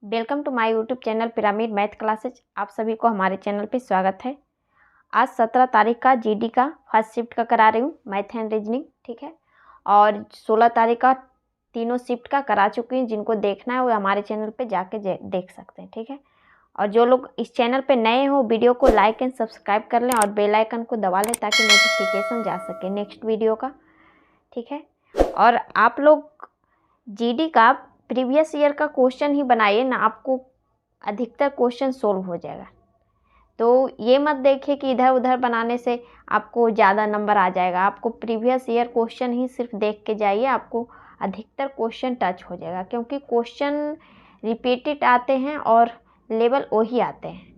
Welcome to my YouTube channel Pyramid Math Classes. आप सभी को हमारे चैनल पे स्वागत है। आज 17 तारीख का जीडी का फर्स्ट शिफ्ट का करा रही हूँ, मैथ एंड रीजनिंग, ठीक है। और 16 तारीख का तीनों शिफ्ट का करा चुकी हूँ। जिनको देखना है वो हमारे चैनल पे जाके देख सकते हैं, ठीक है। और जो लोग इस चैनल पे नए हो, वीडियो को लाइक एंड सब्सक्राइब कर लें और बेल आइकन को दबा लें ताकि नोटिफिकेशन जा सके नेक्स्ट वीडियो का, ठीक है। और आप लोग जीडी का प्रीवियस ईयर का क्वेश्चन ही बनाइए ना, आपको अधिकतर क्वेश्चन सोल्व हो जाएगा। तो ये मत देखिए कि इधर उधर बनाने से आपको ज़्यादा नंबर आ जाएगा। आपको प्रीवियस ईयर क्वेश्चन ही सिर्फ देख के जाइए, आपको अधिकतर क्वेश्चन टच हो जाएगा, क्योंकि क्वेश्चन रिपीटेड आते हैं और लेवल वही आते हैं।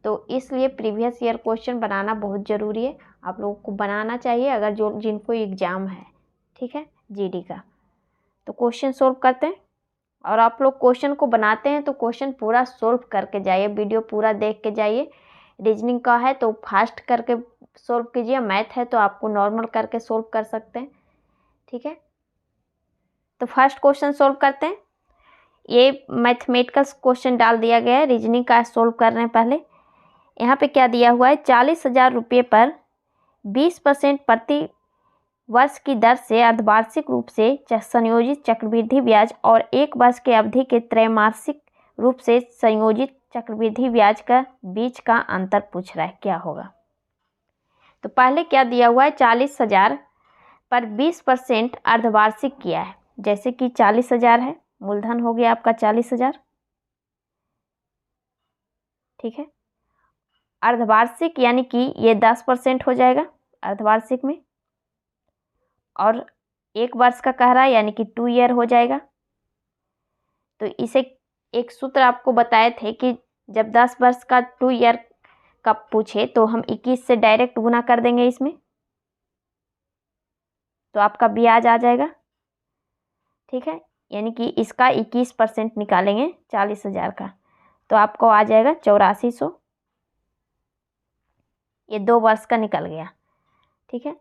तो इसलिए प्रीवियस ईयर क्वेश्चन बनाना बहुत ज़रूरी है, आप लोगों को बनाना चाहिए अगर जिनको एग्ज़ाम है, ठीक है, जीडी का। तो क्वेश्चन सोल्व करते हैं। और आप लोग क्वेश्चन को बनाते हैं तो क्वेश्चन पूरा सोल्व करके जाइए, वीडियो पूरा देख के जाइए। रीजनिंग का है तो फास्ट करके सोल्व कीजिए, मैथ है तो आपको नॉर्मल करके सोल्व कर सकते हैं, ठीक है। तो फर्स्ट क्वेश्चन सोल्व करते हैं। ये मैथमेटिकल क्वेश्चन डाल दिया गया है, रीजनिंग का सोल्व कर रहे हैं। पहले यहाँ पे क्या दिया हुआ है, 40,000 रुपये पर 20% प्रति वर्ष की दर से अर्धवार्षिक रूप से संयोजित चक्रवृद्धि ब्याज और 1 वर्ष की अवधि के त्रैमासिक रूप से संयोजित चक्रवृद्धि ब्याज का बीच का अंतर पूछ रहा है, क्या होगा। तो पहले क्या दिया हुआ है, 40,000 पर 20% अर्धवार्षिक किया है। जैसे कि 40,000 है, मूलधन हो गया आपका 40,000, ठीक है। अर्धवार्षिक यानी कि ये 10% हो जाएगा अर्धवार्षिक में, और 1 वर्ष का कह रहा है यानी कि 2 ईयर हो जाएगा। तो इसे एक सूत्र आपको बताए थे कि जब 10 वर्ष का 2 ईयर का पूछे तो हम 21 से डायरेक्ट गुना कर देंगे इसमें, तो आपका ब्याज आ जाएगा, ठीक है। यानी कि इसका 21% निकालेंगे 40,000 का, तो आपको आ जाएगा 8400। ये 2 वर्ष का निकल गया, ठीक है।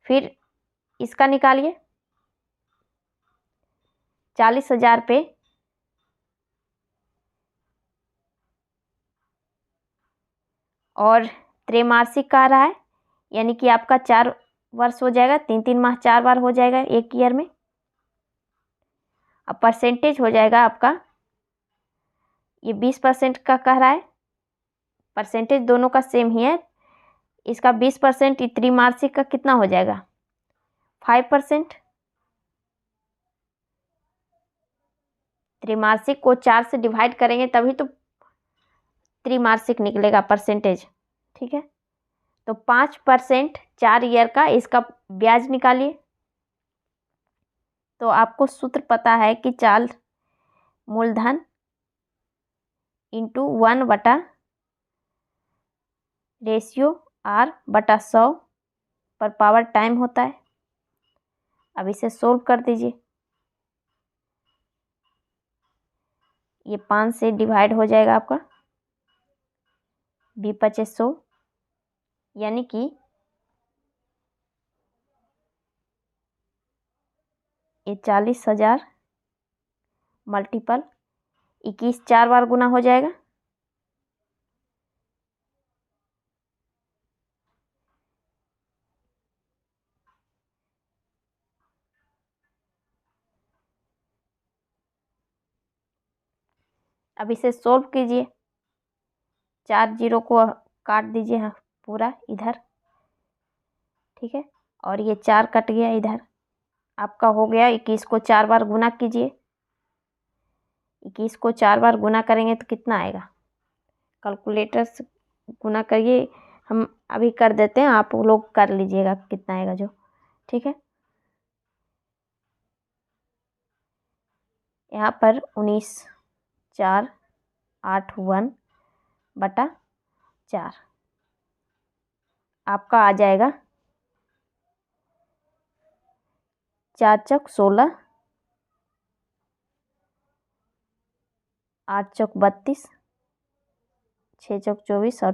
फिर इसका निकालिए, 40,000 पे और त्रैमासिक कह रहा है, यानी कि आपका 4 वर्ष हो जाएगा, 3-3 माह 4 बार हो जाएगा एक ईयर में। अब परसेंटेज हो जाएगा आपका, ये 20% का कह रहा है, परसेंटेज दोनों का सेम ही है। इसका 20% त्रैमासिक का कितना हो जाएगा, 5%। त्रैमासिक को 4 से डिवाइड करेंगे तभी तो त्रैमासिक निकलेगा परसेंटेज, ठीक है। तो 5% 4 ईयर का इसका ब्याज निकालिए। तो आपको सूत्र पता है कि 4 मूलधन इंटू 1 बटा रेशियो R बटा 100 पर पावर टाइम होता है। अब इसे सोल्व कर दीजिए, ये 5 से डिवाइड हो जाएगा आपका, 20-25 यानी कि ये 40,000 मल्टीपल 21 4 बार गुना हो जाएगा, अब इसे सोल्व कीजिए। 4 जीरो को काट दीजिए, हाँ पूरा इधर, ठीक है। और ये 4 कट गया इधर, आपका हो गया 21 को 4 बार गुना कीजिए। 21 को 4 बार गुना करेंगे तो कितना आएगा, कैलकुलेटर से गुना करिए, हम अभी कर देते हैं, आप लोग कर लीजिएगा कितना आएगा जो, ठीक है। यहाँ पर 19 4 8 1 बटा 4 आपका आ जाएगा 4 चौक 16, 8 चौक 32, 6 चौक 24 और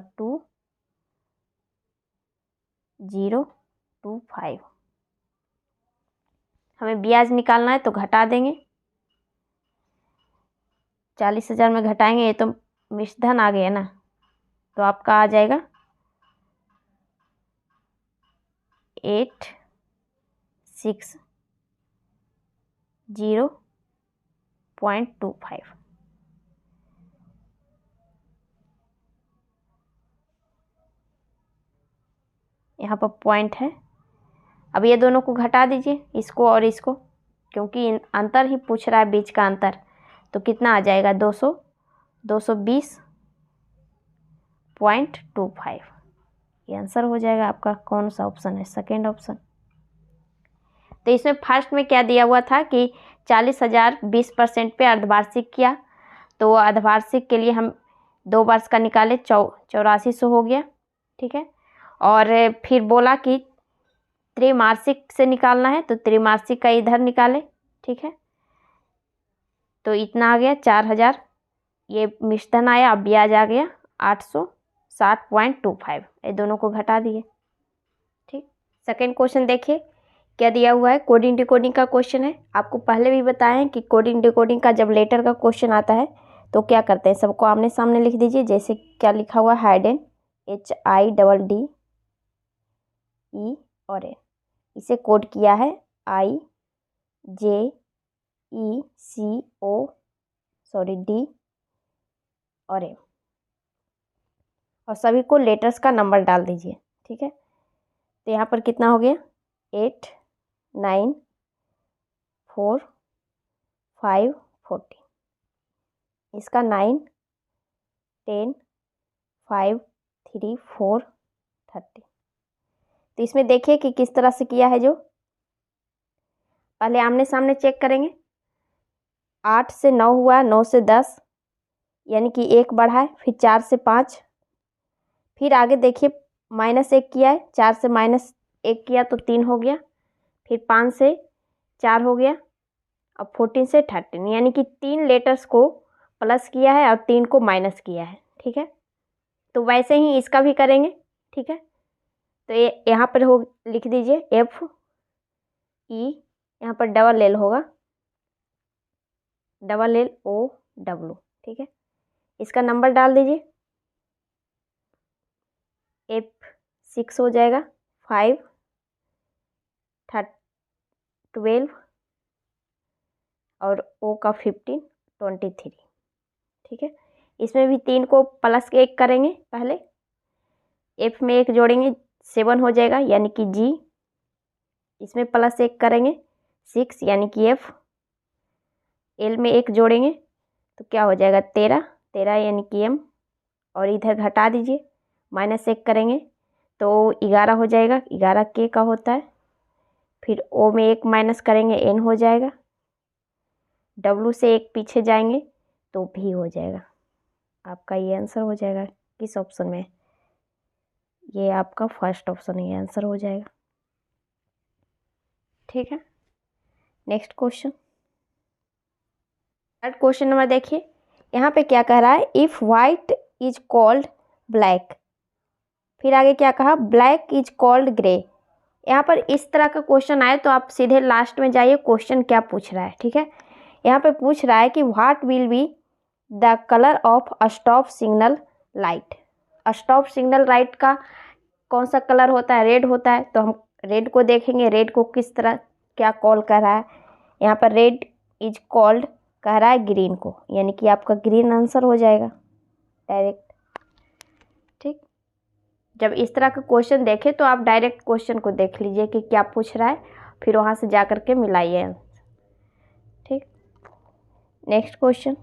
2025। हमें ब्याज निकालना है तो घटा देंगे, 40,000 में घटाएंगे, ये तो मिश्रधन आ गया ना, तो आपका आ जाएगा 860.25। यहाँ पर पॉइंट है। अब ये दोनों को घटा दीजिए, इसको और इसको, क्योंकि अंतर ही पूछ रहा है, बीच का अंतर। तो कितना आ जाएगा 220.25। ये आंसर हो जाएगा आपका। कौन सा ऑप्शन है? Second option. तो इसमें फर्स्ट में क्या दिया हुआ था कि 40,000 20% पे अर्धवार्षिक किया, तो अर्धवार्षिक के लिए हम 2 वर्ष का निकाले, 8400 हो गया, ठीक है। और फिर बोला कि त्रैमासिक से निकालना है, तो त्रैमासिक का इधर निकाले, ठीक है। तो इतना आ गया 4,000, ये मिश्रधन आया, अब ब्याज आ गया 860.25। ये दोनों को घटा दिए, ठीक। सेकेंड क्वेश्चन देखिए क्या दिया हुआ है। कोडिंग डिकोडिंग का क्वेश्चन है। आपको पहले भी बताया है कि कोडिंग डिकोडिंग का जब लेटर का क्वेश्चन आता है तो क्या करते हैं, सबको आमने सामने लिख दीजिए। जैसे क्या लिखा हुआ है, हाइडेन, HIDDE और ए, इसे कोड किया है D और ए, और सभी को लेटर्स का नंबर डाल दीजिए, ठीक है। तो यहाँ पर कितना हो गया 8 9 4 5 14, इसका 9 10 5 3 4 30। तो इसमें देखिए कि किस तरह से किया है। जो पहले आमने सामने चेक करेंगे, 8 से 9 हुआ, 9 से 10 यानी कि 1 बढ़ा है, फिर 4 से 5, फिर आगे देखिए -1 किया है, 4 से -1 किया तो 3 हो गया, फिर 5 से 4 हो गया, अब 14 से 13, यानी कि 3 लेटर्स को प्लस किया है और 3 को माइनस किया है, ठीक है। तो वैसे ही इसका भी करेंगे, ठीक है। तो ये यहाँ पर हो, लिख दीजिए FE, यहाँ पर LL होगा, LLOW, ठीक है। इसका नंबर डाल दीजिए, F6 हो जाएगा, 5 12 और O का 15 23, ठीक है। इसमें भी 3 को प्लस 1 करेंगे, पहले F में 1 जोड़ेंगे 7 हो जाएगा, यानी कि G, इसमें प्लस 1 करेंगे 6 यानी कि F, L में 1 जोड़ेंगे तो क्या हो जाएगा 13 यानी कि M, और इधर घटा दीजिए, -1 करेंगे तो 11 हो जाएगा, 11 K का होता है, फिर O में 1 माइनस करेंगे N हो जाएगा, W से 1 पीछे जाएंगे तो V हो जाएगा। आपका ये आंसर हो जाएगा। किस ऑप्शन में? ये आपका फर्स्ट ऑप्शन, ये आंसर हो जाएगा, ठीक है। Next question, third question number देखिए, यहाँ पे क्या कह रहा है, if white is called black, फिर आगे क्या कहा, ब्लैक इज कॉल्ड ग्रे। यहाँ पर इस तरह का क्वेश्चन आए तो आप सीधे लास्ट में जाइए, क्वेश्चन क्या पूछ रहा है, ठीक है। यहाँ पे पूछ रहा है कि what will be the colour of stop signal light. Stop signal light का कौन सा कलर होता है? रेड होता है। तो हम रेड को देखेंगे, रेड को किस तरह क्या कॉल कर रहा है। यहाँ पर रेड इज कॉल्ड कह रहा है ग्रीन को, यानी कि आपका ग्रीन आंसर हो जाएगा डायरेक्ट, ठीक। जब इस तरह का क्वेश्चन देखें तो आप डायरेक्ट क्वेश्चन को देख लीजिए कि क्या पूछ रहा है, फिर वहाँ से जा कर के मिलाइए, ठीक। Next question,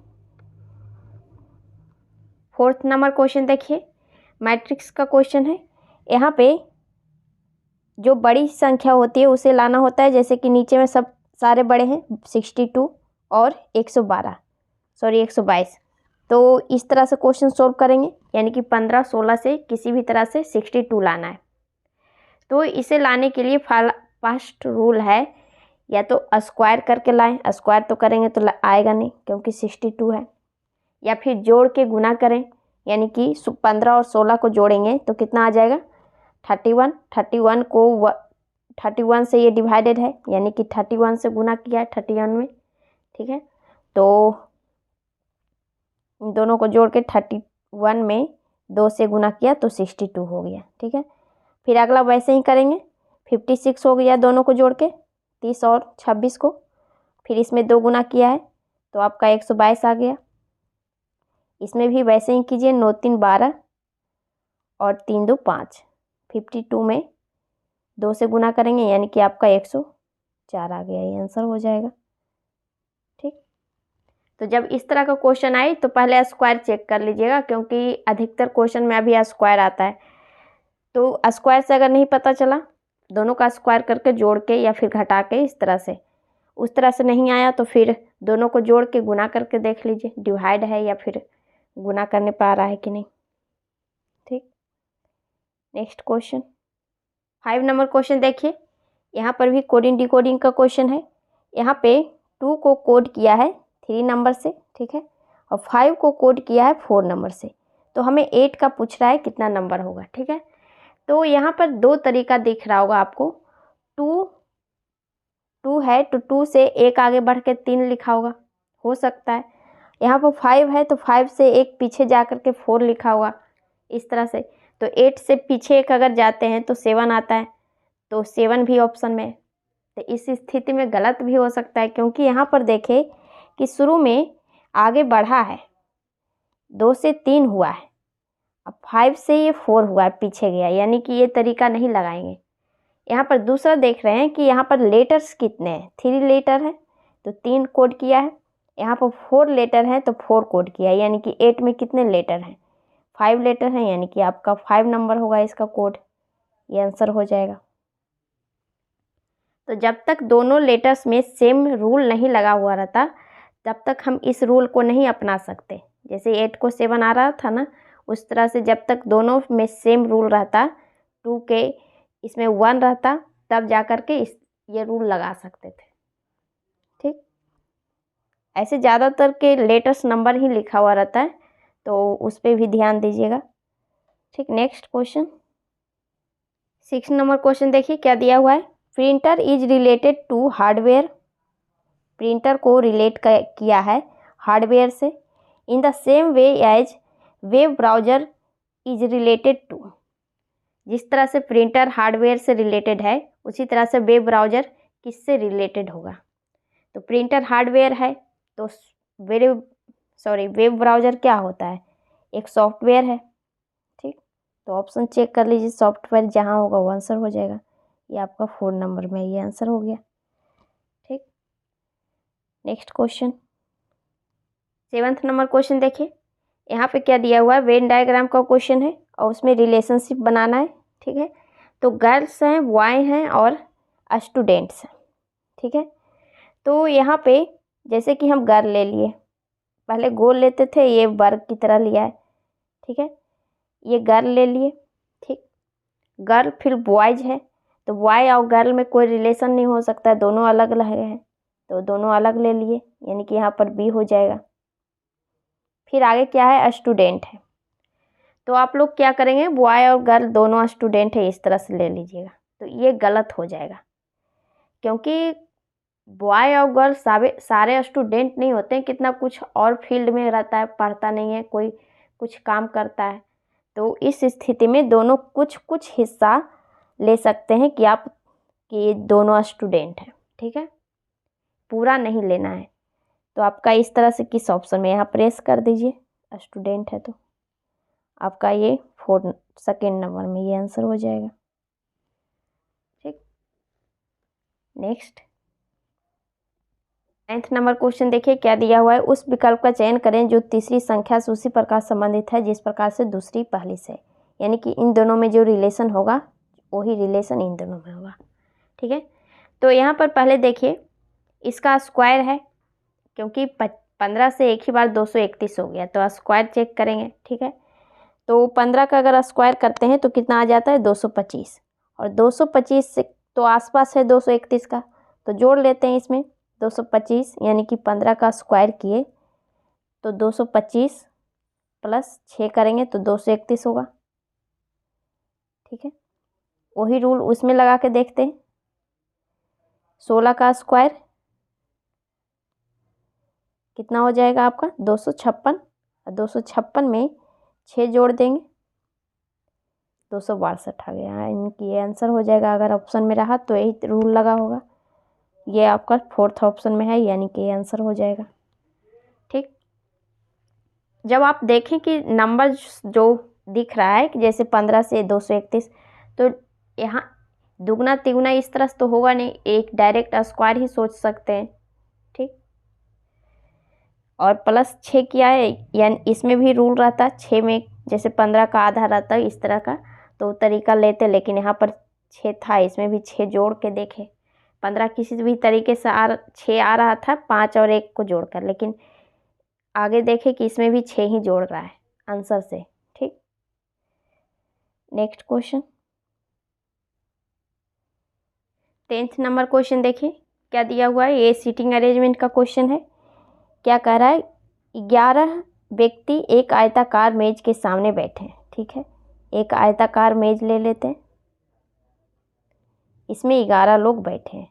fourth number question देखिए, मैट्रिक्स का क्वेश्चन है। यहाँ पे जो बड़ी संख्या होती है उसे लाना होता है, जैसे कि नीचे में सब सारे बड़े हैं 62 और 122, तो इस तरह से क्वेश्चन सोल्व करेंगे, यानी कि 15 16 से किसी भी तरह से 62 लाना है। तो इसे लाने के लिए फर्स्ट रूल है, या तो स्क्वायर करके लाएं, स्क्वायर तो करेंगे तो आएगा नहीं क्योंकि 62 है, या फिर जोड़ के गुना करें, यानी कि 15 और 16 को जोड़ेंगे तो कितना आ जाएगा 31, 31 को 31 से ये डिवाइडेड है, यानी कि 31 से गुना किया है 31 में, ठीक है। तो इन दोनों को जोड़ के 31 में 2 से गुना किया तो 62 हो गया। ठीक है, फिर अगला वैसे ही करेंगे। 56 हो गया दोनों को जोड़ के, 30 और 26 को, फिर इसमें 2 गुना किया है तो आपका 122 आ गया। इसमें भी वैसे ही कीजिए, 9 3 12 और 3 2 5। 52 में 2 से गुना करेंगे यानी कि आपका 104 आ गया, ये आंसर हो जाएगा। ठीक, तो जब इस तरह का क्वेश्चन आए तो पहले स्क्वायर चेक कर लीजिएगा, क्योंकि अधिकतर क्वेश्चन में अभी स्क्वायर आता है। तो स्क्वायर से अगर नहीं पता चला, दोनों का स्क्वायर करके जोड़ के या फिर घटा के इस तरह से, उस तरह से नहीं आया तो फिर दोनों को जोड़ के गुना करके देख लीजिए डिवाइड है या फिर गुना करने पर आ रहा है कि नहीं। ठीक, नेक्स्ट क्वेश्चन 5 नंबर क्वेश्चन देखिए। यहाँ पर भी कोडिंग डिकोडिंग का क्वेश्चन है। यहाँ पे 2 को कोड किया है 3 नंबर से, ठीक है, और 5 को कोड किया है 4 नंबर से। तो हमें 8 का पूछ रहा है कितना नंबर होगा। ठीक है, तो यहाँ पर 2 तरीका दिख रहा होगा आपको। 2 है तो 2 से 1 आगे बढ़ के 3 लिखा होगा, हो सकता है। यहाँ पर 5 है तो 5 से 1 पीछे जा कर के 4 लिखा होगा, इस तरह से। तो 8 से पीछे 1 अगर जाते हैं तो 7 आता है, तो 7 भी ऑप्शन में। तो इस स्थिति में गलत भी हो सकता है, क्योंकि यहाँ पर देखें कि शुरू में आगे बढ़ा है, 2 से 3 हुआ है, अब 5 से ये 4 हुआ है, पीछे गया, यानी कि ये तरीका नहीं लगाएंगे। यहाँ पर दूसरा देख रहे हैं कि यहाँ पर लेटर्स कितने हैं, 3 लेटर है तो 3 कोड किया है। यहाँ पर 4 लेटर हैं तो 4 कोड किया है, यानी कि 8 में कितने लेटर हैं, 5 लेटर हैं, यानी कि आपका 5 नंबर होगा इसका कोड, ये आंसर हो जाएगा। तो जब तक दोनों लेटर्स में सेम रूल नहीं लगा हुआ रहता तब तक हम इस रूल को नहीं अपना सकते। जैसे 8 को 7 आ रहा था ना, उस तरह से जब तक दोनों में सेम रूल रहता, 2 के इसमें 1 रहता, तब जा कर के ये रूल लगा सकते थे। ठीक, ऐसे ज़्यादातर के लेटर्स नंबर ही लिखा हुआ रहता है, तो उस पर भी ध्यान दीजिएगा। ठीक, नेक्स्ट क्वेश्चन 6 नंबर क्वेश्चन देखिए क्या दिया हुआ है। Printer is related to hardware, printer को रिलेट किया है हार्डवेयर से, in the same way as web browser is related to. जिस तरह से प्रिंटर हार्डवेयर से रिलेटेड है उसी तरह से वेब ब्राउज़र किससे रिलेटेड होगा। तो प्रिंटर हार्डवेयर है तो वेब ब्राउज़र क्या होता है, एक सॉफ्टवेयर है। ठीक, तो ऑप्शन चेक कर लीजिए, सॉफ्टवेयर जहाँ होगा वो आंसर हो जाएगा। ये आपका 4 नंबर में ये आंसर हो गया। ठीक, next question 7th number question देखिए। यहाँ पे क्या दिया हुआ है, वेन डायग्राम का क्वेश्चन है और उसमें रिलेशनशिप बनाना है। ठीक है, तो गर्ल्स हैं, बॉय हैं और स्टूडेंट्स हैं। ठीक है, तो यहाँ पे जैसे कि हम गर्ल ले लिए, पहले गोल लेते थे, ये वर्ग की तरह लिया है। ठीक है, ये गर्ल ले लिए। ठीक, गर्ल फिर बॉयज है, तो बॉय और गर्ल में कोई रिलेशन नहीं हो सकता, दोनों अलग अलग हैं, तो दोनों अलग ले लिए, यानी कि यहाँ पर बी हो जाएगा। फिर आगे क्या है, स्टूडेंट है, तो आप लोग क्या करेंगे, बॉय और गर्ल दोनों स्टूडेंट है, इस तरह से ले लीजिएगा। तो ये गलत हो जाएगा, क्योंकि बॉय और गर्ल सारे स्टूडेंट नहीं होते हैं, कितना कुछ और फील्ड में रहता है, पढ़ता नहीं है, कोई कुछ काम करता है। तो इस स्थिति में दोनों कुछ कुछ हिस्सा ले सकते हैं कि ये दोनों स्टूडेंट हैं। ठीक है, पूरा नहीं लेना है। तो आपका इस तरह से किस ऑप्शन में, यहाँ प्रेस कर दीजिए, स्टूडेंट है तो आपका ये 2nd नंबर में ये आंसर हो जाएगा। ठीक, नेक्स्ट 9th नंबर क्वेश्चन देखिए क्या दिया हुआ है। उस विकल्प का चयन करें जो तीसरी संख्या से उसी प्रकार संबंधित है जिस प्रकार से दूसरी पहली से, यानी कि इन दोनों में जो रिलेशन होगा वही रिलेशन इन दोनों में होगा। ठीक है, तो यहाँ पर पहले देखिए इसका स्क्वायर है, क्योंकि 15 से एक ही बार 231 हो गया, तो स्क्वायर चेक करेंगे। ठीक है, तो 15 का अगर स्क्वायर करते हैं तो कितना आ जाता है, 225, और 225 से तो आसपास है 231 का, तो जोड़ लेते हैं इसमें 225, यानी कि 15 का स्क्वायर किए तो 225 प्लस 6 करेंगे तो 231 होगा। ठीक है, वही रूल उसमें लगा के देखते हैं। 16 का स्क्वायर कितना हो जाएगा आपका, 256, और 256 में 6 जोड़ देंगे 262 आ गया। इनकी ये आंसर हो जाएगा। अगर ऑप्शन में रहा तो यही रूल लगा होगा। ये आपका 4th ऑप्शन में है, यानी कि ये आंसर हो जाएगा। ठीक, जब आप देखें कि नंबर जो दिख रहा है कि जैसे 15 से 231, तो यहाँ दुगना तिगुना इस तरह से तो होगा नहीं, एक डायरेक्ट स्क्वायर ही सोच सकते हैं। ठीक, और +6 किया है, यानी इसमें भी रूल रहता है 6 में, जैसे 15 का आधा रहता है इस तरह का, तो तरीका लेते, लेकिन यहाँ पर 6 था, इसमें भी 6 जोड़ के देखे। 15 किसी भी तरीके से 6 आ रहा था 5 और 1 को जोड़कर, लेकिन आगे देखे कि इसमें भी 6 ही जोड़ रहा है आंसर से। ठीक, next question 10th number question देखिए क्या दिया हुआ है। ये सीटिंग अरेंजमेंट का क्वेश्चन है। क्या कह रहा है, 11 व्यक्ति एक आयताकार मेज के सामने बैठे हैं। ठीक है, एक आयताकार मेज ले लेते हैं, इसमें 11 लोग बैठे हैं।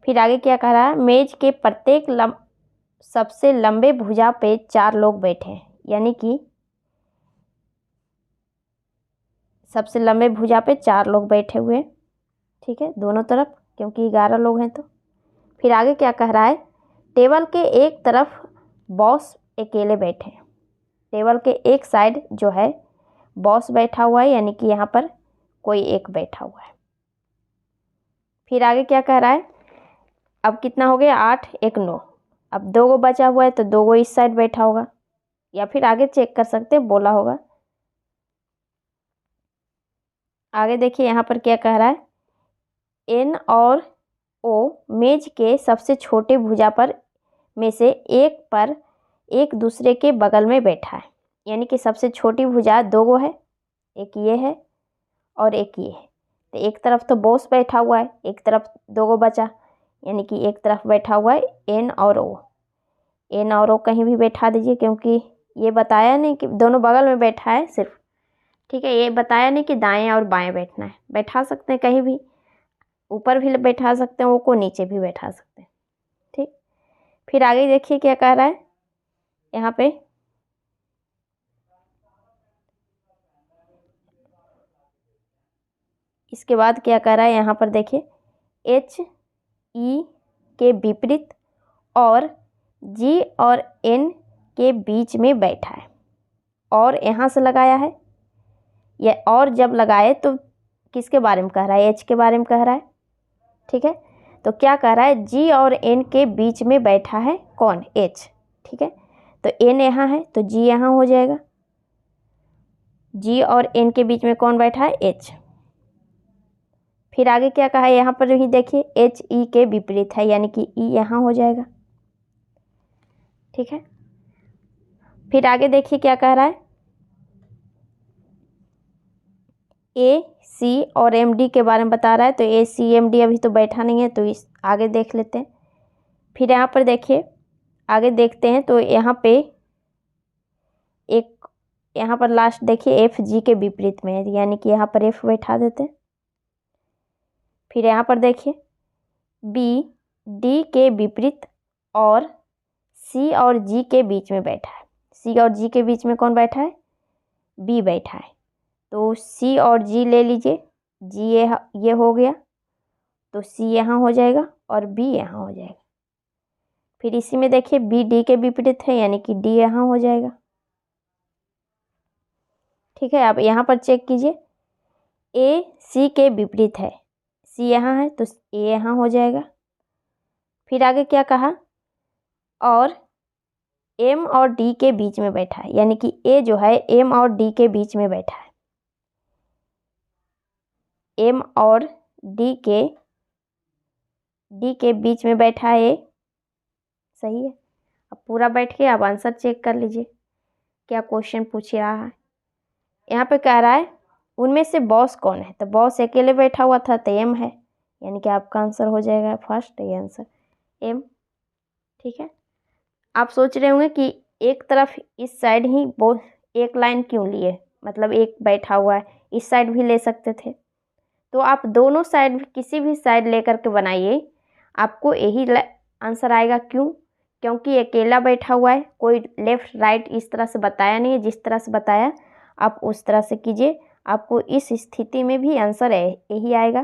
फिर आगे क्या कह रहा है, मेज के प्रत्येक सबसे लंबे भुजा पे 4 लोग बैठे हैं, यानी कि सबसे लंबे भुजा पे 4 लोग बैठे हुए हैं। ठीक है, दोनों तरफ, क्योंकि 11 लोग हैं तो। फिर आगे क्या कह रहा है, टेबल के एक तरफ बॉस अकेले बैठे हैं। टेबल के एक साइड जो है बॉस बैठा हुआ है, यानी कि यहाँ पर कोई एक बैठा हुआ है। फिर आगे क्या कह रहा है, अब कितना हो गया, 8 1 9, अब 2 गो बचा हुआ है तो 2 गो इस साइड बैठा होगा, या फिर आगे चेक कर सकते हैं, बोला होगा। आगे देखिए यहाँ पर क्या कह रहा है, एन और ओ मेज के सबसे छोटे भुजा पर में से एक पर एक दूसरे के बगल में बैठा है, यानी कि सबसे छोटी भुजा 2 गो है, एक ये है और एक ये है। तो एक तरफ तो बॉस बैठा हुआ है, एक तरफ 2 गो बचा, यानी कि एक तरफ बैठा हुआ है एन और ओ। एन और ओ कहीं भी बैठा दीजिए, क्योंकि ये बताया नहीं कि दोनों बगल में बैठा है सिर्फ। ठीक है, ये बताया नहीं कि दाएं और बाएं बैठना है। बैठा सकते हैं कहीं भी, ऊपर भी बैठा सकते हैं, वो को नीचे भी बैठा सकते हैं। ठीक, फिर आगे देखिए क्या कह रहा है यहाँ पे, इसके बाद क्या कह रहा है यहाँ पर देखिए, एच ई के विपरीत और जी और एन के बीच में बैठा है, और यहाँ से लगाया है ये, और जब लगाए तो किसके बारे में कह रहा है, एच के बारे में कह रहा है। ठीक है, तो क्या कह रहा है, जी और एन के बीच में बैठा है कौन, एच। ठीक है, तो एन यहाँ है तो जी यहाँ हो जाएगा। जी और एन के बीच में कौन बैठा है, एच। फिर आगे क्या कहा है यहाँ पर भी देखिए, एच ई के विपरीत है, यानी कि ई यहाँ हो जाएगा। ठीक है, फिर आगे देखिए क्या कह रहा है, ए सी और एम डी के बारे में बता रहा है। तो ए सी एम डी अभी तो बैठा नहीं है, तो इस आगे देख लेते हैं। फिर यहाँ पर देखिए आगे देखते हैं, तो यहाँ पे एक, यहाँ पर लास्ट देखिए एफ जी के विपरीत में है, यानी कि यहाँ पर एफ बैठा देते हैं। फिर यहाँ पर देखिए बी डी के विपरीत और सी और जी के बीच में बैठा है। सी और जी के बीच में कौन बैठा है, बी बैठा है। तो सी और जी ले लीजिए, जी ये हो गया, तो सी यहाँ हो जाएगा और बी यहाँ हो जाएगा। फिर इसी में देखिए बी डी के विपरीत है, यानी कि डी यहाँ हो जाएगा। ठीक है, आप यहाँ पर चेक कीजिए, ए सी के विपरीत है, सी यहाँ है तो ए यहाँ हो जाएगा। फिर आगे क्या कहा, और एम और डी के बीच में बैठा है, यानी कि ए जो है एम और डी के बीच में बैठा है। एम और डी के बीच में बैठा है ए, सही है। अब पूरा बैठ के आप आंसर चेक कर लीजिए क्या क्वेश्चन पूछ रहा है। यहाँ पे कह रहा है उनमें से बॉस कौन है, तो बॉस अकेले बैठा हुआ था तो एम है, यानी कि आपका आंसर हो जाएगा फर्स्ट, ये आंसर एम। ठीक है, आप सोच रहे होंगे कि एक तरफ इस साइड ही बॉस एक लाइन क्यों लिए, मतलब एक बैठा हुआ है, इस साइड भी ले सकते थे। तो आप दोनों साइड किसी भी साइड लेकर के बनाइए, आपको यही आंसर आएगा। क्यों, क्योंकि अकेला बैठा हुआ है, कोई लेफ्ट राइट इस तरह से बताया नहीं है, जिस तरह से बताया आप उस तरह से कीजिए। आपको इस स्थिति में भी आंसर है यही आएगा।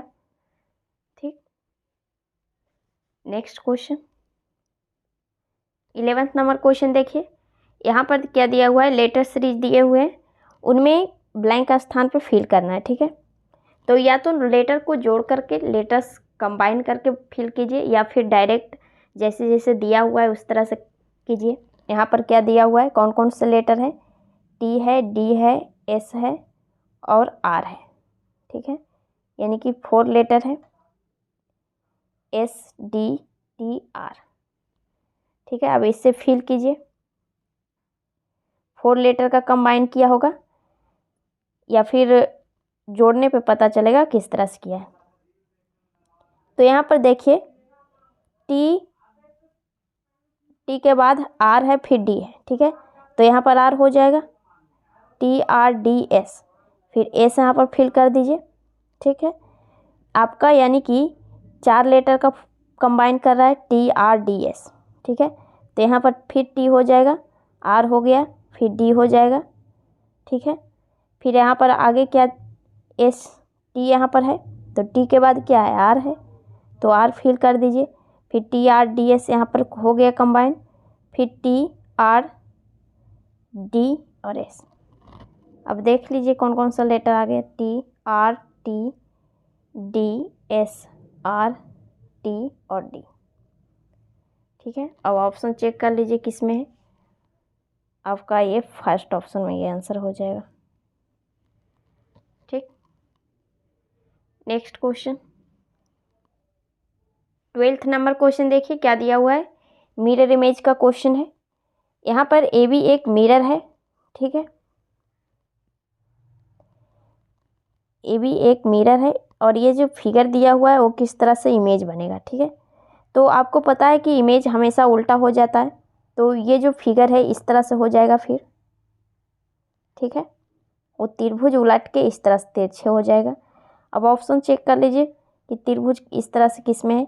ठीक, next question 11th number question देखिए। यहाँ पर क्या दिया हुआ है, लेटर सीरीज दिए हुए हैं, उनमें ब्लैंक स्थान पर फिल करना है। ठीक है, तो या तो लेटर को जोड़ करके लेटर्स कंबाइन करके फिल कीजिए, या फिर डायरेक्ट जैसे जैसे दिया हुआ है उस तरह से कीजिए। यहाँ पर क्या दिया हुआ है, कौन कौन से लेटर है, टी है, डी है, एस है और आर है। ठीक है, यानी कि 4 लेटर है, एस डी टी आर। ठीक है, अब इससे फिल कीजिए। 4 लेटर का कंबाइन किया होगा, या फिर जोड़ने पे पता चलेगा किस तरह से किया है। तो यहाँ पर देखिए, टी के बाद आर है, फिर डी है। ठीक है, तो यहाँ पर आर हो जाएगा, टी आर डी एस, फिर एस यहाँ पर फिल कर दीजिए। ठीक है, आपका यानी कि 4 लेटर का कंबाइन कर रहा है, टी आर डी एस। ठीक है, तो यहाँ पर फिर टी हो जाएगा, आर हो गया, फिर डी हो जाएगा। ठीक है, फिर यहाँ पर आगे क्या, एस टी यहाँ पर है, तो टी के बाद क्या है, आर है, तो आर फिल कर दीजिए। फिर टी आर डी एस यहाँ पर हो गया कंबाइन, फिर टी आर डी और एस। अब देख लीजिए कौन कौन सा लेटर आ गया, T R T D S R T और डी। ठीक है, अब ऑप्शन चेक कर लीजिए किस में है, आपका ये फर्स्ट ऑप्शन में ये आंसर हो जाएगा। ठीक, next question 12th number question देखिए क्या दिया हुआ है, मिरर इमेज का क्वेश्चन है। यहाँ पर ए भी एक मिरर है। ठीक है, ए भी एक मिरर है, और ये जो फिगर दिया हुआ है वो किस तरह से इमेज बनेगा। ठीक है, तो आपको पता है कि इमेज हमेशा उल्टा हो जाता है, तो ये जो फिगर है इस तरह से हो जाएगा फिर। ठीक है, वो त्रिभुज उलट के इस तरह से तिरछे हो जाएगा। अब ऑप्शन चेक कर लीजिए कि त्रिभुज इस तरह से किस में है,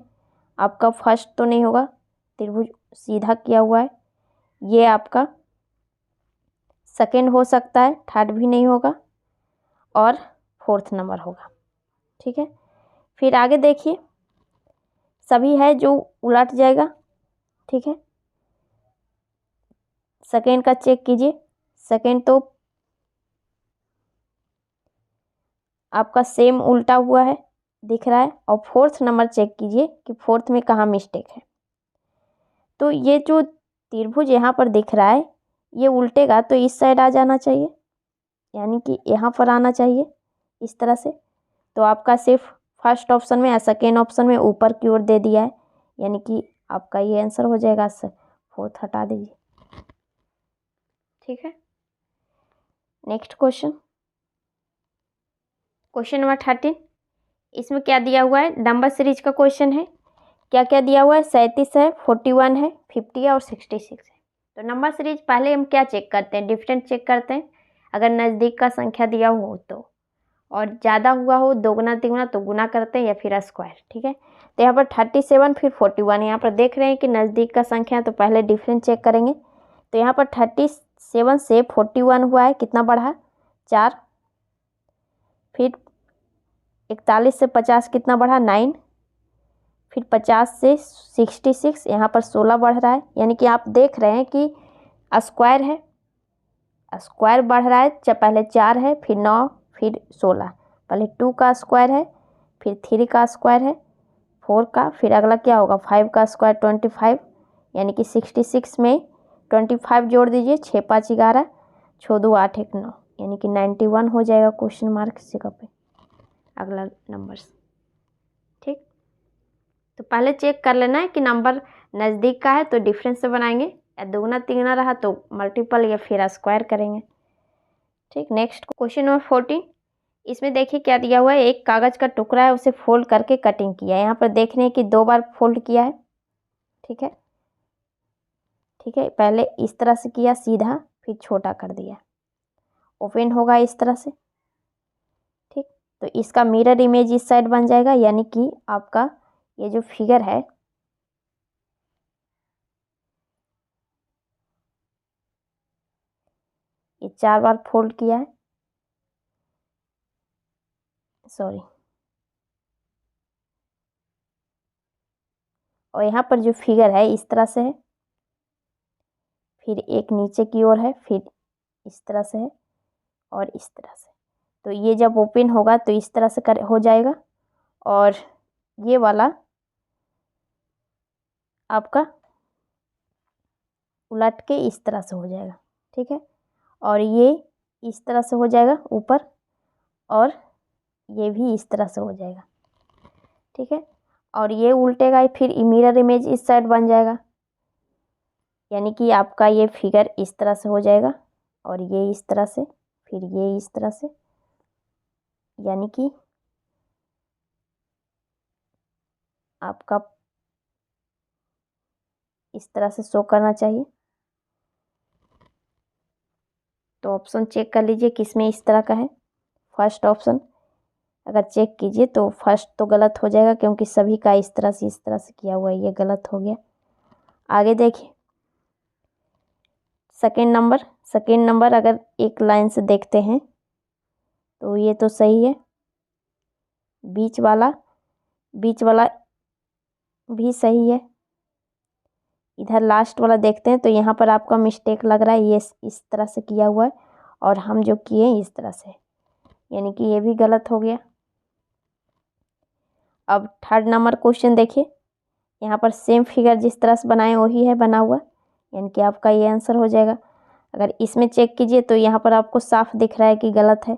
आपका फर्स्ट तो नहीं होगा, त्रिभुज सीधा किया हुआ है, ये आपका सेकेंड हो सकता है, थर्ड भी नहीं होगा, और 4th नंबर होगा। ठीक है, फिर आगे देखिए, सभी है जो उलट जाएगा। ठीक है, सेकेंड का चेक कीजिए, सेकेंड तो आपका सेम उल्टा हुआ है दिख रहा है, और 4th नंबर चेक कीजिए कि 4th में कहाँ मिस्टेक है। तो ये जो त्रिभुज यहाँ पर दिख रहा है ये उल्टेगा तो इस साइड आ जाना चाहिए, यानी कि यहाँ पर आना चाहिए इस तरह से। तो आपका सिर्फ फर्स्ट ऑप्शन में या सेकेंड ऑप्शन में ऊपर की ओर दे दिया है, यानी कि आपका ये आंसर हो जाएगा। 4th हटा दीजिए। ठीक है, नेक्स्ट क्वेश्चन नंबर 13। इसमें क्या दिया हुआ है, नंबर सीरीज का क्वेश्चन है। क्या क्या दिया हुआ है, 37 है, 41 है, 50 है और 66 है। तो नंबर सीरीज पहले हम क्या चेक करते हैं, डिफरेंट चेक करते हैं। अगर नज़दीक का संख्या दिया हो तो, और ज़्यादा हुआ हो दोगुना तिगुना तो गुना करते हैं या फिर स्क्वायर। ठीक है, तो यहाँ पर 37 फिर 41, यहाँ पर देख रहे हैं कि नज़दीक का संख्या, तो पहले डिफरेंट चेक करेंगे। तो यहाँ पर 37 से 41 हुआ है, कितना बढ़ा, 4। फिर 41 से 50 कितना बढ़ा, 9। फिर 50 से 66 यहाँ पर 16 बढ़ रहा है, यानी कि आप देख रहे हैं कि स्क्वायर है, स्क्वायर बढ़ रहा है। पहले 4 है, फिर 9, फिर 16। पहले 2 का स्क्वायर है, फिर 3 का स्क्वायर है, 4 का, फिर अगला क्या होगा, 5 का स्क्वायर 25, यानी कि 66 में 25 जोड़ दीजिए, 6 5 11, 6 2 8 1 9, यानी कि 91 हो जाएगा क्वेश्चन मार्क इस जगह पे अगला नंबर्स। ठीक, तो पहले चेक कर लेना है कि नंबर नज़दीक का है तो डिफरेंस से बनाएंगे, या दोगुना तिगुना रहा तो मल्टीपल या फिर स्क्वायर करेंगे। ठीक, नेक्स्ट क्वेश्चन नंबर 14। इसमें देखिए क्या दिया हुआ है, एक कागज़ का टुकड़ा है, उसे फोल्ड करके कटिंग किया है। यहाँ पर देख रहे हैं कि 2 बार फोल्ड किया है। ठीक है, ठीक है, पहले इस तरह से किया सीधा, फिर छोटा कर दिया, ओपन होगा इस तरह से। ठीक, तो इसका मिरर इमेज इस साइड बन जाएगा, यानी कि आपका ये जो फिगर है ये 4 बार फोल्ड किया है, सॉरी, और यहाँ पर जो फिगर है इस तरह से है, फिर एक नीचे की ओर है, फिर इस तरह से है और इस तरह से। तो ये जब ओपन होगा तो इस तरह से हो जाएगा, और ये वाला आपका उलट के इस तरह से हो जाएगा, ठीक है। और ये इस तरह से हो जाएगा ऊपर, और ये भी इस तरह से हो जाएगा, ठीक है। और ये उल्टेगा, फिर मिरर इमेज इस साइड बन जाएगा, यानी कि आपका ये फिगर इस तरह से हो जाएगा, और ये इस तरह से, फिर ये इस तरह से, यानी कि आपका इस तरह से शो करना चाहिए। तो ऑप्शन चेक कर लीजिए किसमें इस तरह का है। फर्स्ट ऑप्शन अगर चेक कीजिए तो फर्स्ट तो गलत हो जाएगा, क्योंकि सभी का इस तरह से किया हुआ है, ये गलत हो गया। आगे देखिए सेकेंड नंबर अगर एक लाइन से देखते हैं तो ये तो सही है। बीच वाला भी सही है। इधर लास्ट वाला देखते हैं तो यहाँ पर आपका मिस्टेक लग रहा है, ये इस तरह से किया हुआ है और हम जो किए इस तरह से, यानी कि ये भी गलत हो गया। अब थर्ड नंबर क्वेश्चन देखिए, यहाँ पर सेम फिगर जिस तरह से बनाए वही है बना हुआ, यानी कि आपका ये आंसर हो जाएगा। अगर इसमें चेक कीजिए तो यहाँ पर आपको साफ दिख रहा है कि गलत है,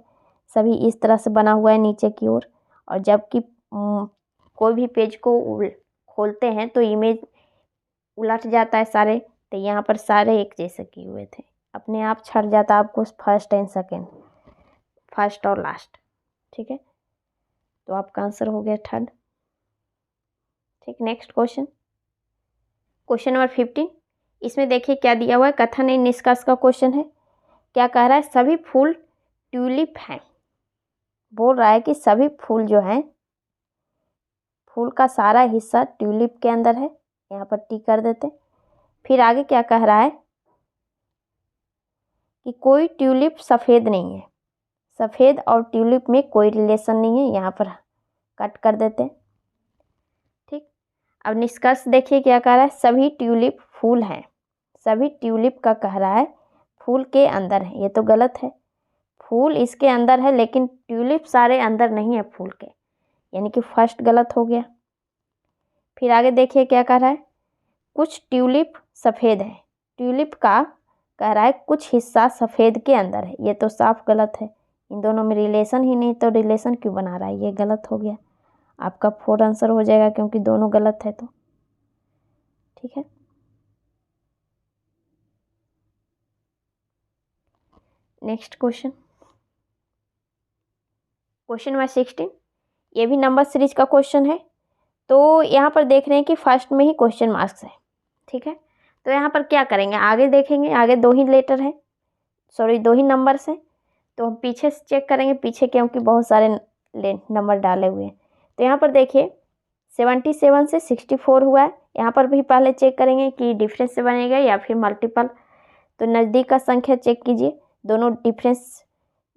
सभी इस तरह से बना हुआ है नीचे की ओर, और जबकि कोई भी पेज को खोलते हैं तो इमेज उलट जाता है सारे, तो यहाँ पर सारे एक जैसे किए हुए थे, अपने आप छट जाता आपको फर्स्ट एंड सेकेंड, फर्स्ट और लास्ट, ठीक है। तो आपका आंसर हो गया थर्ड, ठीक। नेक्स्ट क्वेश्चन नंबर 15, इसमें देखिए क्या दिया हुआ है, कथन एवं निष्कर्ष का क्वेश्चन है। क्या कह रहा है, सभी फूल ट्यूलिप हैं। बोल रहा है कि सभी फूल जो हैं, फूल का सारा हिस्सा ट्यूलिप के अंदर है, यहाँ पर टिक कर देते हैं। फिर आगे क्या कह रहा है कि कोई ट्यूलिप सफ़ेद नहीं है, सफ़ेद और ट्यूलिप में कोई रिलेशन नहीं है, यहाँ पर कट कर देते हैं, ठीक। अब निष्कर्ष देखिए क्या कह रहा है, सभी ट्यूलिप फूल हैं, सभी ट्यूलिप का कह रहा है फूल के अंदर है, ये तो गलत है। फूल इसके अंदर है लेकिन ट्यूलिप सारे अंदर नहीं है फूल के, यानी कि फर्स्ट गलत हो गया। फिर आगे देखिए क्या कह रहा है, कुछ ट्यूलिप सफ़ेद है, ट्यूलिप का कह रहा है कुछ हिस्सा सफ़ेद के अंदर है, ये तो साफ गलत है, इन दोनों में रिलेशन ही नहीं, तो रिलेशन क्यों बना रहा है, ये गलत हो गया। आपका 4 आंसर हो जाएगा क्योंकि दोनों गलत है, तो ठीक है। नेक्स्ट क्वेश्चन नंबर 16, ये भी नंबर सीरीज का क्वेश्चन है। तो यहाँ पर देख रहे हैं कि फर्स्ट में ही क्वेश्चन मार्क्स है, ठीक है। तो यहाँ पर क्या करेंगे, आगे देखेंगे, आगे 2 ही लेटर है, सॉरी 2 ही नंबर्स हैं, तो हम पीछे से चेक करेंगे, पीछे क्योंकि बहुत सारे नंबर डाले हुए हैं। तो यहाँ पर देखिए 77 से 64 हुआ है, यहाँ पर भी पहले चेक करेंगे कि डिफरेंस से बनेगा या फिर मल्टीपल। तो नज़दीक का संख्या चेक कीजिए, दोनों डिफरेंस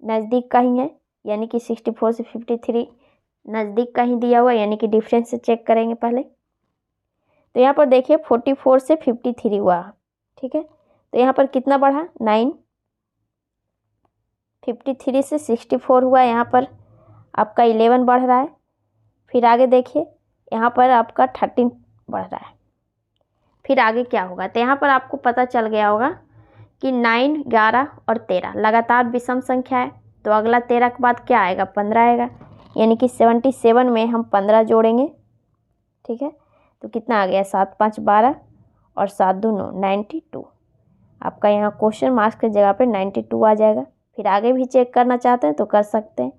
नज़दीक का ही है, यानी कि 64 से 53 नज़दीक का ही दिया हुआ, यानी कि डिफरेंस से चेक करेंगे पहले। तो यहाँ पर देखिए 44 से 53 हुआ, ठीक है। तो यहाँ पर कितना बढ़ा, 9, 53 से 64 हुआ, यहाँ पर आपका 11 बढ़ रहा है। फिर आगे देखिए यहाँ पर आपका 13 बढ़ रहा है। फिर आगे क्या होगा, तो यहाँ पर आपको पता चल गया होगा कि 9, 11 और 13 लगातार विषम संख्या है, तो अगला 13 के बाद क्या आएगा, 15 आएगा, यानी कि 77 में हम 15 जोड़ेंगे, ठीक है। तो कितना आ गया, 7 5 12 और 7 2 9, 92। आपका यहाँ क्वेश्चन मार्क्स की जगह पे 92 आ जाएगा। फिर आगे भी चेक करना चाहते हैं तो कर सकते हैं,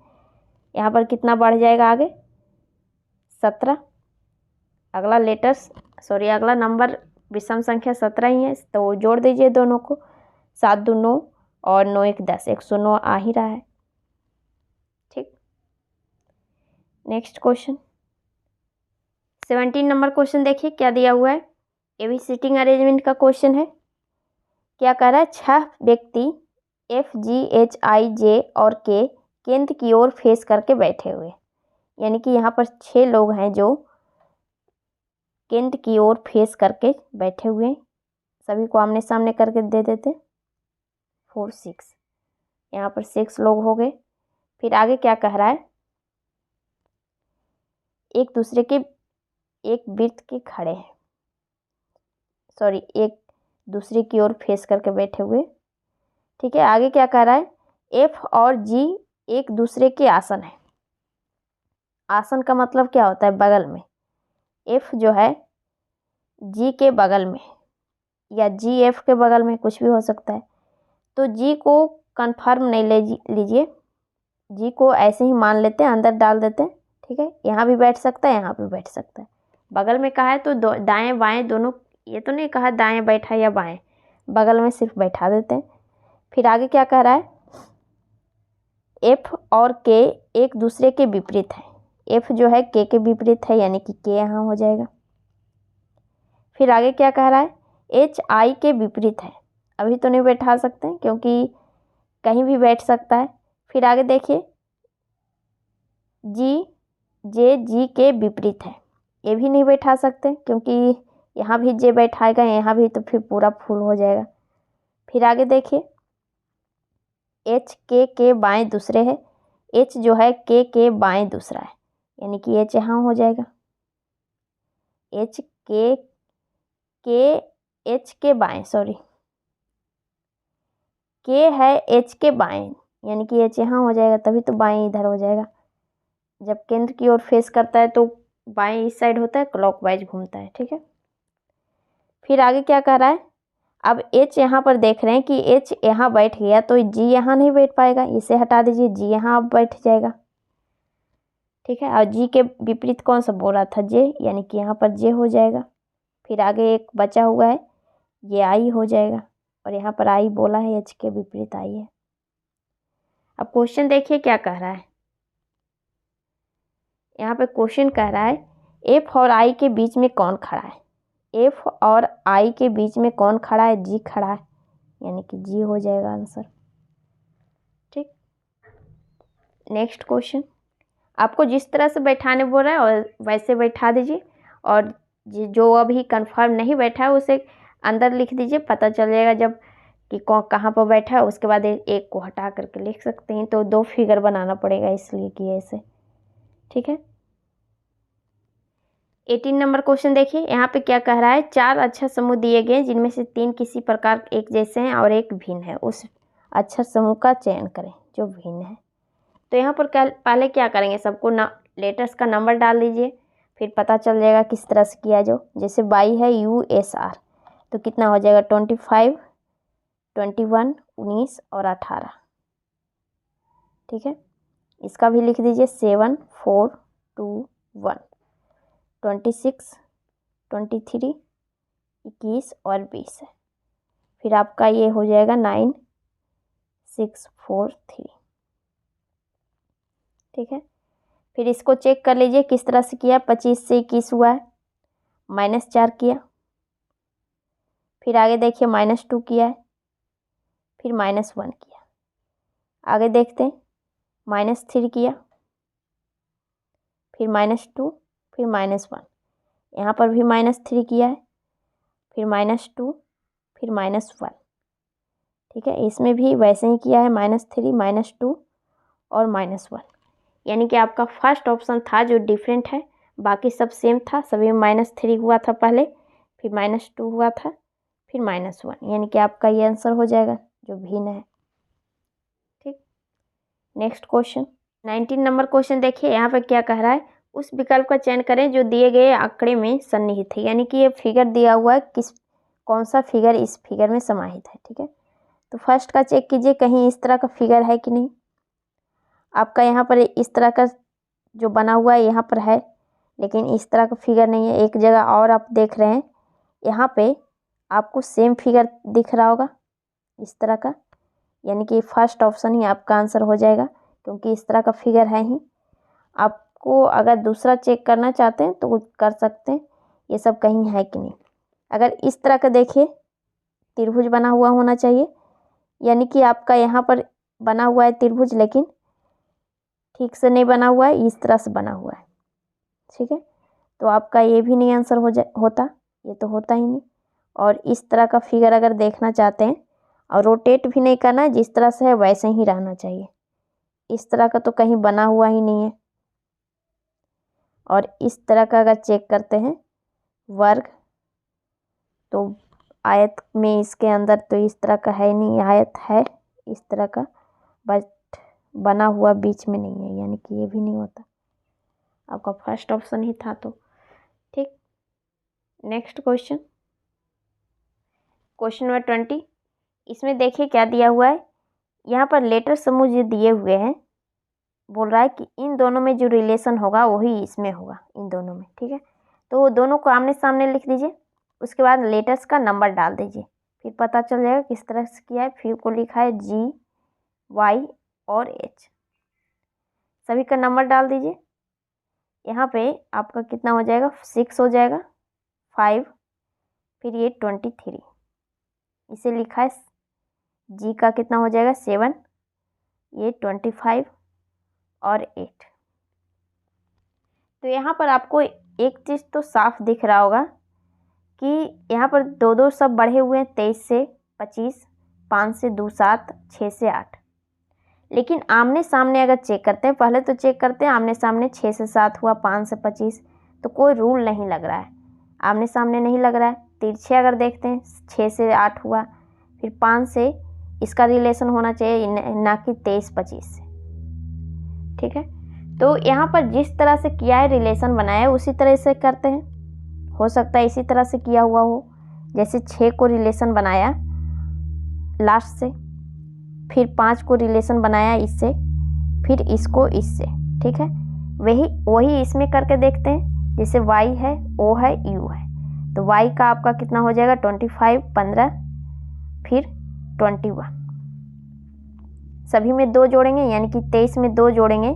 यहाँ पर कितना बढ़ जाएगा आगे, 17। अगला नंबर विषम संख्या 17 ही है, तो जोड़ दीजिए दोनों को, 7 2 9 और 9 1 10, 109 आ ही रहा है, ठीक। नेक्स्ट क्वेश्चन 17 नंबर क्वेश्चन देखिए क्या दिया हुआ है, ये भी सीटिंग अरेंजमेंट का क्वेश्चन है। क्या कह रहा है, 6 व्यक्ति FGHIJ और K केंद्र की ओर फेस करके बैठे हुए, यानी कि यहाँ पर 6 लोग हैं जो केंद्र की ओर फेस करके बैठे हुए हैं। सभी को आमने सामने करके दे देते 4 6, यहाँ पर 6 लोग हो गए। फिर आगे क्या कह रहा है, एक दूसरे के एक वृत्त के खड़े हैं, सॉरी एक दूसरे की ओर फेस करके बैठे हुए। ठीक है, आगे क्या कह रहा है, F और G एक दूसरे के आसन है। आसन का मतलब क्या होता है, बगल में। F जो है G के बगल में या G F के बगल में, कुछ भी हो सकता है। तो G को कंफर्म नहीं लीजिए, G को ऐसे ही मान लेते हैं, अंदर डाल देते हैं। ठीक है, यहाँ भी बैठ सकता है, यहाँ भी बैठ सकता है। बगल में कहा है तो दाएं बाएं दोनों, ये तो नहीं कहा दाएं बैठा या बाएं, बगल में सिर्फ बैठा देते हैं। फिर आगे क्या कह रहा है, F और K एक दूसरे के विपरीत है। F जो है K के विपरीत है, यानी कि K यहाँ हो जाएगा। फिर आगे क्या कह रहा है, H I के विपरीत है। अभी तो नहीं बैठा सकते क्योंकि कहीं भी बैठ सकता है। फिर आगे देखिए, G J G के विपरीत है, ये भी नहीं बैठा सकते क्योंकि यहाँ भी J बैठाएगा, यहाँ भी, तो फिर पूरा फुल हो जाएगा। फिर आगे देखिए, H K के बाएं दूसरे है, H जो है K के बाएं दूसरा है, यानी कि H यहाँ हो जाएगा। H H के बाएं, सॉरी K है H के बाएं, यानी कि H यहाँ हो जाएगा, तभी तो बाएं इधर हो जाएगा। जब केंद्र की ओर फेस करता है तो बाएं इस साइड होता है, क्लॉकवाइज घूमता है। ठीक है, फिर आगे क्या कह रहा है, अब H यहाँ पर देख रहे हैं कि H यहाँ बैठ गया तो G यहाँ नहीं बैठ पाएगा, इसे हटा दीजिए, G यहाँ अब बैठ जाएगा। ठीक है, और G के विपरीत कौन सा बोल रहा था, J, यानी कि यहाँ पर J हो जाएगा। फिर आगे एक बचा हुआ है, ये I हो जाएगा, और यहाँ पर I बोला है, H के विपरीत I है। अब क्वेश्चन देखिए क्या कह रहा है, यहाँ पे क्वेश्चन कह रहा है F और I के बीच में कौन खड़ा है। F और I के बीच में कौन खड़ा है, G खड़ा है, यानी कि G हो जाएगा आंसर। ठीक, नेक्स्ट क्वेश्चन, आपको जिस तरह से बैठाने बोल रहा है और वैसे बैठा दीजिए, और जो अभी कंफर्म नहीं बैठा है उसे अंदर लिख दीजिए, पता चल जाएगा जब कि कौन कहाँ पर बैठा है। उसके बाद एक को हटा करके लिख सकते हैं, तो 2 फिगर बनाना पड़ेगा इसलिए कि ऐसे। ठीक है, 18 नंबर क्वेश्चन देखिए, यहाँ पे क्या कह रहा है, 4 अक्षर समूह दिए गए जिनमें से 3 किसी प्रकार एक जैसे हैं और एक भिन्न है, उस अक्षर समूह का चयन करें जो भिन्न है। तो यहाँ पर पहले क्या करेंगे, सबको लेटर्स का नंबर डाल दीजिए, फिर पता चल जाएगा किस तरह से किया जो। जैसे 22 है USR, तो कितना हो जाएगा 25, 21, 19 और 18। ठीक है, इसका भी लिख दीजिए 7, 4, 2, 1, 26, 23, 21 और 20 है। फिर आपका ये हो जाएगा 9, 6, 4, 3। ठीक है, फिर इसको चेक कर लीजिए किस तरह से किया। 25 से 21 हुआ है, -4 किया। फिर आगे देखिए -2 किया है, फिर -1 किया। आगे देखते हैं, -3 किया, फिर -2, फिर -1। यहाँ पर भी -3 किया है, फिर -2, फिर -1। ठीक है, इसमें भी वैसे ही किया है, -3, -2 और -1। यानी कि आपका फर्स्ट ऑप्शन था जो डिफरेंट है, बाकी सब सेम था। सभी में -3 हुआ था पहले, फिर -2 हुआ था, फिर -1, यानी कि आपका ये आंसर हो जाएगा जो भिन्न है। ठीक, नेक्स्ट क्वेश्चन 19 नंबर क्वेश्चन देखिए, यहाँ पे क्या कह रहा है, उस विकल्प का चयन करें जो दिए गए आंकड़े में सन्निहित है, यानी कि ये फिगर दिया हुआ है, कौन सा फिगर इस फिगर में समाहित है। ठीक है, तो फर्स्ट का चेक कीजिए कहीं इस तरह का फिगर है कि नहीं। आपका यहाँ पर इस तरह का जो बना हुआ है यहाँ पर है, लेकिन इस तरह का फिगर नहीं है। एक जगह और आप देख रहे हैं, यहाँ पे आपको सेम फिगर दिख रहा होगा इस तरह का, यानी कि फर्स्ट ऑप्शन ही आपका आंसर हो जाएगा, क्योंकि इस तरह का फिगर है ही। आपको अगर दूसरा चेक करना चाहते हैं तो कर सकते हैं, ये सब कहीं है कि नहीं। अगर इस तरह का देखिए, त्रिभुज बना हुआ होना चाहिए, यानी कि आपका यहाँ पर बना हुआ है त्रिभुज, लेकिन ठीक से नहीं बना हुआ है, इस तरह से बना हुआ है। ठीक है, तो आपका ये भी नहीं आंसर होता, ये तो होता ही नहीं। और इस तरह का फिगर अगर देखना चाहते हैं और रोटेट भी नहीं करना है, जिस तरह से है वैसे ही रहना चाहिए। इस तरह का तो कहीं बना हुआ ही नहीं है। और इस तरह का अगर चेक करते हैं वर्ग, तो आयत में इसके अंदर तो इस तरह का है नहीं, आयत है इस तरह का, बट बना हुआ बीच में नहीं है, यानी कि ये भी नहीं होता। आपका फर्स्ट ऑप्शन ही था तो ठीक। Next question, question number 20। इसमें देखिए क्या दिया हुआ है, यहाँ पर लेटर समूह जो दिए हुए हैं, बोल रहा है कि इन दोनों में जो रिलेशन होगा वही इसमें होगा, इन दोनों में। ठीक है, तो दोनों को आमने सामने लिख दीजिए, उसके बाद लेटर्स का नंबर डाल दीजिए, फिर पता चल जाएगा किस तरह से किया है। फिर को लिखा है G, Y और H, सभी का नंबर डाल दीजिए। यहाँ पे आपका कितना हो जाएगा, 6 हो जाएगा, 5, फिर ये 23। इसे लिखा है G का कितना हो जाएगा 7, ये 25 और 8। तो यहाँ पर आपको एक चीज़ तो साफ दिख रहा होगा कि यहाँ पर दो दो सब बढ़े हुए हैं, 23 से 25, 5 से 2 7, 6 से 8। लेकिन आमने सामने अगर चेक करते हैं, पहले तो चेक करते हैं आमने सामने, 6 से 7 हुआ, 5 से 25, तो कोई रूल नहीं लग रहा है, आमने सामने नहीं लग रहा है। तिरछे अगर देखते हैं 6 से 8 हुआ, फिर 5 से इसका रिलेशन होना चाहिए, ना कि 23 25 से। ठीक है, तो यहाँ पर जिस तरह से किया है, रिलेशन बनाया है, उसी तरह से करते हैं। हो सकता है इसी तरह से किया हुआ हो, जैसे 6 को रिलेशन बनाया लास्ट से, फिर 5 को रिलेशन बनाया इससे, फिर इसको इससे। ठीक है, वही इसमें करके देखते हैं। जैसे y है, o है, u है, तो y का आपका कितना हो जाएगा 25, 15, फिर 21। सभी में 2 जोड़ेंगे, यानी कि 23 में 2 जोड़ेंगे,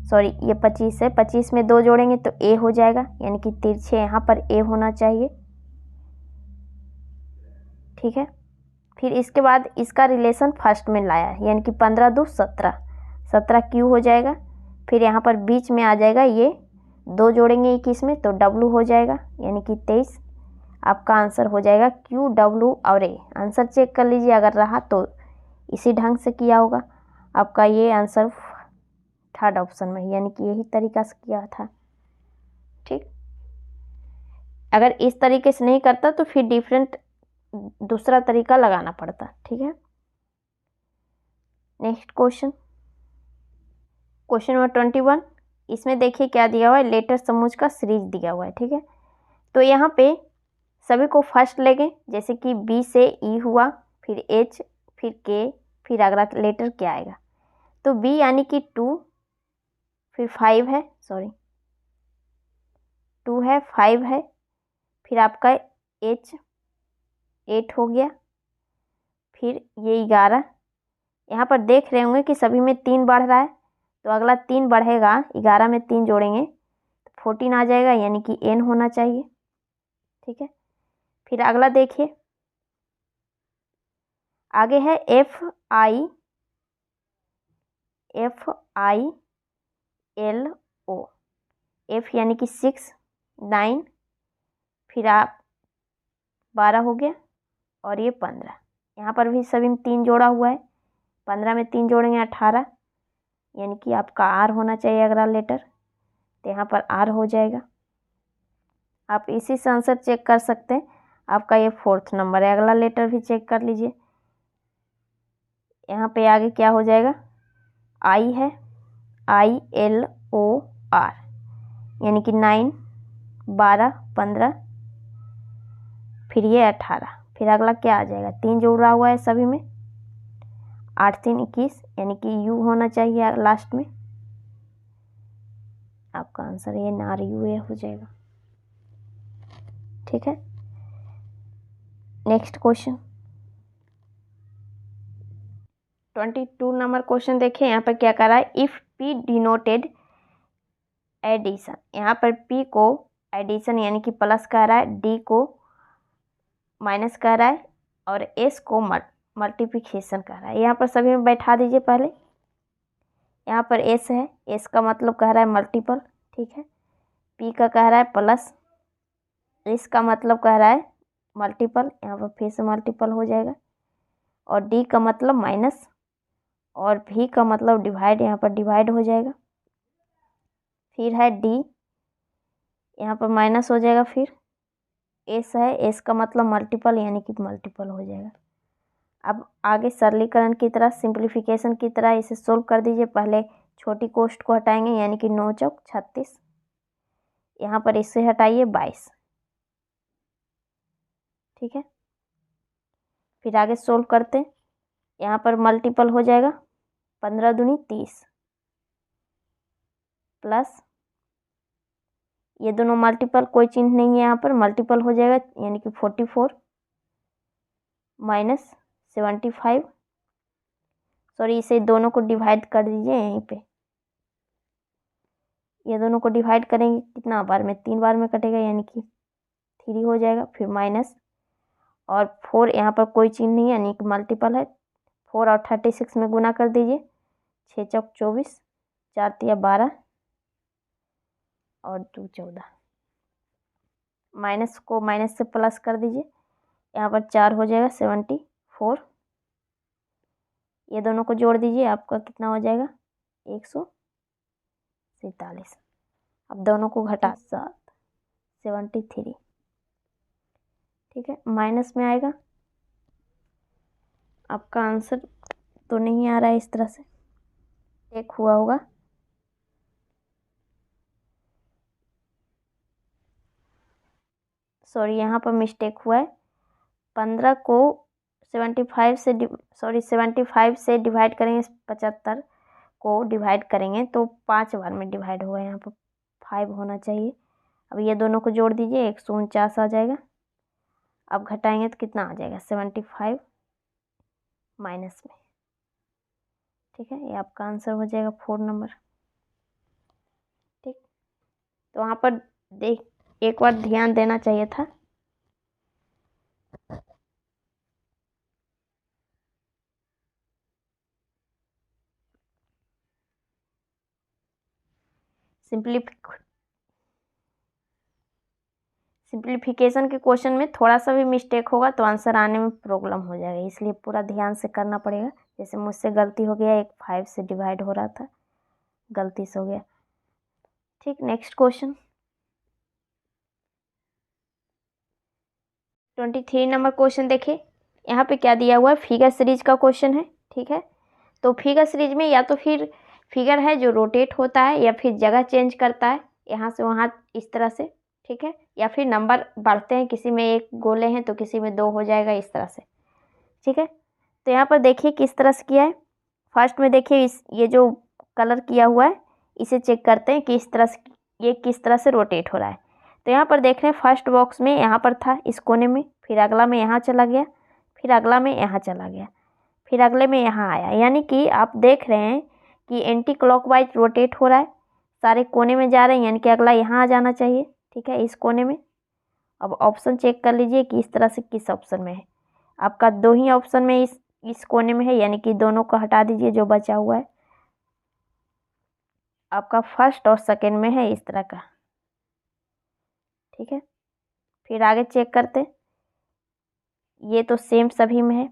सॉरी ये 25 है, 25 में 2 जोड़ेंगे तो a हो जाएगा, यानी कि तिरछे यहाँ पर a होना चाहिए। ठीक है, फिर इसके बाद इसका रिलेशन फर्स्ट में लाया है, यानी कि 15 2 17, 17 क्यू हो जाएगा। फिर यहाँ पर बीच में आ जाएगा, ये 2 जोड़ेंगे 21 में तो W हो जाएगा, यानी कि 23। आपका आंसर हो जाएगा Q, W और A। आंसर चेक कर लीजिए, अगर रहा तो इसी ढंग से किया होगा। आपका ये आंसर थर्ड ऑप्शन में, यानी कि यही तरीका से किया था। ठीक, अगर इस तरीके से नहीं करता तो फिर डिफरेंट दूसरा तरीका लगाना पड़ता। ठीक है, नेक्स्ट क्वेश्चन, क्वेश्चन नंबर 21। इसमें देखिए क्या दिया हुआ है, लेटर समूह का सीरीज दिया हुआ है। ठीक है, तो यहाँ पे सभी को फर्स्ट लेंगे, जैसे कि B से E हुआ, फिर H, फिर K, फिर अगला लेटर क्या आएगा, तो B यानी कि 2, फिर 5 है, सॉरी 2 है, 5 है, फिर आपका H 8 हो गया, फिर ये 11। यहाँ पर देख रहे होंगे कि सभी में 3 बढ़ रहा है, तो अगला 3 बढ़ेगा, 11 में 3 जोड़ेंगे तो 14 आ जाएगा, यानी कि N होना चाहिए। ठीक है, फिर अगला देखिए, आगे है FILO, F यानी कि 6, 9, फिर आप 12 हो गया, और ये 15। यहाँ पर भी सभी में 3 जोड़ा हुआ है, 15 में 3 जोड़ेंगे 18, यानी कि आपका R होना चाहिए अगला लेटर, तो यहाँ पर R हो जाएगा। आप इसी से आंसर चेक कर सकते हैं। आपका ये 4th नंबर है, अगला लेटर भी चेक कर लीजिए। यहाँ पे आगे क्या हो जाएगा, I है, ILOR, यानी कि 9, 12, 15, फिर ये 18, फिर अगला क्या आ जाएगा, 3 जोड़ा हुआ है सभी में, 8 3 21, यानी कि U होना चाहिए लास्ट में। आपका आंसर ये RUA हो जाएगा। ठीक है, नेक्स्ट क्वेश्चन 22 नंबर क्वेश्चन देखिए, यहाँ पर क्या कर रहा है, इफ P डिनोटेड एडिशन, यहाँ पर P को एडिशन यानी कि प्लस कह रहा है, D को माइनस कह रहा है, और S को मल्टीप्लिकेशन कह रहा है। यहाँ पर सभी में बैठा दीजिए पहले। यहाँ पर एस है, एस का मतलब कह रहा है मल्टीपल, ठीक है। पी का कह रहा है प्लस, एस का मतलब कह रहा है मल्टीपल, यहाँ पर फिर से मल्टीपल हो जाएगा। और डी का मतलब माइनस, और भी का मतलब डिवाइड, यहाँ पर डिवाइड हो जाएगा। फिर है डी, यहाँ पर माइनस हो जाएगा। फिर एस है, एस का मतलब मल्टीपल, यानी कि मल्टीपल हो जाएगा। अब आगे सरलीकरण की तरह, सिंप्लीफिकेशन की तरह इसे सोल्व कर दीजिए। पहले छोटी कोष्ठ को हटाएंगे, यानी कि 9 चौक 36, यहाँ पर इससे हटाइए 22, ठीक है। फिर आगे सोल्व करते हैं, यहाँ पर मल्टीपल हो जाएगा 15 दूनी 30, प्लस ये दोनों मल्टीपल, कोई चिन्ह नहीं है यहाँ पर, मल्टीपल हो जाएगा, यानी कि 44 माइनस 75, सॉरी इसे दोनों को डिवाइड कर दीजिए यहीं पे। ये दोनों को डिवाइड करेंगे कितना बार में, 3 बार में कटेगा, यानी कि 3 हो जाएगा। फिर माइनस, और 4 यहाँ पर कोई चिन्ह नहीं है, यानी कि मल्टीपल है। 4 और 36 में गुना कर दीजिए, 6 चौक 24, 4 तिया 12 और 2 14। माइनस को माइनस से प्लस कर दीजिए, यहाँ पर 4 हो जाएगा 74। ये दोनों को जोड़ दीजिए, आपका कितना हो जाएगा 147। अब दोनों को घटा 7 73, ठीक है। माइनस में आएगा, आपका आंसर तो नहीं आ रहा है इस तरह से, एक हुआ होगा। सॉरी यहाँ पर मिस्टेक हुआ है, 15 को 75 से डिवाइड करेंगे, 75 को डिवाइड करेंगे तो 5 बार में डिवाइड हुआ है, यहाँ पर 5 होना चाहिए। अब ये दोनों को जोड़ दीजिए, 149 आ जाएगा। अब घटाएंगे तो कितना आ जाएगा 75 माइनस में, ठीक है। ये आपका आंसर हो जाएगा 4 नंबर, ठीक। तो वहाँ पर एक बार ध्यान देना चाहिए था। सिंप्लीफिकेशन के क्वेश्चन में थोड़ा सा भी मिस्टेक होगा तो आंसर आने में प्रॉब्लम हो जाएगा, इसलिए पूरा ध्यान से करना पड़ेगा। जैसे मुझसे गलती हो गया, एक 5 से डिवाइड हो रहा था, गलती से हो गया, ठीक। नेक्स्ट क्वेश्चन 23 नंबर क्वेश्चन देखिए। यहाँ पे क्या दिया हुआ है, फिगर सीरीज का क्वेश्चन है, ठीक है। तो फिगर सीरीज में या तो फिर फिगर है जो रोटेट होता है, या फिर जगह चेंज करता है यहाँ से वहाँ इस तरह से, ठीक है। या फिर नंबर बढ़ते हैं, किसी में 1 गोले हैं तो किसी में 2 हो जाएगा, इस तरह से, ठीक है। तो यहाँ पर देखिए किस तरह से किया है। फर्स्ट में देखिए ये जो कलर किया हुआ है इसे चेक करते हैं कि इस तरह से ये किस तरह से रोटेट हो रहा है। तो यहाँ पर देख रहे हैं फर्स्ट बॉक्स में यहाँ पर था इस कोने में, फिर अगला में यहाँ चला गया, फिर अगला में यहाँ चला गया, फिर अगले में यहाँ आया, यानी कि आप देख रहे हैं कि एंटी क्लॉकवाइज रोटेट हो रहा है, सारे कोने में जा रहे हैं, यानी कि अगला यहाँ आ जाना चाहिए, ठीक है, इस कोने में। अब ऑप्शन चेक कर लीजिए कि इस तरह से किस ऑप्शन में है। आपका 2 ही ऑप्शन में इस कोने में है, यानी कि दोनों को हटा दीजिए जो बचा हुआ है। आपका फर्स्ट और सेकेंड में है इस तरह का, ठीक है। फिर आगे चेक करते, ये तो सेम सभी में है,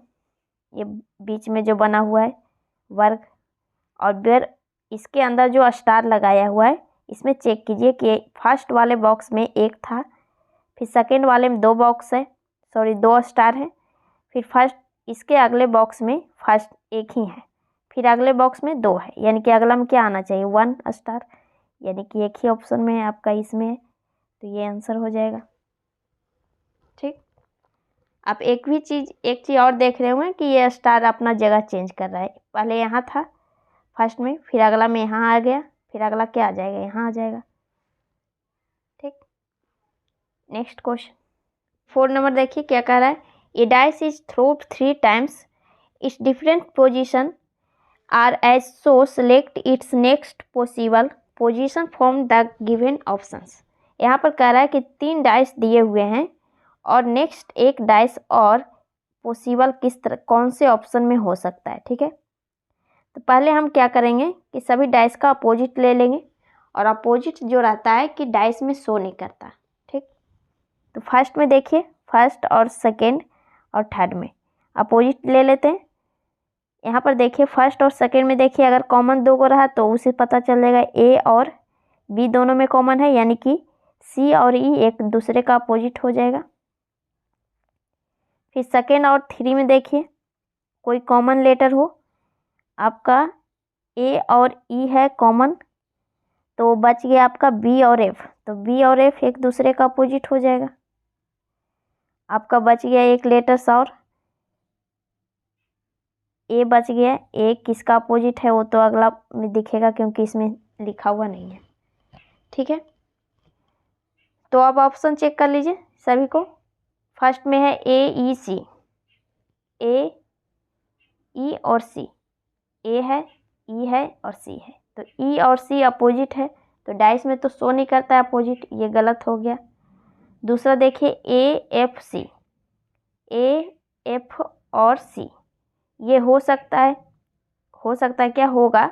ये बीच में जो बना हुआ है वर्ग, और फिर इसके अंदर जो स्टार लगाया हुआ है इसमें चेक कीजिए कि फर्स्ट वाले बॉक्स में 1 था, फिर सेकेंड वाले में 2 बॉक्स है, सॉरी 2 स्टार है, फिर फर्स्ट इसके अगले बॉक्स में फर्स्ट 1 ही है, फिर अगले बॉक्स में 2 है, यानी कि अगला में क्या आना चाहिए 1 स्टार, यानी कि एक ही ऑप्शन में है आपका, इसमें है, तो ये आंसर हो जाएगा, ठीक। आप एक चीज़ और देख रहे होंगे कि ये स्टार अपना जगह चेंज कर रहा है, पहले यहाँ था फर्स्ट में, फिर अगला में यहाँ आ गया, फिर अगला क्या आ जाएगा यहाँ आ जाएगा, ठीक। नेक्स्ट क्वेश्चन 4 नंबर देखिए क्या कह रहा है। A dice is throwed 3 times, its different position are as so, select its next possible position from the given options. यहाँ पर कह रहा है कि 3 डाइस दिए हुए हैं और नेक्स्ट एक डाइस और पॉसिबल किस तरह कौन से ऑप्शन में हो सकता है। ठीक है, तो पहले हम क्या करेंगे कि सभी डाइस का अपोजिट ले लेंगे, और अपोजिट जो रहता है कि डाइस में शो नहीं करता। ठीक, तो फर्स्ट में देखिए, फर्स्ट और सेकेंड और थर्ड में अपोजिट ले लेते हैं। यहाँ पर देखिए फर्स्ट और सेकेंड में देखिए अगर कॉमन दो को रहा तो उसे पता चल जाएगा ए और बी दोनों में कॉमन है, यानी कि सी और ई एक दूसरे का अपोजिट हो जाएगा। फिर सेकेंड और थ्री में देखिए कोई कॉमन लेटर हो, आपका ए और ई है कॉमन, तो बच गया आपका बी और एफ, तो बी और एफ एक दूसरे का अपोजिट हो जाएगा। आपका बच गया एक लेटर्स और ए बच गया। ए किसका अपोजिट है वो तो अगला में दिखेगा क्योंकि इसमें लिखा हुआ नहीं है। ठीक है, तो अब ऑप्शन चेक कर लीजिए सभी को। फर्स्ट में है ए ई सी, ए ई और सी, ए है ई है और सी है, तो ई और सी अपोजिट है, तो डाइस में तो शो नहीं करता है अपोजिट, ये गलत हो गया। दूसरा देखिए A F C, A F और सी ये हो सकता है क्या होगा,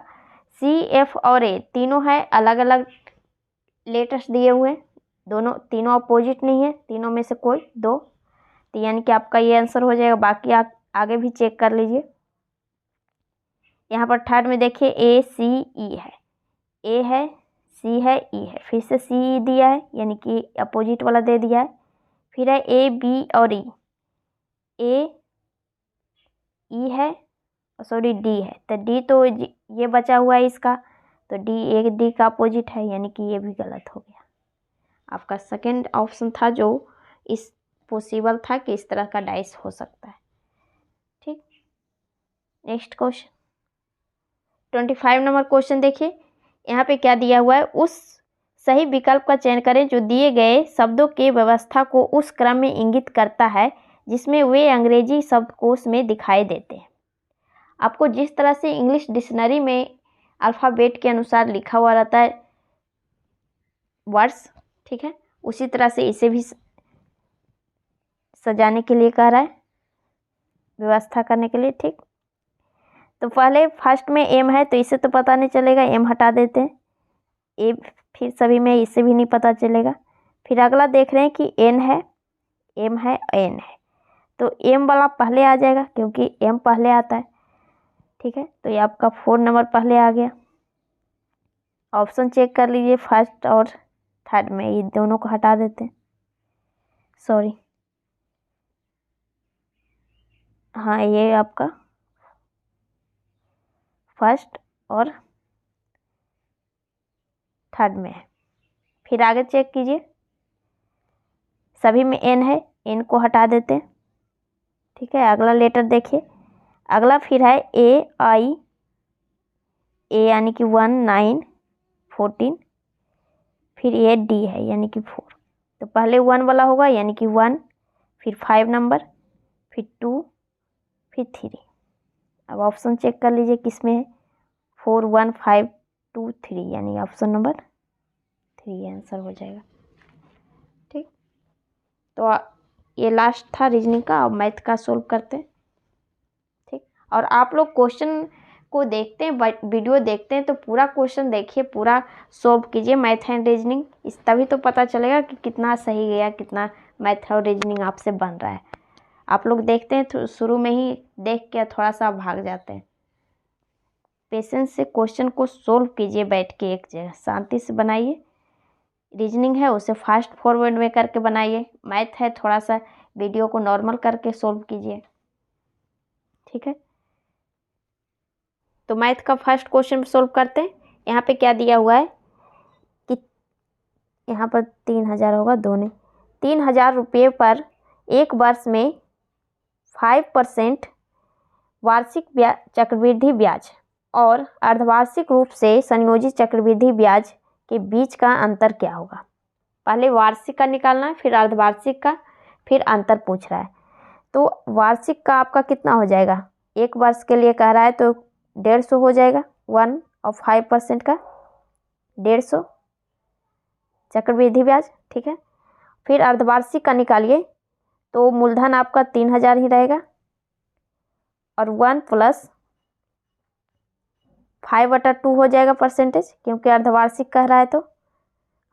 सी एफ और ए तीनों है अलग अलग लेटर्स दिए हुए, दोनों तीनों अपोजिट नहीं है, तीनों में से कोई दो, तो यानी कि आपका ये आंसर हो जाएगा। बाकी आगे भी चेक कर लीजिए। यहाँ पर थर्ड में देखिए ए सी ई है, ए है सी है ई है, फिर से सी ई दिया है यानी कि अपोजिट वाला दे दिया है। फिर है ए बी और ई, ए ई है सॉरी डी है, तो डी तो ये बचा हुआ है इसका, तो डी एक डी का अपोजिट है, यानी कि ये भी गलत हो गया। आपका सेकंड ऑप्शन था जो इस पॉसिबल था कि इस तरह का डाइस हो सकता है। ठीक, नेक्स्ट क्वेश्चन 25 नंबर क्वेश्चन देखिए, यहाँ पे क्या दिया हुआ है, उस सही विकल्प का चयन करें जो दिए गए शब्दों के व्यवस्था को उस क्रम में इंगित करता है जिसमें वे अंग्रेजी शब्दकोश में दिखाई देते हैं। आपको जिस तरह से इंग्लिश डिक्शनरी में अल्फ़ाबेट के अनुसार लिखा हुआ रहता है वर्ड्स, ठीक है, उसी तरह से इसे भी सजाने के लिए कह रहा है, व्यवस्था करने के लिए। ठीक, तो पहले फर्स्ट में एम है तो इसे तो पता नहीं चलेगा, एम हटा देते हैं। ए फिर सभी में इससे भी नहीं पता चलेगा। फिर अगला देख रहे हैं कि एन है, एम है, एन है, तो एम वाला पहले आ जाएगा क्योंकि एम पहले आता है। ठीक है, तो ये आपका 4 नंबर पहले आ गया। ऑप्शन चेक कर लीजिए, फर्स्ट और थर्ड में ये दोनों को हटा देते हैं, सॉरी, हाँ ये आपका फर्स्ट और थर्ड में है। फिर आगे चेक कीजिए, सभी में एन है, एन को हटा देते हैं। ठीक है, अगला लेटर देखिए, अगला फिर है ए आई, ए यानी कि 1 9 14, फिर ए डी है यानी कि 4, तो पहले 1 वाला होगा यानी कि 1, फिर 5 नंबर, फिर 2, फिर 3। अब ऑप्शन चेक कर लीजिए किस में है, 4 1 5 2 3, यानी ऑप्शन नंबर 3 आंसर हो जाएगा। ठीक, तो ये लास्ट था रीजनिंग का। अब मैथ का सोल्व करते हैं। ठीक, और आप लोग क्वेश्चन को देखते हैं, वीडियो देखते हैं तो पूरा क्वेश्चन देखिए, पूरा सोल्व कीजिए मैथ एंड रीजनिंग, इस तभी तो पता चलेगा कि कितना सही गया, कितना मैथ और रीजनिंग आपसे बन रहा है। आप लोग देखते हैं तो शुरू में ही देख के थोड़ा सा भाग जाते हैं। पेशेंस से क्वेश्चन को सोल्व कीजिए, बैठ के एक जगह शांति से बनाइए। रीजनिंग है उसे फास्ट फॉरवर्ड में करके बनाइए, मैथ है थोड़ा सा वीडियो को नॉर्मल करके सोल्व कीजिए। ठीक है, तो मैथ का फर्स्ट क्वेश्चन सोल्व करते हैं। यहाँ पे क्या दिया हुआ है कि यहाँ पर 3000 होगा, दोनों 3000 रुपये पर एक वर्ष में 5% वार्षिक चक्रवृद्धि ब्याज और अर्धवार्षिक रूप से संयोजित चक्रवृद्धि ब्याज के बीच का अंतर क्या होगा। पहले वार्षिक का निकालना है, फिर अर्धवार्षिक का, फिर अंतर पूछ रहा है। तो वार्षिक का आपका कितना हो जाएगा, एक वर्ष के लिए कह रहा है तो 150 हो जाएगा, 1 और 5% का 150 चक्रवृद्धि ब्याज। ठीक है, फिर अर्धवार्षिक का निकालिए तो मूलधन आपका 3000 ही रहेगा, और 1 + 5/2 हो जाएगा परसेंटेज, क्योंकि अर्धवार्षिक कह रहा है तो,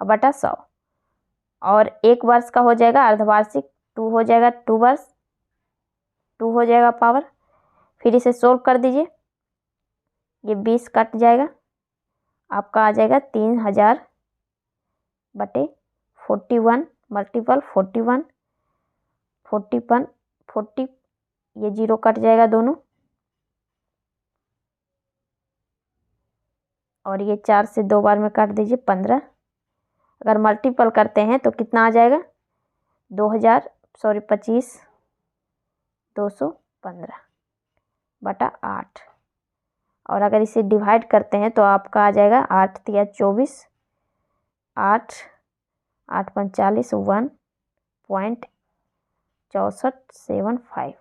बटा 100। और 1 वर्ष का हो जाएगा अर्धवार्षिक, 2 हो जाएगा 2 वर्ष, 2 हो जाएगा पावर। फिर इसे सोल्व कर दीजिए, ये 20 कट जाएगा, आपका आ जाएगा 3000 बटे 41 मल्टीपल 41 40, ये 0 कट जाएगा दोनों, और ये 4 से 2 बार में काट दीजिए 15। अगर मल्टीपल करते हैं तो कितना आ जाएगा 25 215 बटा 8। और अगर इसे डिवाइड करते हैं तो आपका आ जाएगा 8 तिया 24, 8 8 × 40 1.6475।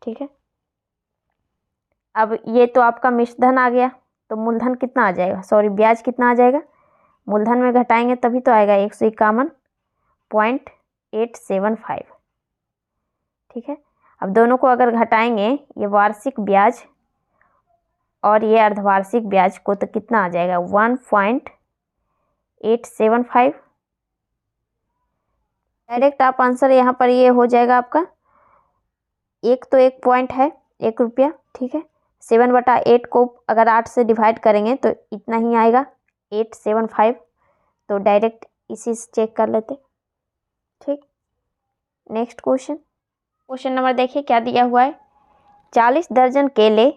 ठीक है, अब ये तो आपका मिश्रधन आ गया, तो मूलधन कितना आ जाएगा, सॉरी ब्याज कितना आ जाएगा, मूलधन में घटाएंगे तभी तो आएगा 151.875। ठीक है, अब दोनों को अगर घटाएंगे, ये वार्षिक ब्याज और ये अर्धवार्षिक ब्याज को, तो कितना आ जाएगा 1.875। डायरेक्ट आप आंसर यहाँ पर ये हो जाएगा आपका, एक तो 1 पॉइंट है 1 रुपया। ठीक है, 7/8 को अगर 8 से डिवाइड करेंगे तो इतना ही आएगा 875। तो डायरेक्ट इसी से चेक कर लेते। ठीक, नेक्स्ट क्वेश्चन नंबर देखिए क्या दिया हुआ है। 40 दर्जन केले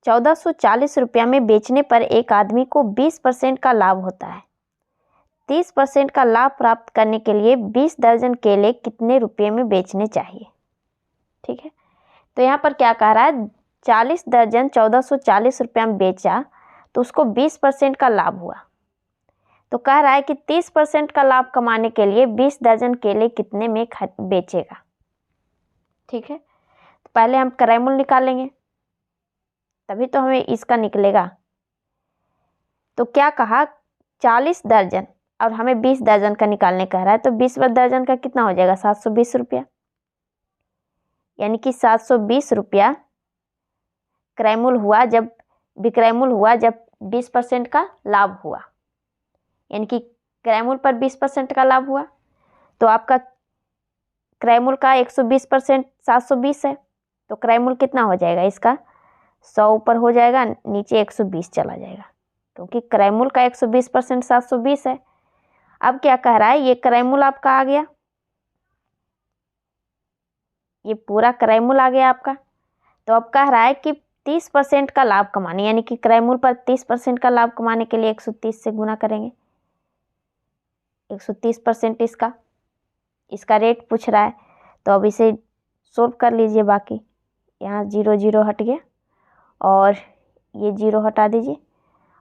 1440 रुपया में बेचने पर एक आदमी को 20% का लाभ होता है। 30% का लाभ प्राप्त करने के लिए 20 दर्जन केले कितने रुपये में बेचने चाहिए। ठीक है, तो यहाँ पर क्या कह रहा है, 40 दर्जन 1440 रुपया में बेचा तो उसको 20% का लाभ हुआ, तो कह रहा है कि 30% का लाभ कमाने के लिए 20 दर्जन केले कितने में बेचेगा। ठीक है, तो पहले हम क्रय मूल्य निकालेंगे, तभी तो हमें इसका निकलेगा। तो क्या कहा 40 दर्जन और हमें 20 दर्जन का निकालने कह रहा है, तो 20 दर्जन का कितना हो जाएगा 720 रुपया, यानी कि 720 रुपया क्रय मूल्य हुआ जब विक्रय मूल्य हुआ जब 20% का लाभ हुआ, यानी कि क्रय मूल्य पर 20% का लाभ हुआ। तो आपका क्रय मूल्य का 120% 720 है, तो क्रय मूल्य कितना हो जाएगा इसका 100 ऊपर हो जाएगा, नीचे 120 चला जाएगा, क्योंकि क्रय मूल्य का 120% 720 है। अब क्या कह रहा है, ये क्रय मूल्य आपका आ गया, ये पूरा क्रय मूल्य आ गया आपका। तो अब कह रहा है कि 30% का लाभ कमाने, यानी कि क्रय मूल्य पर 30% का लाभ कमाने के लिए 130 से गुना करेंगे। 130% इसका रेट पूछ रहा है, तो अब इसे सोल्व कर लीजिए। बाकी यहाँ 0 0 हट गया और ये 0 हटा दीजिए,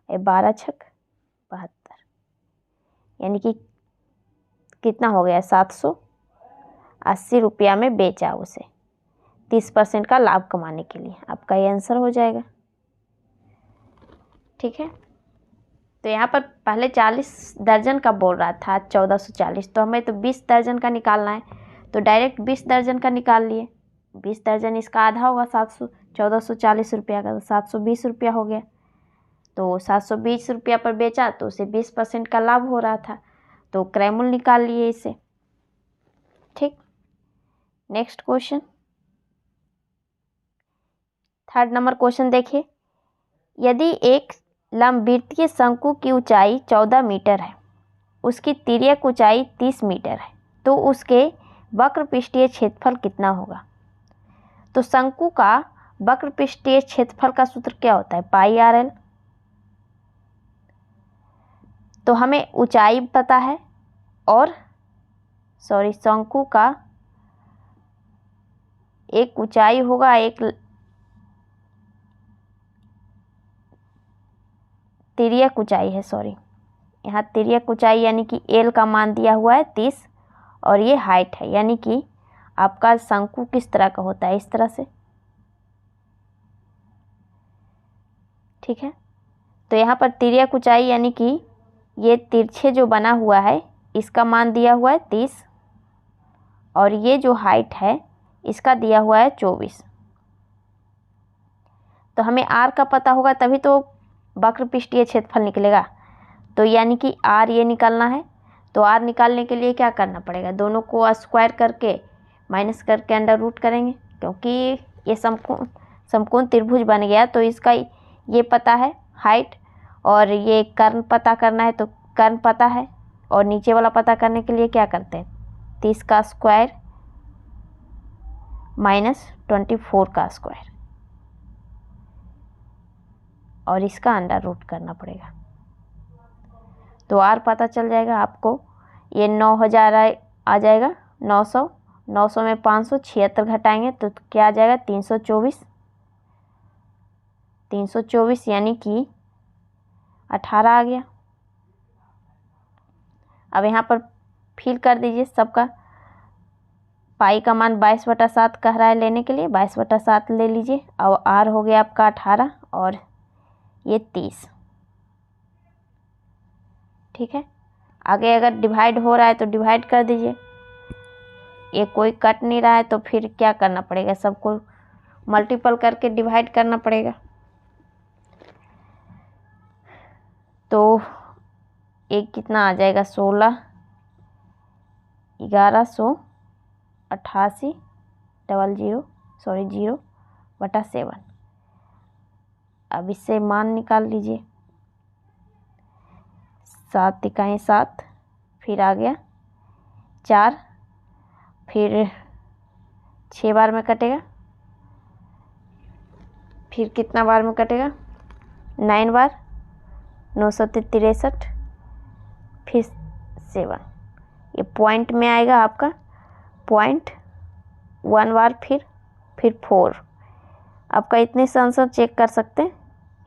ये 12 छक 72, यानी कि कितना हो गया 780 रुपया में बेचा उसे 30% का लाभ कमाने के लिए। आपका ये आंसर हो जाएगा। ठीक है, तो यहाँ पर पहले 40 दर्जन का बोल रहा था 1440, तो हमें तो 20 दर्जन का निकालना है, तो डायरेक्ट 20 दर्जन का निकाल लिए। 20 दर्जन इसका आधा होगा 1440 रुपया का, तो 720 रुपया हो गया। तो 720 रुपया पर बेचा तो उसे 20% का लाभ हो रहा था, तो क्रय मूल्य निकाल लिए इसे। ठीक, next question, third number question देखिए। यदि एक लंबवृत्तीय शंकु की ऊंचाई 14 मीटर है, उसकी तिर्यक ऊंचाई 30 मीटर है, तो उसके वक्र पृष्ठीय क्षेत्रफल कितना होगा। तो शंकु का वक्र पृष्ठीय क्षेत्रफल का सूत्र क्या होता है, πr_l। तो हमें ऊंचाई पता है और शंकु का एक ऊंचाई होगा, एक तिर्यक ऊंचाई है, यहाँ तिर्यक ऊंचाई यानी कि l का मान दिया हुआ है 30, और ये हाइट है, यानी कि आपका शंकु किस तरह का होता है, इस तरह से। ठीक है, तो यहाँ पर तिर्यक ऊंचाई यानी कि ये तिरछे जो बना हुआ है इसका मान दिया हुआ है 30, और ये जो हाइट है इसका दिया हुआ है 24। तो हमें आर का पता होगा तभी तो वक्र पृष्ठीय क्षेत्रफल निकलेगा। तो यानी कि आर ये निकालना है। तो आर निकालने के लिए क्या करना पड़ेगा, दोनों को स्क्वायर करके माइनस करके अंडर रूट करेंगे, क्योंकि ये समकोण त्रिभुज बन गया। तो इसका ये पता है हाइट, और ये कर्ण पता करना है तो कर्ण पता है, और नीचे वाला पता करने के लिए क्या करते हैं, 30 का स्क्वायर माइनस 24 का स्क्वायर, और इसका अंडर रूट करना पड़ेगा। तो आर पता चल जाएगा आपको। ये 9000 आ जाएगा, 900, 900 में 576 घटाएंगे तो क्या आ जाएगा, 324, 324 यानी कि 18 आ गया। अब यहाँ पर फिल कर दीजिए सबका। पाई का मान 22/7 कह रहा है लेने के लिए, 22/7 ले लीजिए। अब आर हो गया आपका 18 और ये 30। ठीक है, आगे अगर डिवाइड हो रहा है तो डिवाइड कर दीजिए। ये कोई कट नहीं रहा है तो फिर क्या करना पड़ेगा, सबको मल्टीपल करके डिवाइड करना पड़ेगा। तो एक कितना आ जाएगा, 16 1188 0/7। अब इससे मान निकाल लीजिए। 7 इकाई 7, फिर आ गया 4, फिर 6 बार में कटेगा, फिर कितना बार में कटेगा, 9 बार, 963, फिर 7। ये पॉइंट में आएगा आपका, पॉइंट 1 बार, फिर 4। आपका इतने से आंसर चेक कर सकते हैं।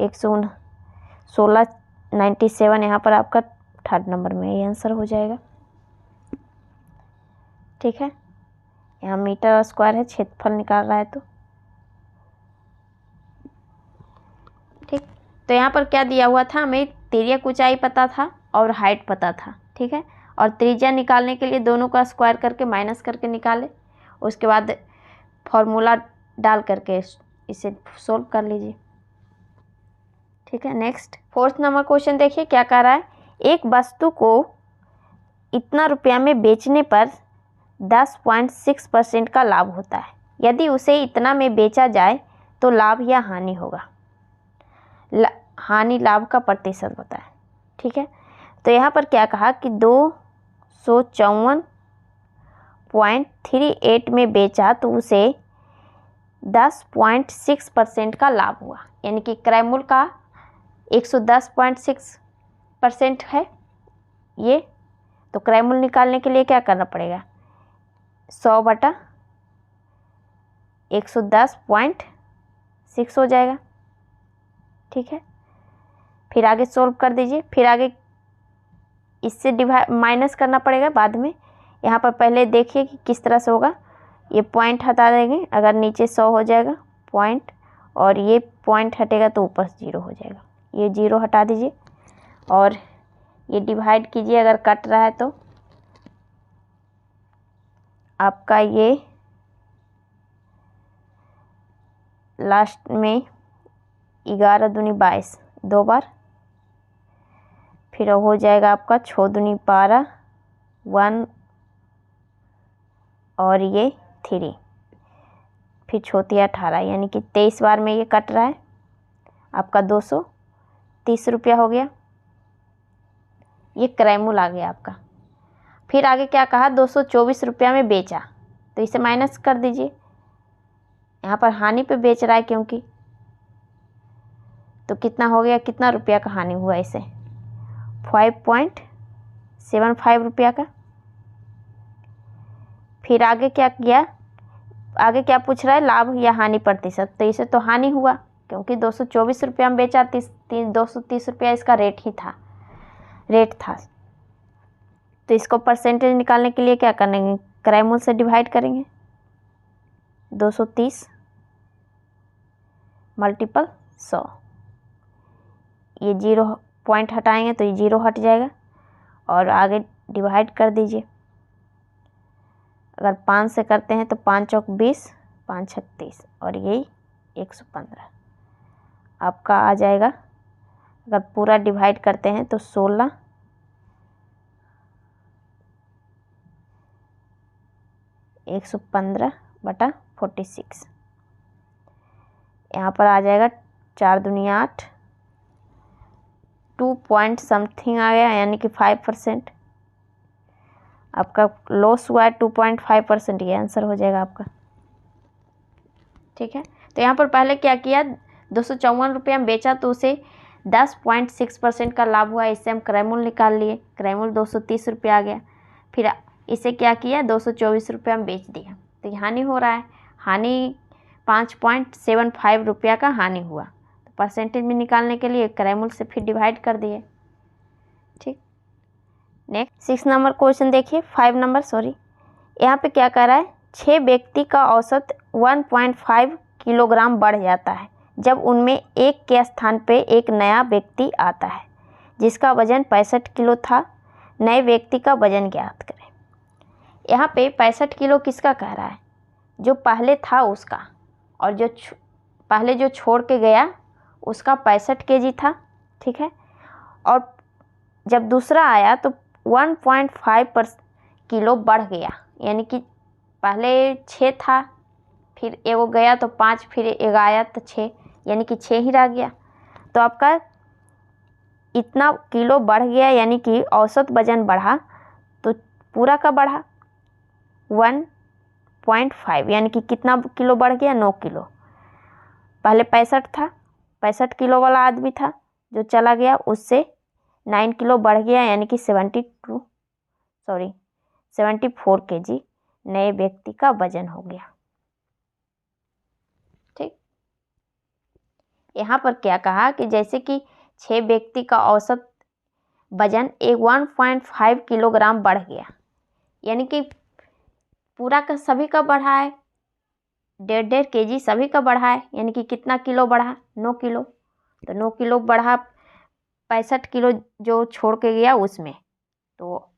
11697 यहाँ पर आपका 3rd नंबर में ये आंसर हो जाएगा। ठीक है, यहाँ मीटर और स्क्वायर है, क्षेत्रफल निकाल रहा है तो ठीक। तो यहाँ पर क्या दिया हुआ था, हमें तिर्यक ऊंचाई पता था और हाइट पता था। ठीक है, और त्रिज्या निकालने के लिए दोनों का स्क्वायर करके माइनस करके निकाले, उसके बाद फॉर्मूला डाल करके इसे सोल्व कर लीजिए। ठीक है, नेक्स्ट 4th नंबर क्वेश्चन देखिए क्या कह रहा है। एक वस्तु को इतना रुपया में बेचने पर 10.6% का लाभ होता है। यदि उसे इतना में बेचा जाए तो लाभ या हानि होगा। हानि लाभ का प्रतिशत बताएं। ठीक है, तो यहाँ पर क्या कहा कि 254.38 में बेचा तो उसे 10.6% का लाभ हुआ, यानी कि क्रय मूल्य का 110.6% है ये। तो क्रय मूल्य निकालने के लिए क्या करना पड़ेगा, 100/110.6 हो जाएगा। ठीक है, फिर आगे सोल्व कर दीजिए। फिर आगे इससे डिवाइड माइनस करना पड़ेगा बाद में। यहाँ पर पहले देखिए कि किस तरह से होगा। ये पॉइंट हटा देंगे, अगर नीचे 100 हो जाएगा पॉइंट, और ये पॉइंट हटेगा तो ऊपर 0 हो जाएगा। ये 0 हटा दीजिए और ये डिवाइड कीजिए। अगर कट रहा है तो आपका ये लास्ट में 11 दूनी 22 2 बार, फिर हो जाएगा आपका 6 दूनी 12 1 और ये 3, फिर छोटी 18, यानी कि 23 बार में ये कट रहा है। आपका 230 रुपया हो गया। ये क्रय मूल्य आ गया आपका। फिर आगे क्या कहा, 224 रुपया में बेचा, तो इसे माइनस कर दीजिए। यहाँ पर हानि पे बेच रहा है क्योंकि, तो कितना हो गया, कितना रुपया का हानि हुआ इसे, 5.75 रुपया का। फिर आगे क्या किया, आगे क्या पूछ रहा है, लाभ या हानि प्रतिशत। तो इसे तो हानि हुआ क्योंकि 224 रुपया में बेचा, 230 रुपया इसका रेट था। तो इसको परसेंटेज निकालने के लिए क्या करेंगे, क्रय मूल्य से डिवाइड करेंगे। 230 मल्टीपल 100, ये 0 पॉइंट हटाएंगे तो ये 0 हट जाएगा, और आगे डिवाइड कर दीजिए। अगर 5 से करते हैं तो 5 चौक 20, 5 36, और यही 115। आपका आ जाएगा, अगर पूरा डिवाइड करते हैं तो 16 115/46। यहाँ पर आ जाएगा 4 दूनी 8, 2 पॉइंट समथिंग आ गया, यानी कि 5%। आपका लॉस हुआ है 2.5%, ये आंसर हो जाएगा आपका। ठीक है, तो यहाँ पर पहले क्या किया, 254 रुपये में बेचा तो उसे 10.6% का लाभ हुआ। इससे हम क्रयमूल्य निकाल लिए, क्रयमूल्य 230 रुपये आ गया। फिर इसे क्या किया, 224 रुपये में बेच दिया, तो ये हानि हो रहा है। हानि 5.75 रुपया का हानि हुआ। तो परसेंटेज में निकालने के लिए क्रयमूल्य से फिर डिवाइड कर दिए। ठीक, नेक्स्ट 6 नंबर क्वेश्चन देखिए, 5 नंबर सॉरी। यहाँ पे क्या कर रहा है, 6 व्यक्ति का औसत 1.5 किलोग्राम बढ़ जाता है जब उनमें एक के स्थान पे एक नया व्यक्ति आता है जिसका वजन 65 किलो था। नए व्यक्ति का वजन ज्ञात करें। यहाँ पे 65 किलो किसका कह रहा है, जो पहले था उसका, और जो पहले जो छोड़ के गया उसका 65 केजी था। ठीक है, और जब दूसरा आया तो 1.5 किलो बढ़ गया, यानी कि पहले 6 था, फिर एगो गया तो 5, फिर एक आया तो 6, यानी कि 6 ही रह गया। तो आपका इतना किलो बढ़ गया, यानी कि औसत वजन बढ़ा, तो पूरा का बढ़ा 1.5, यानी कि कितना किलो बढ़ गया, 9 किलो। पहले 65 था, 65 किलो वाला आदमी था जो चला गया, उससे 9 किलो बढ़ गया, यानी कि 74 केजी नए व्यक्ति का वजन हो गया। ठीक, यहाँ पर क्या कहा कि जैसे कि 6 व्यक्ति का औसत वजन 1.5 किलोग्राम बढ़ गया, यानी कि पूरा का सभी का बढ़ा है, 1.5 केजी सभी का बढ़ा है, यानी कि कितना किलो बढ़ा, 9 किलो। तो 9 किलो बढ़ा, 65 किलो जो छोड़ के गया उसमें, तो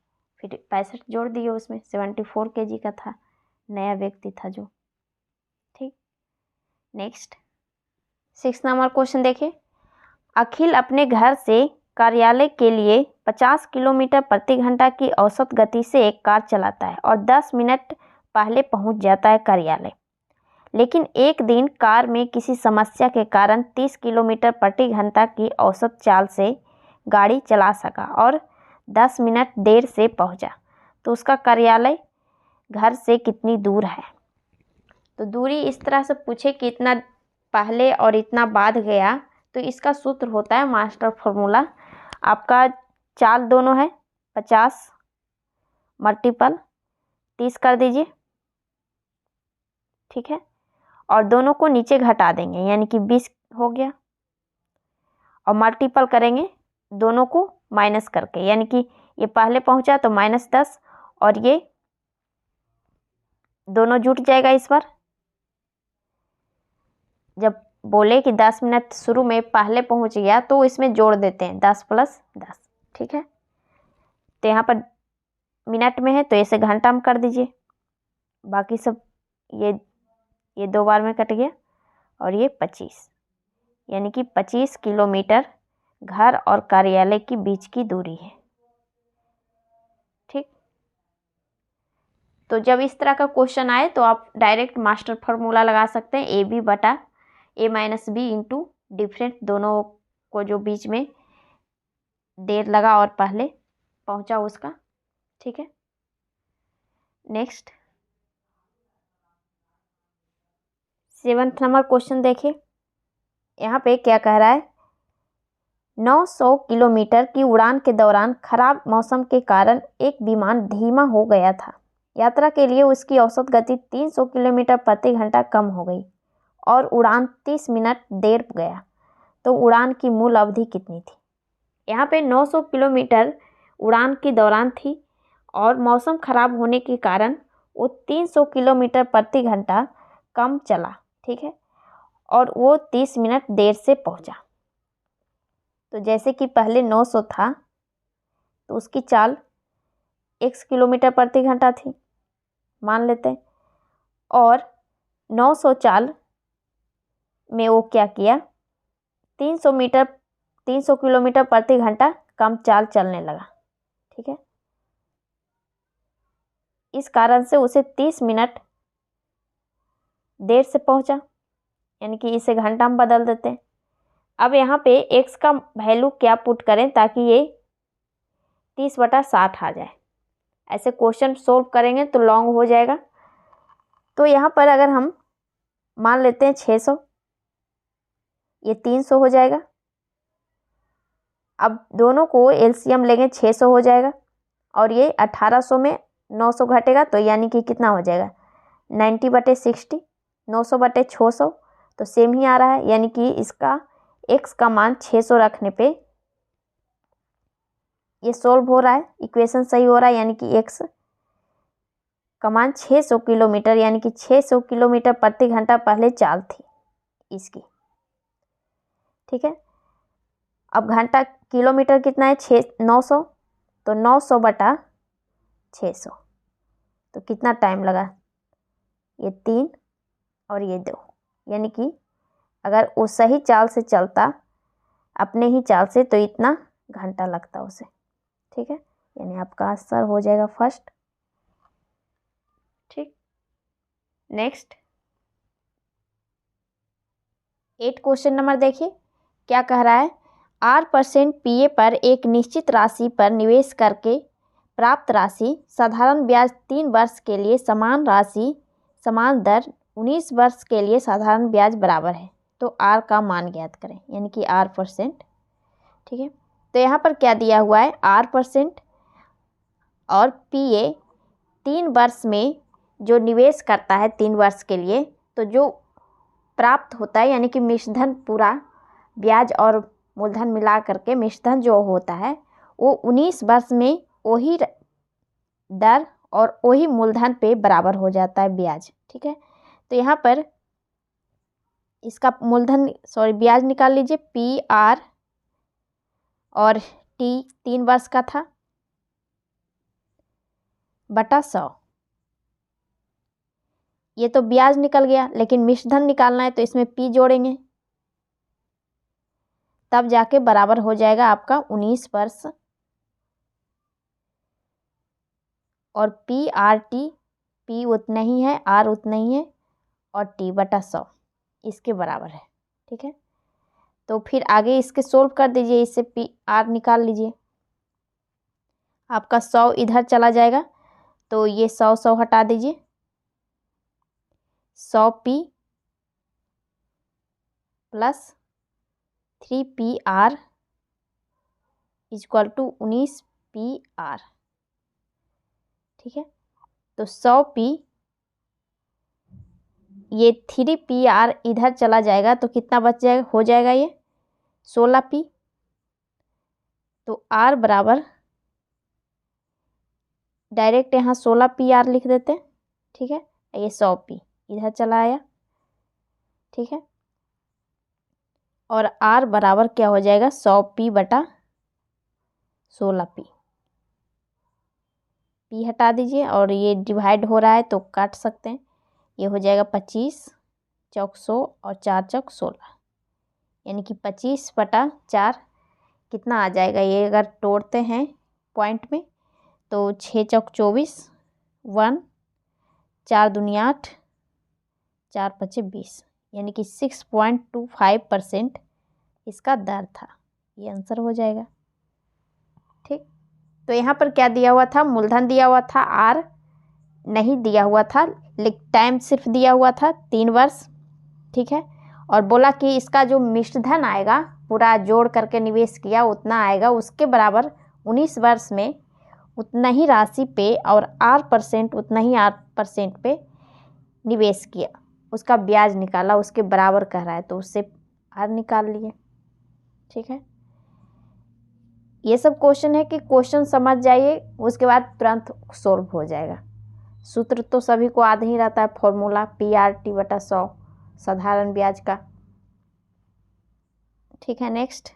फिर 65 जोड़ दिए उसमें, 74 केजी का था, नया व्यक्ति था जो। ठीक, नेक्स्ट 6 नंबर क्वेश्चन देखिए। अखिल अपने घर से कार्यालय के लिए 50 किलोमीटर प्रति घंटा की औसत गति से एक कार चलाता है और 10 मिनट पहले पहुंच जाता है कार्यालय। लेकिन एक दिन कार में किसी समस्या के कारण 30 किलोमीटर प्रति घंटा की औसत चाल से गाड़ी चला सका और 10 मिनट देर से पहुंचा, तो उसका कार्यालय घर से कितनी दूर है। तो दूरी इस तरह से पूछे कि इतना पहले और इतना बाद गया, तो इसका सूत्र होता है मास्टर फॉर्मूला। आपका चाल दोनों है, 50 मल्टीपल 30 कर दीजिए। ठीक है, और दोनों को नीचे घटा देंगे, यानी कि 20 हो गया, और मल्टीपल करेंगे दोनों को माइनस करके, यानी कि ये पहले पहुंचा तो -10, और ये दोनों जुट जाएगा इस बार। जब बोले कि 10 मिनट शुरू में पहले पहुंच गया तो इसमें जोड़ देते हैं 10 + 10। ठीक है, तो यहाँ पर मिनट में है तो इसे घंटा में कर दीजिए। बाकी सब ये 2 बार में कट गया, और ये 25, यानी कि 25 किलोमीटर घर और कार्यालय के बीच की दूरी है। ठीक, तो जब इस तरह का क्वेश्चन आए तो आप डायरेक्ट मास्टर फॉर्मूला लगा सकते हैं, AB/A - B इंटू डिफरेंट, दोनों को जो बीच में देर लगा और पहले पहुंचा उसका। ठीक है, नेक्स्ट 7th नंबर क्वेश्चन देखिए। यहाँ पे क्या कह रहा है, 900 किलोमीटर की उड़ान के दौरान खराब मौसम के कारण एक विमान धीमा हो गया था। यात्रा के लिए उसकी औसत गति 300 किलोमीटर प्रति घंटा कम हो गई और उड़ान 30 मिनट देर गया, तो उड़ान की मूल अवधि कितनी थी। यहाँ पे 900 किलोमीटर उड़ान के दौरान थी और मौसम खराब होने के कारण वो 300 किलोमीटर प्रति घंटा कम चला। ठीक है, और वो 30 मिनट देर से पहुंचा। तो जैसे कि पहले 900 था तो उसकी चाल 1 किलोमीटर प्रति घंटा थी, मान लेते हैं, और 900 चाल में वो क्या किया, 300 किलोमीटर प्रति घंटा कम चाल चलने लगा। ठीक है, इस कारण से उसे 30 मिनट देर से पहुंचा, यानी कि इसे घंटा में बदल देते हैं। अब यहाँ पे x का वैल्यू क्या पुट करें ताकि ये 30/60 आ जाए। ऐसे क्वेश्चन सोल्व करेंगे तो लॉन्ग हो जाएगा। तो यहाँ पर अगर हम मान लेते हैं 600, ये 300 हो जाएगा। अब दोनों को एलसीएम लेंगे, 600 हो जाएगा और ये 1800 में 900 घटेगा तो यानी कि कितना हो जाएगा 90/60, 900/600 तो सेम ही आ रहा है। यानी कि इसका x का मान 600 रखने पे ये सोल्व हो रहा है, इक्वेशन सही हो रहा है। यानी कि x का मान 600 किलोमीटर, यानी कि 600 किलोमीटर प्रति घंटा पहले चाल थी इसकी। ठीक है, अब घंटा किलोमीटर कितना है 900, तो 900/600 तो कितना टाइम लगा, ये 3 और ये 2। यानी कि अगर वो सही चाल से चलता अपने ही चाल से तो इतना घंटा लगता उसे। ठीक है, यानी आपका आंसर हो जाएगा फर्स्ट। ठीक, नेक्स्ट 8 क्वेश्चन नंबर देखिए क्या कह रहा है। 8% PA पर एक निश्चित राशि पर निवेश करके प्राप्त राशि साधारण ब्याज 3 वर्ष के लिए समान राशि समान दर 19 वर्ष के लिए साधारण ब्याज बराबर है, तो R का मान ज्ञात करें, यानी कि R%। ठीक है, तो यहाँ पर क्या दिया हुआ है R% और PA 3 वर्ष में जो निवेश करता है 3 वर्ष के लिए, तो जो प्राप्त होता है यानी कि मिश्रधन पूरा ब्याज और मूलधन मिला करके मिश्रधन जो होता है वो 19 वर्ष में वही दर और वही मूलधन पे बराबर हो जाता है ब्याज। ठीक है, तो यहाँ पर इसका ब्याज निकाल लीजिए। PR और T 3 वर्ष का था बटा 100, ये तो ब्याज निकल गया, लेकिन मिश्रधन निकालना है तो इसमें P जोड़ेंगे तब जाके बराबर हो जाएगा आपका 19 वर्ष। और PRT, P उतना ही है, R उतना ही है और T/100 इसके बराबर है। ठीक है, तो फिर आगे इसके सोल्व कर दीजिए, इससे PR निकाल लीजिए। आपका 100 इधर चला जाएगा तो ये 100 हटा दीजिए, 100P plus 3PR equal to 19PR। ठीक है, तो 100P, ये 3PR इधर चला जाएगा तो कितना बच जाएगा, हो जाएगा ये 16P। तो R बराबर डायरेक्ट यहाँ 16PR लिख देते हैं। ठीक है, ये 100P इधर चला आया। ठीक है, और R बराबर क्या हो जाएगा 100P/16P। P हटा दीजिए और ये डिवाइड हो रहा है तो काट सकते हैं, ये हो जाएगा 25 चौक 100 और 4 चौक 16, यानी कि 25/4 कितना आ जाएगा। ये अगर तोड़ते हैं पॉइंट में तो 6 चौक 24, 1 4 दूनी 8, 4 5 20, यानी कि 6.25% इसका दर था। ये आंसर हो जाएगा। ठीक, तो यहाँ पर क्या दिया हुआ था, मूलधन दिया हुआ था, R नहीं दिया हुआ था, लेकिन टाइम सिर्फ दिया हुआ था 3 वर्ष। ठीक है, और बोला कि इसका जो मिश्रधन आएगा पूरा जोड़ करके निवेश किया उतना आएगा, उसके बराबर 19 वर्ष में उतना ही राशि पे और R% उतना ही R% पे निवेश किया, उसका ब्याज निकाला, उसके बराबर कह रहा है तो उससे R निकाल लिए। ठीक है, ये सब क्वेश्चन है कि क्वेश्चन समझ जाइए, उसके बाद तुरंत सोल्व हो जाएगा। सूत्र तो सभी को आधा ही रहता है, फॉर्मूला PRT/100 साधारण ब्याज का। ठीक है, नेक्स्ट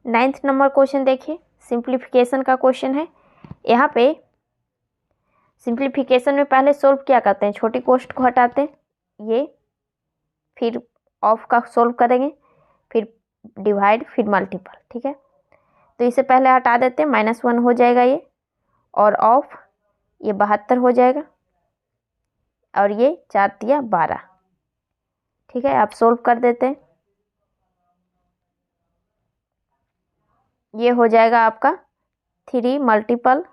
9th नंबर क्वेश्चन देखिए, सिंप्लीफिकेशन का क्वेश्चन है। यहाँ पे सिंप्लीफिकेशन में पहले सोल्व क्या करते हैं, छोटी कोष्ट को हटाते हैं, ये फिर ऑफ का सोल्व करेंगे, डिवाइड फिर मल्टीपल, ठीक है। तो इसे पहले हटा देते हैं, -1 हो जाएगा ये, और ऑफ ये 72 हो जाएगा, और ये 4 तिया 12, ठीक है। आप सोल्व कर देते हैं, ये हो जाएगा आपका 3 मल्टीपल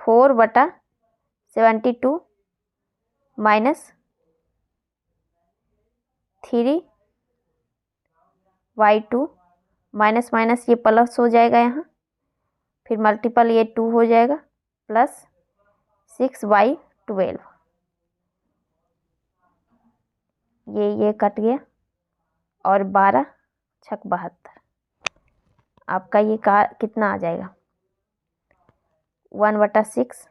4/72 माइनस 3/2 माइनस माइनस ये प्लस हो जाएगा यहाँ, फिर मल्टीपल ये 2 हो जाएगा प्लस 6/12, ये कट गया, और 12 छक 72, आपका ये कितना आ जाएगा 1/6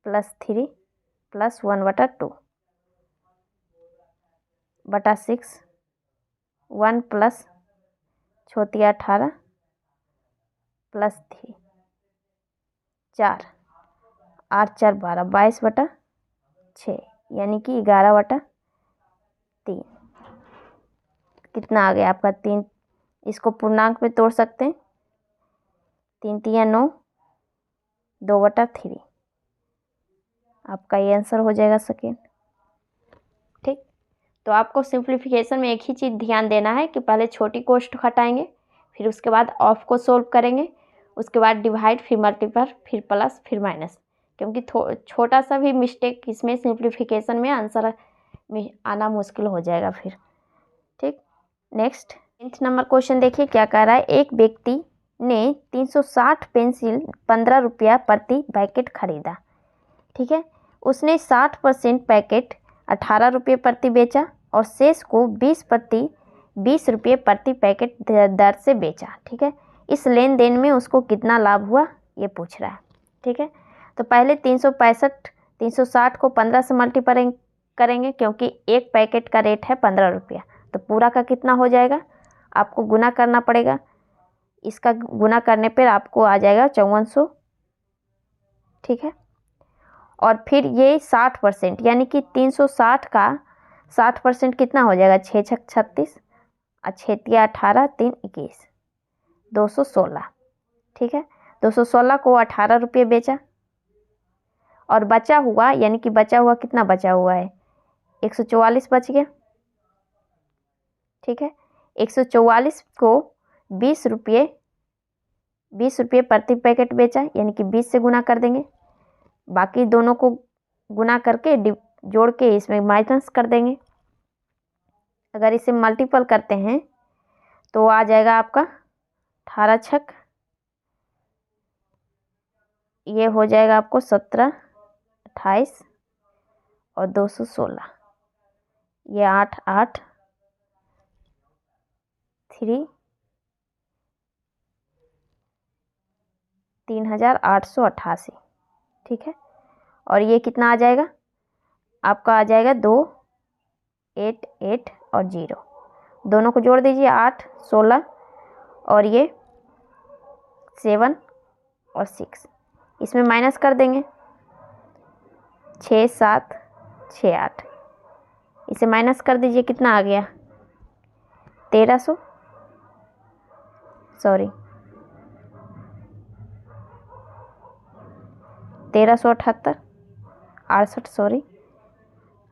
प्लस 3 प्लस 1/2 बटा 6 1 प्लस 18 प्लस 3 4 8 4 12 22/6 यानी कि 11/3, कितना आ गया आपका 3। इसको पूर्णांक में तोड़ सकते हैं, 3 तिया 9 2/3, आपका ये आंसर हो जाएगा सेकेंड, ठीक। तो आपको सिंप्लीफिकेशन में एक ही चीज़ ध्यान देना है कि पहले छोटी कोष्ठक हटाएंगे, फिर उसके बाद ऑफ को सोल्व करेंगे, उसके बाद डिवाइड, फिर मल्टीपल, फिर प्लस, फिर माइनस, क्योंकि छोटा सा भी मिस्टेक इसमें सिंप्लीफिकेशन में आंसर में आना मुश्किल हो जाएगा फिर, ठीक। नेक्स्ट 9th नंबर क्वेश्चन देखिए क्या कह रहा है। एक व्यक्ति ने 360 पेंसिल 15 रुपया प्रति पैकेट खरीदा, ठीक है। उसने 60% पैकेट 18 रुपये प्रति बेचा और शेष को 20 रुपये प्रति पैकेट दर से बेचा, ठीक है। इस लेन देन में उसको कितना लाभ हुआ ये पूछ रहा है, ठीक है। तो पहले 360 को 15 से मल्टीप्लाई करेंगे, क्योंकि एक पैकेट का रेट है 15 रुपया, तो पूरा का कितना हो जाएगा, आपको गुना करना पड़ेगा। इसका गुना करने पर आपको आ जाएगा 5400, ठीक है। और फिर ये 60% यानी कि 360 का 60% कितना हो जाएगा 6 छक 36 और 6 तिया 18 3 21 216, ठीक है। 216 को 18 रुपये बेचा और बचा हुआ, यानी कि बचा हुआ कितना बचा हुआ है 144 बच गया, ठीक है। 144 को 20 रुपये प्रति पैकेट बेचा, यानी कि 20 से गुना कर देंगे, बाकी दोनों को गुना करके जोड़ के इसमें माइनस कर देंगे। अगर इसे मल्टीपल करते हैं तो आ जाएगा आपका 18 छक, ये हो जाएगा आपको 17 28 और 216, ये 8 8 3 3888, ठीक है। और ये कितना आ जाएगा आपका, आ जाएगा 2 8 8 और 0, दोनों को जोड़ दीजिए 8 16 और ये 7 और 6, इसमें माइनस कर देंगे 6 7 6 8, इसे माइनस कर दीजिए, कितना आ गया 1300 सॉरी 1378 68 सॉरी,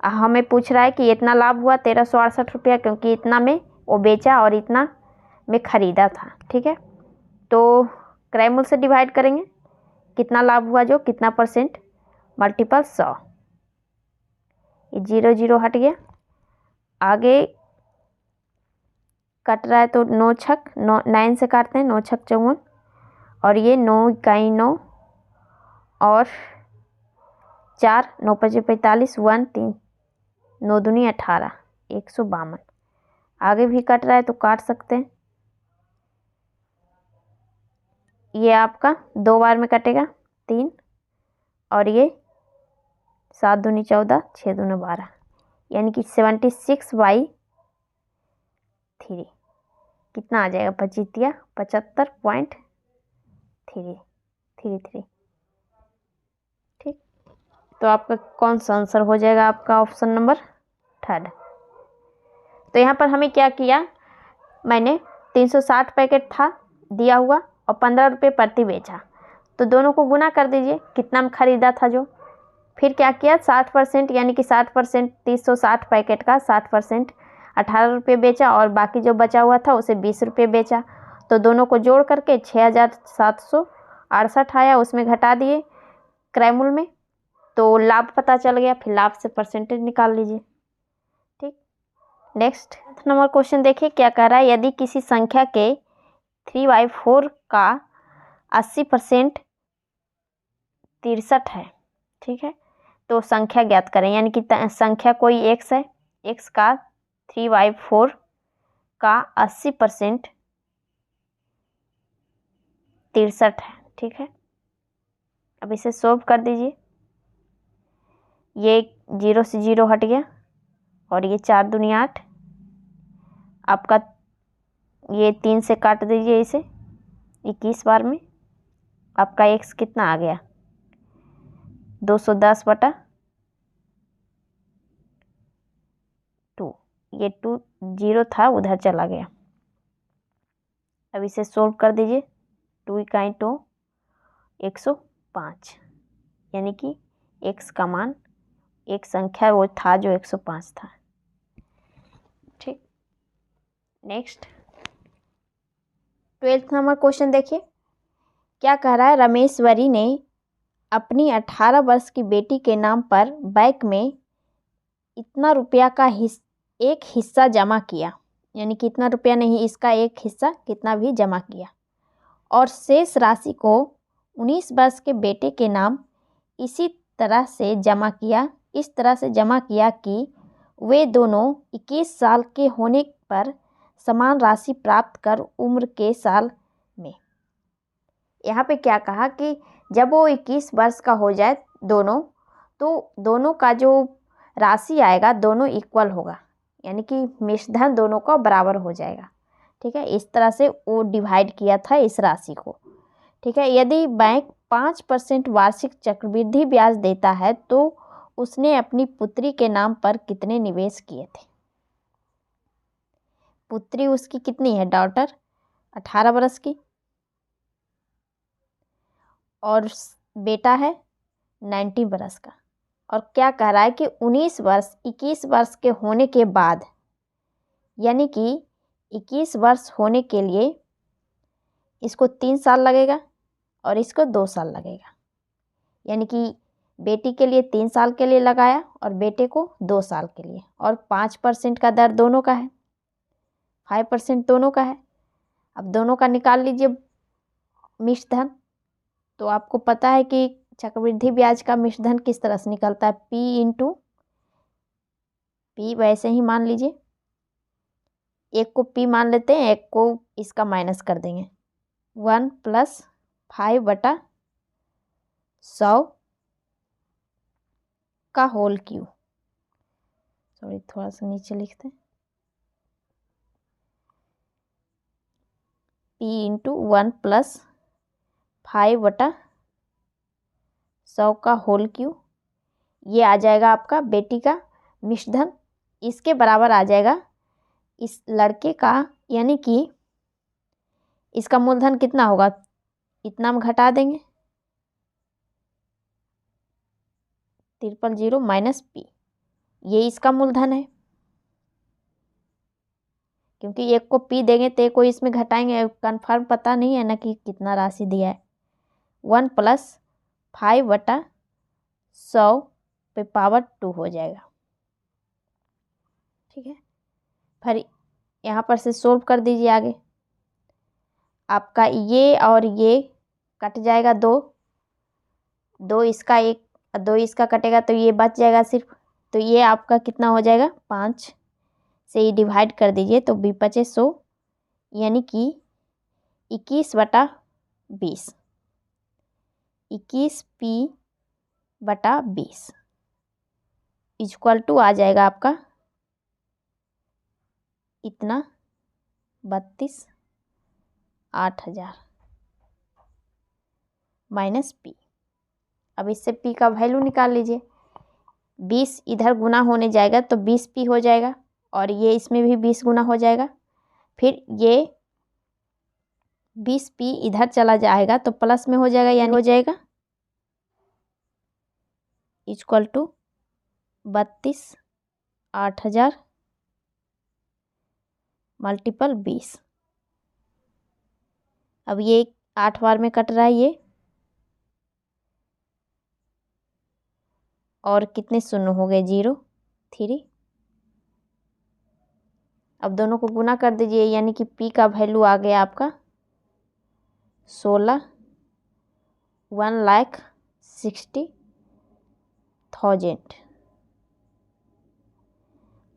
हमें पूछ रहा है कि इतना लाभ हुआ 1368 रुपया, क्योंकि इतना में वो बेचा और इतना में ख़रीदा था, ठीक है। तो क्रय मूल्य से डिवाइड करेंगे, कितना लाभ हुआ जो कितना परसेंट मल्टीपल 100, ये 0 0 हट गया, आगे कट रहा है तो 9 छक 9 से काटते हैं, 9 छक 54 और ये 9 इकाई 9 और 4 9 5 45 1 3 9 दूनी 18 152, आगे भी कट रहा है तो काट सकते हैं, ये आपका 2 बार में कटेगा 3 और ये 7 दूनी 14 6 दूनी 12, यानी कि 76/3 कितना आ जाएगा 25 75.333, ठीक। तो आपका कौन सा आंसर हो जाएगा, आपका ऑप्शन नंबर 3। तो यहाँ पर हमें क्या किया, मैंने 360 पैकेट था दिया हुआ और 15 रुपये प्रति बेचा, तो दोनों को गुना कर दीजिए कितना में ख़रीदा था जो। फिर क्या किया, 60% यानी कि 60% 360 पैकेट का 60% 18 रुपये बेचा और बाकी जो बचा हुआ था उसे 20 रुपये बेचा। तो दोनों को जोड़ करके 6768 आया, उसमें घटा दिए क्रयमूल्य में, तो लाभ पता चल गया। फिर लाभ से परसेंटेज निकाल लीजिए। ठीक, नेक्स्ट नंबर क्वेश्चन देखिए क्या कह रहा है। यदि किसी संख्या के 3/4 का 80% 63 है, ठीक है, तो संख्या ज्ञात करें। यानी कि संख्या कोई x है, x का 3/4 का 80% 63 है, ठीक है। अब इसे सोल्व कर दीजिए। ये 0 से 0 हट गया और ये 4 दूनी 8, आपका ये 3 से काट दीजिए इसे 21 बार में, आपका x कितना आ गया 210/2। ये 2 0 था उधर चला गया। अब इसे सोल्व कर दीजिए। 2 इकाई 2 105, यानी कि x का मान एक संख्या वो था जो 105 था। ठीक, नेक्स्ट 12th नंबर क्वेश्चन देखिए क्या कह रहा है। रमेश्वरी ने अपनी 18 वर्ष की बेटी के नाम पर बैंक में इतना रुपया का एक हिस्सा जमा किया, यानी कि इतना रुपया नहीं, इसका एक हिस्सा कितना भी जमा किया, और शेष राशि को 19 वर्ष के बेटे के नाम इस तरह से जमा किया कि वे दोनों 21 साल के होने पर समान राशि प्राप्त कर उम्र के साल में। यहाँ पे क्या कहा कि जब वो 21 वर्ष का हो जाए दोनों, तो दोनों का जो राशि आएगा दोनों इक्वल होगा, यानी कि मिश्रधन दोनों का बराबर हो जाएगा। ठीक है, इस तरह से वो डिवाइड किया था इस राशि को। ठीक है, यदि बैंक 5% वार्षिक चक्रवृद्धि ब्याज देता है तो उसने अपनी पुत्री के नाम पर कितने निवेश किए थे। पुत्री उसकी कितनी है, डॉटर 18 वर्ष की, और बेटा है 90 वर्ष का। और क्या कह रहा है कि 19 वर्ष 21 वर्ष के होने के बाद, यानी कि 21 वर्ष होने के लिए इसको 3 साल लगेगा और इसको 2 साल लगेगा, यानी कि बेटी के लिए 3 साल के लिए लगाया और बेटे को 2 साल के लिए, और 5% का दर दोनों का है, 5% दोनों का है। अब दोनों का निकाल लीजिए मिश्रधन। तो आपको पता है कि चक्रवृद्धि ब्याज का मिश्रधन किस तरह से निकलता है, P वैसे ही मान लीजिए, एक को P मान लेते हैं, एक को इसका माइनस कर देंगे, 1 + 5/100 का होल क्यूब। सॉरी, थोड़ा सा नीचे लिखते हैं, P × 1 + 5/100 का होल क्यूब। ये आ जाएगा आपका बेटी का मिश्रधन, इसके बराबर आ जाएगा इस लड़के का, यानी कि इसका मूलधन कितना होगा, इतना हम घटा देंगे 000 - P, ये इसका मूलधन है, क्योंकि एक को P देंगे तो एक को इसमें घटाएंगे, कंफर्म पता नहीं है ना कि कितना राशि दिया है। 1 + 5/100 हो जाएगा। ठीक है, फिर यहाँ पर से सोल्व कर दीजिए आगे। आपका ये और ये कट जाएगा, 2 इसका, 2 इसका कटेगा तो ये बच जाएगा सिर्फ। तो ये आपका कितना हो जाएगा, 5 से ही डिवाइड कर दीजिए तो 20 × 100, यानी कि 21/20, 21P/20 = आ जाएगा आपका इतना 32,08,000 - P। अब इससे P का वैल्यू निकाल लीजिए। 20 इधर गुना होने जाएगा तो 20P हो जाएगा, और ये इसमें भी 20 गुना हो जाएगा फिर ये 20p इधर चला जाएगा तो प्लस में हो जाएगा, यानी हो जाएगा इक्वल टू 32,8000 मल्टीपल 20। अब ये 8 बार में कट रहा है ये, और कितने शून्य हो गए, 0 3। अब दोनों को गुना कर दीजिए, यानी कि p का वैल्यू आ गया आपका 1,60,000।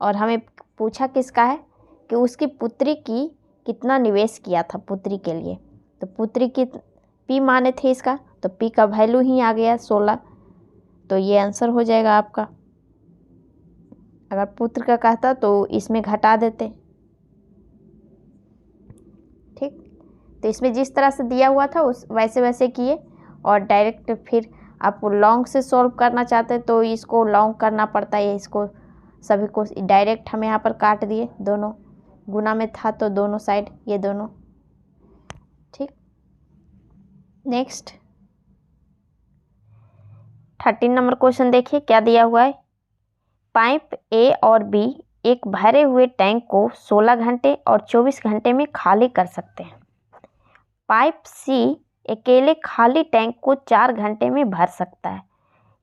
और हमें पूछा किसका है कि उसकी पुत्री की कितना निवेश किया था पुत्री के लिए, तो पुत्री की p माने थे इसका, तो p का वैल्यू ही आ गया 16, तो ये आंसर हो जाएगा आपका। अगर पुत्र का कहता तो इसमें घटा देते, ठीक। तो इसमें जिस तरह से दिया हुआ था उस वैसे वैसे किए, और डायरेक्ट फिर आप लॉन्ग से सॉल्व करना चाहते तो इसको लॉन्ग करना पड़ता है, इसको सभी को डायरेक्ट हम यहाँ पर काट दिए, दोनों गुना में था तो दोनों साइड ये दोनों, ठीक। नेक्स्ट 13 नंबर क्वेश्चन देखिए क्या दिया हुआ है। पाइप ए और बी एक भरे हुए टैंक को 16 घंटे और 24 घंटे में खाली कर सकते हैं। पाइप सी अकेले खाली टैंक को 4 घंटे में भर सकता है।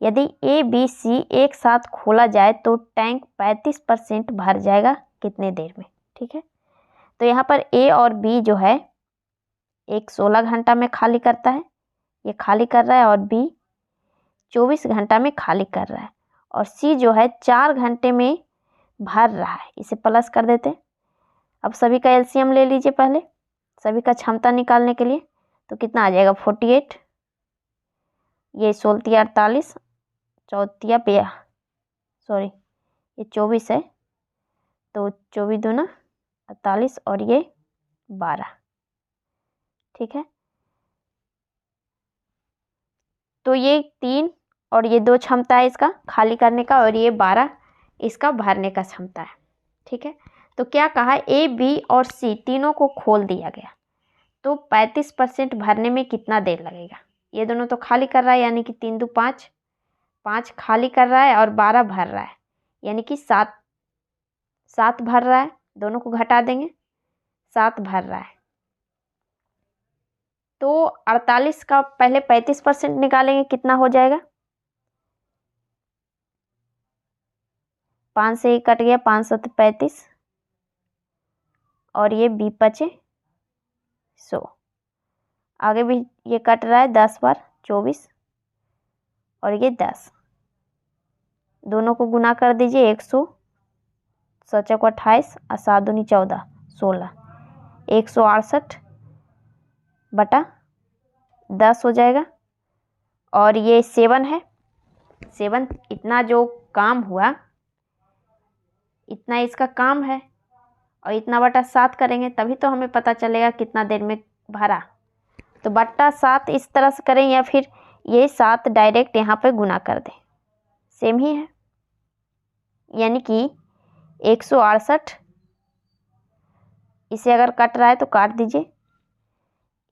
यदि ए बी सी एक साथ खोला जाए तो टैंक 35% भर जाएगा कितने देर में, ठीक है। तो यहाँ पर ए और बी जो है एक 16 घंटा में खाली करता है, ये खाली कर रहा है, और बी 24 घंटा में खाली कर रहा है, और सी जो है 4 घंटे में भर रहा है। इसे प्लस कर देते हैं। अब सभी का एलसीएम ले लीजिए पहले, सभी का क्षमता निकालने के लिए, तो कितना आ जाएगा 48, ये 16 48, 4 सॉरी ये 24 है, तो 24 दूना 48 और ये 12, ठीक है। तो ये 3 और ये 2 क्षमता है इसका खाली करने का, और ये 12 इसका भरने का क्षमता है, ठीक है। तो क्या कहा, ए बी और सी तीनों को खोल दिया गया तो 35% भरने में कितना देर लगेगा। ये दोनों तो खाली कर रहा है, यानी कि 3 2 5, 5 खाली कर रहा है और 12 भर रहा है, यानी कि 7 भर रहा है। दोनों को घटा देंगे, 7 भर रहा है। तो 48 का पहले 35% निकालेंगे, कितना हो जाएगा, 5 से ही कट गया, 5 7 35, और ये बी बचे 100। आगे भी ये कट रहा है, 10 बार 24 और ये 10, दोनों को गुना कर दीजिए, 100 7 28 और 7 दूनी 14 16, 168 बटा 10 हो जाएगा। और ये 7 है, 7 इतना जो काम हुआ इतना इसका काम है, और इतना बटा 7 करेंगे तभी तो हमें पता चलेगा कितना देर में भरा। तो बटा 7 इस तरह से करें, या फिर ये 7 डायरेक्ट यहाँ पे गुना कर दें, सेम ही है, यानी कि 168, इसे अगर कट रहा है तो काट दीजिए,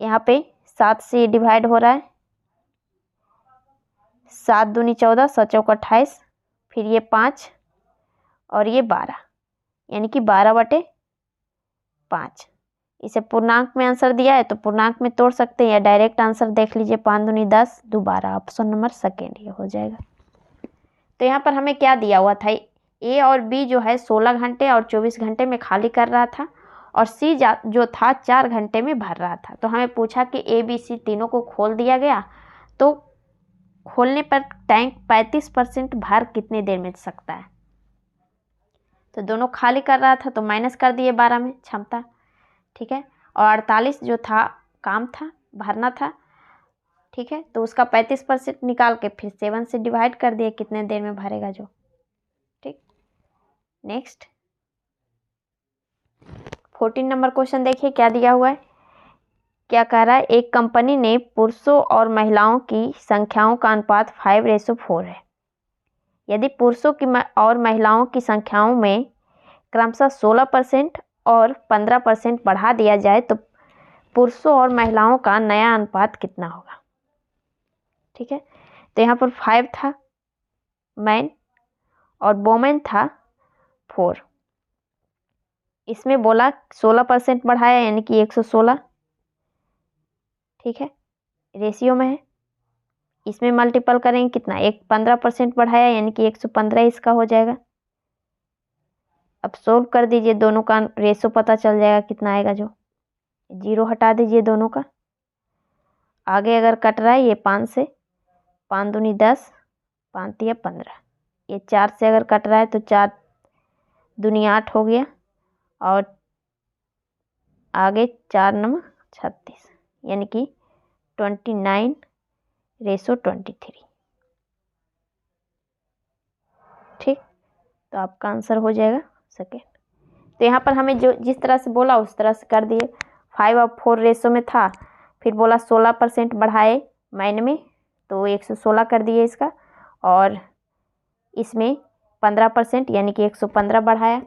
यहाँ पे 7 से डिवाइड हो रहा है, 7 दूनी 14 7 चौक 28, फिर ये 5 और ये 12, यानी कि 12/5। इसे पूर्णांक में आंसर दिया है तो पूर्णांक में तोड़ सकते हैं, या डायरेक्ट आंसर देख लीजिए, 5 दूनी 10 2 12, ऑप्शन नंबर सेकेंड ये हो जाएगा। तो यहाँ पर हमें क्या दिया हुआ था, ए और बी जो है 16 घंटे और 24 घंटे में खाली कर रहा था, और सी जो था 4 घंटे में भर रहा था। तो हमें पूछा कि ए बी सी तीनों को खोल दिया गया, तो खोलने पर टैंक 35% भर कितनी देर में सकता है। तो दोनों खाली कर रहा था तो माइनस कर दिए 12 में क्षमता, ठीक है। और 48 जो था काम था, भरना था, ठीक है। तो उसका 35% निकाल के फिर 7 से डिवाइड कर दिए कितने देर में भरेगा जो, ठीक। नेक्स्ट 14 नंबर क्वेश्चन देखिए क्या दिया हुआ है। क्या कह रहा है, एक कंपनी ने पुरुषों और महिलाओं की संख्याओं का अनुपात 5:4 है। यदि पुरुषों की और महिलाओं की संख्याओं में क्रमशः 16% और 15% बढ़ा दिया जाए तो पुरुषों और महिलाओं का नया अनुपात कितना होगा। ठीक है, तो यहाँ पर 5 था मैन और वोमेन था 4। इसमें बोला 16% बढ़ाया यानी कि 116। ठीक है, रेशियो में है। इसमें मल्टीपल करेंगे कितना, 15% बढ़ाया यानी कि 115 इसका हो जाएगा। अब सोल्व कर दीजिए, दोनों का रेशो पता चल जाएगा कितना आएगा। जो 0 हटा दीजिए दोनों का। आगे अगर कट रहा है ये 5 से, 5 दूनी 10, 5 तिया 15। ये 4 से अगर कट रहा है तो 4 दूनी 8 हो गया और आगे 4 नम 36 यानी कि 29:23। ठीक, तो आपका आंसर हो जाएगा सेकेंड। तो यहाँ पर हमें जो जिस तरह से बोला उस तरह से कर दिए। 5 और 4 रेशो में था, फिर बोला 16% बढ़ाए मैन में तो 116 कर दिए इसका, और इसमें 15% यानी कि 115 बढ़ाया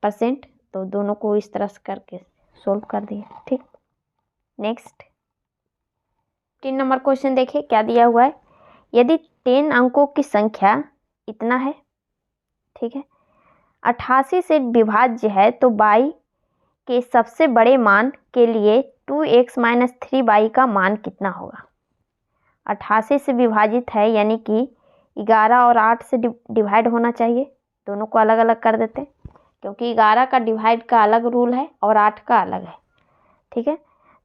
%, तो दोनों को इस तरह से करके सोल्व कर दिए। ठीक, नेक्स्ट 3 नंबर क्वेश्चन देखिए क्या दिया हुआ है। यदि 10 अंकों की संख्या इतना है, ठीक है, 88 से विभाज्य है तो y के सबसे बड़े मान के लिए 2x - 3y का मान कितना होगा। 88 से विभाजित है यानी कि 11 और 8 से डिवाइड होना चाहिए। दोनों को अलग अलग कर देते हैं क्योंकि 11 का डिवाइड का अलग रूल है और 8 का अलग है। ठीक है,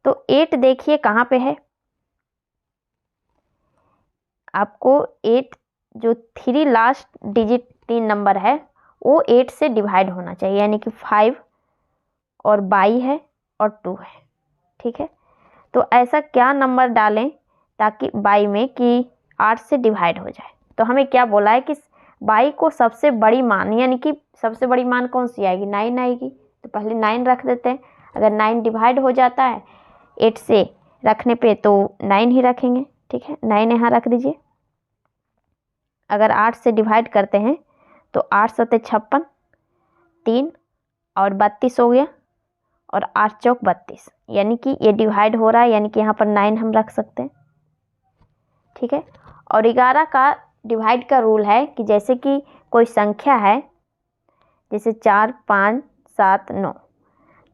तो 8 देखिए कहाँ पे है। आपको 8 जो 3 लास्ट डिजिट 3 नंबर है वो 8 से डिवाइड होना चाहिए यानी कि 5 और 22 है और 2 है। ठीक है, तो ऐसा क्या नंबर डालें ताकि 22 में कि 8 से डिवाइड हो जाए। तो हमें क्या बोला है कि 22 को सबसे बड़ी मान यानी कि सबसे बड़ी मान कौन सी आएगी, 9 आएगी। तो पहले 9 रख देते हैं। अगर 9 डिवाइड हो जाता है 8 से रखने पे तो 9 ही रखेंगे। ठीक है, 9 यहाँ रख दीजिए। अगर 8 से डिवाइड करते हैं तो 8 सत्ते 56, 3 और 32 हो गया और 8 चौक 32 यानी कि ये डिवाइड हो रहा है यानी कि यहाँ पर 9 हम रख सकते हैं। ठीक है, और 11 का डिवाइड का रूल है कि जैसे कि कोई संख्या है जैसे 4, 5, 7, 9,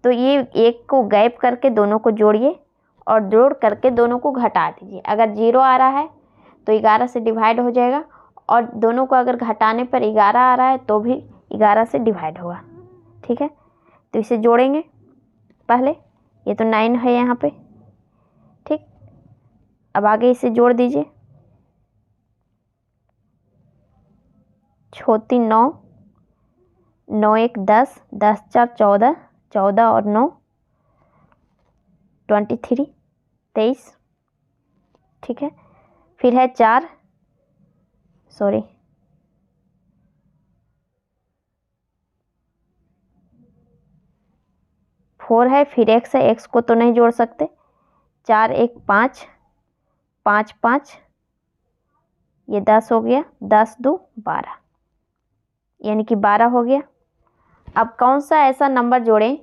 तो ये एक को गैप करके दोनों को जोड़िए और जोड़ करके दोनों को घटा दीजिए। अगर 0 आ रहा है तो 11 से डिवाइड हो जाएगा और दोनों को अगर घटाने पर 11 आ रहा है तो भी 11 से डिवाइड होगा। ठीक है, तो इसे जोड़ेंगे पहले। ये तो 9 है यहाँ पे। ठीक, अब आगे इसे जोड़ दीजिए। 6 3 9, 9 1 10, 10 4 14, 14 और 9 23, 23। ठीक है, फिर है 4 4 है, फिर x है, x को तो नहीं जोड़ सकते। 4 1 5, 5 5, ये 10 हो गया, 10 2 12 यानी कि 12 हो गया। अब कौन सा ऐसा नंबर जोड़ें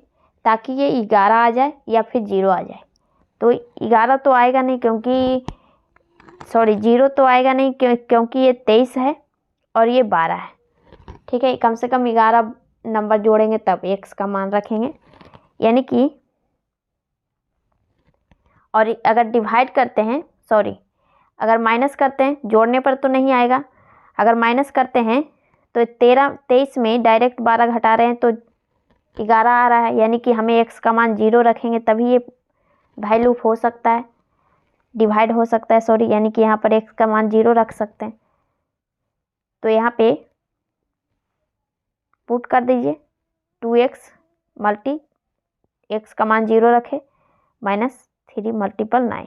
ताकि ये 11 आ जाए या फिर 0 आ जाए। तो 11 तो आएगा नहीं क्योंकि 0 तो आएगा नहीं क्योंकि ये 23 है और ये 12 है। ठीक है, कम से कम 11 नंबर जोड़ेंगे तब x का मान रखेंगे यानी कि, और अगर डिवाइड करते हैं अगर माइनस करते हैं जोड़ने पर तो नहीं आएगा। अगर माइनस करते हैं तो 23 में डायरेक्ट 12 घटा रहे हैं तो 11 आ रहा है यानी कि हमें x का मान 0 रखेंगे तभी ये वैल्यू हो सकता है, डिवाइड हो सकता है यानी कि यहाँ पर x का मान 0 रख सकते हैं। तो यहाँ पे पुट कर दीजिए 2x मल्टी x का मान 0 रखे -3 मल्टीपल 9।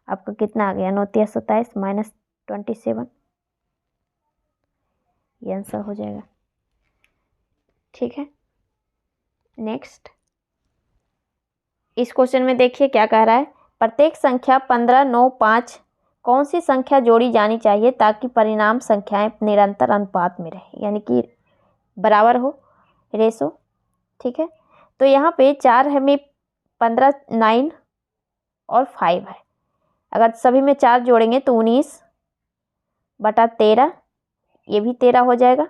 आपका कितना आ गया, 9 3 27 -27। ये आंसर हो जाएगा। ठीक है, नेक्स्ट इस क्वेश्चन में देखिए क्या कह रहा है। प्रत्येक संख्या 15 9 5 कौन सी संख्या जोड़ी जानी चाहिए ताकि परिणाम संख्याएं निरंतर अनुपात में रहे यानी कि बराबर हो रेशो। ठीक है, तो यहाँ पे 4 है में 15, 9 और 5 है। अगर सभी में 4 जोड़ेंगे तो 19/13, ये भी 13 हो जाएगा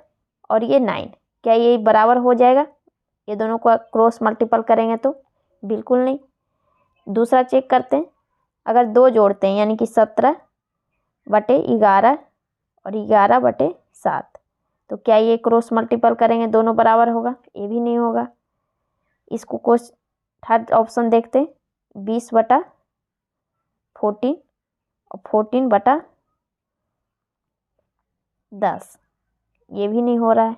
और ये 9। क्या ये बराबर हो जाएगा? ये दोनों को क्रॉस मल्टीपल करेंगे तो बिल्कुल नहीं। दूसरा चेक करते हैं, अगर 2 जोड़ते हैं यानी कि 17/11 और 11/7, तो क्या ये क्रॉस मल्टीपल करेंगे दोनों बराबर होगा? ये भी नहीं होगा। इसको क्वेश्चन थर्ड ऑप्शन देखते हैं, 20/14 और 14/10, ये भी नहीं हो रहा है।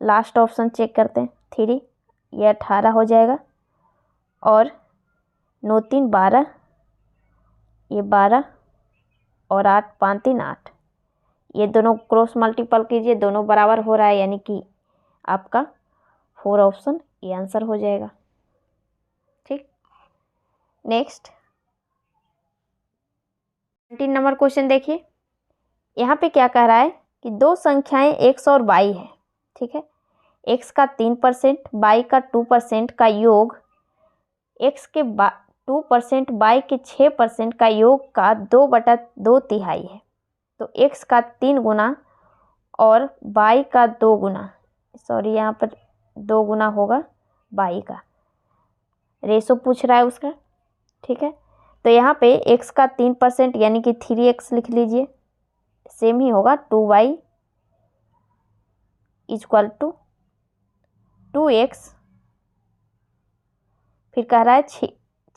लास्ट ऑप्शन चेक करते हैं, 3, ये 18 हो जाएगा और 9 3 12, ये 12 और 8 5 3 8, ये दोनों क्रॉस मल्टीपल कीजिए, दोनों बराबर हो रहा है, यानी कि आपका 4 ऑप्शन ये आंसर हो जाएगा। ठीक, नेक्स्ट 19 नंबर क्वेश्चन देखिए। यहाँ पे क्या कह रहा है कि 2 संख्याएं x और y है। ठीक है, x का 3%, y का 2% का योग x के 2%, y के 6% का योग का 2/2 तिहाई है। तो x का 3 गुना और y का 2 गुना, सॉरी यहाँ पर 2 गुना होगा y का, रेशो पूछ रहा है उसका। ठीक है, तो यहाँ पे x का 3% यानी कि 3x लिख लीजिए, सेम ही होगा 2y इक्वल टू 2x, फिर कह रहा है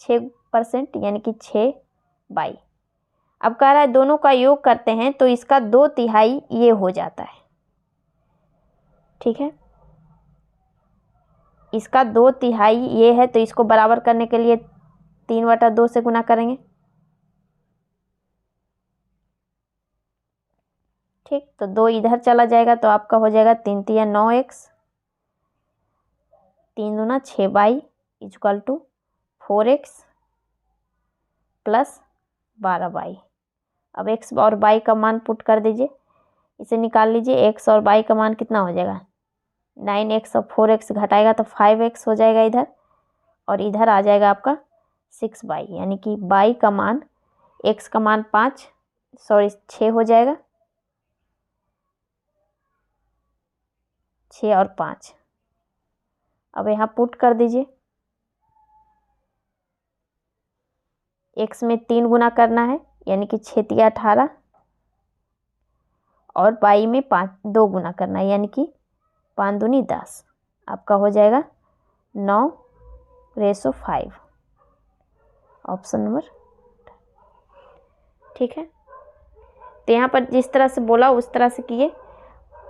6% यानी कि 6y। अब कह रहा है दोनों का योग करते हैं तो इसका 2 तिहाई ये हो जाता है। ठीक है, इसका 2 तिहाई ये है, तो इसको बराबर करने के लिए 3/2 से गुना करेंगे। ठीक, तो 2 इधर चला जाएगा तो आपका हो जाएगा 3 तिया 9x, 3 दूना 6y equal to 4x plus 12y। अब x और y का मान पुट कर दीजिए, इसे निकाल लीजिए। x और y का मान कितना हो जाएगा? 9x और 4x घटाएगा तो 5x हो जाएगा इधर, और इधर आ जाएगा आपका 6y, यानी कि y का मान, x का मान 6 हो जाएगा, 6 और 5। अब यहाँ पुट कर दीजिए, x में 3 गुना करना है यानी कि 6 तिया 18, और y में 2 गुना करना है यानी कि 5 दूनी 10। आपका हो जाएगा 9/5, ऑप्शन नंबर। ठीक है, तो यहाँ पर जिस तरह से बोला उस तरह से किए।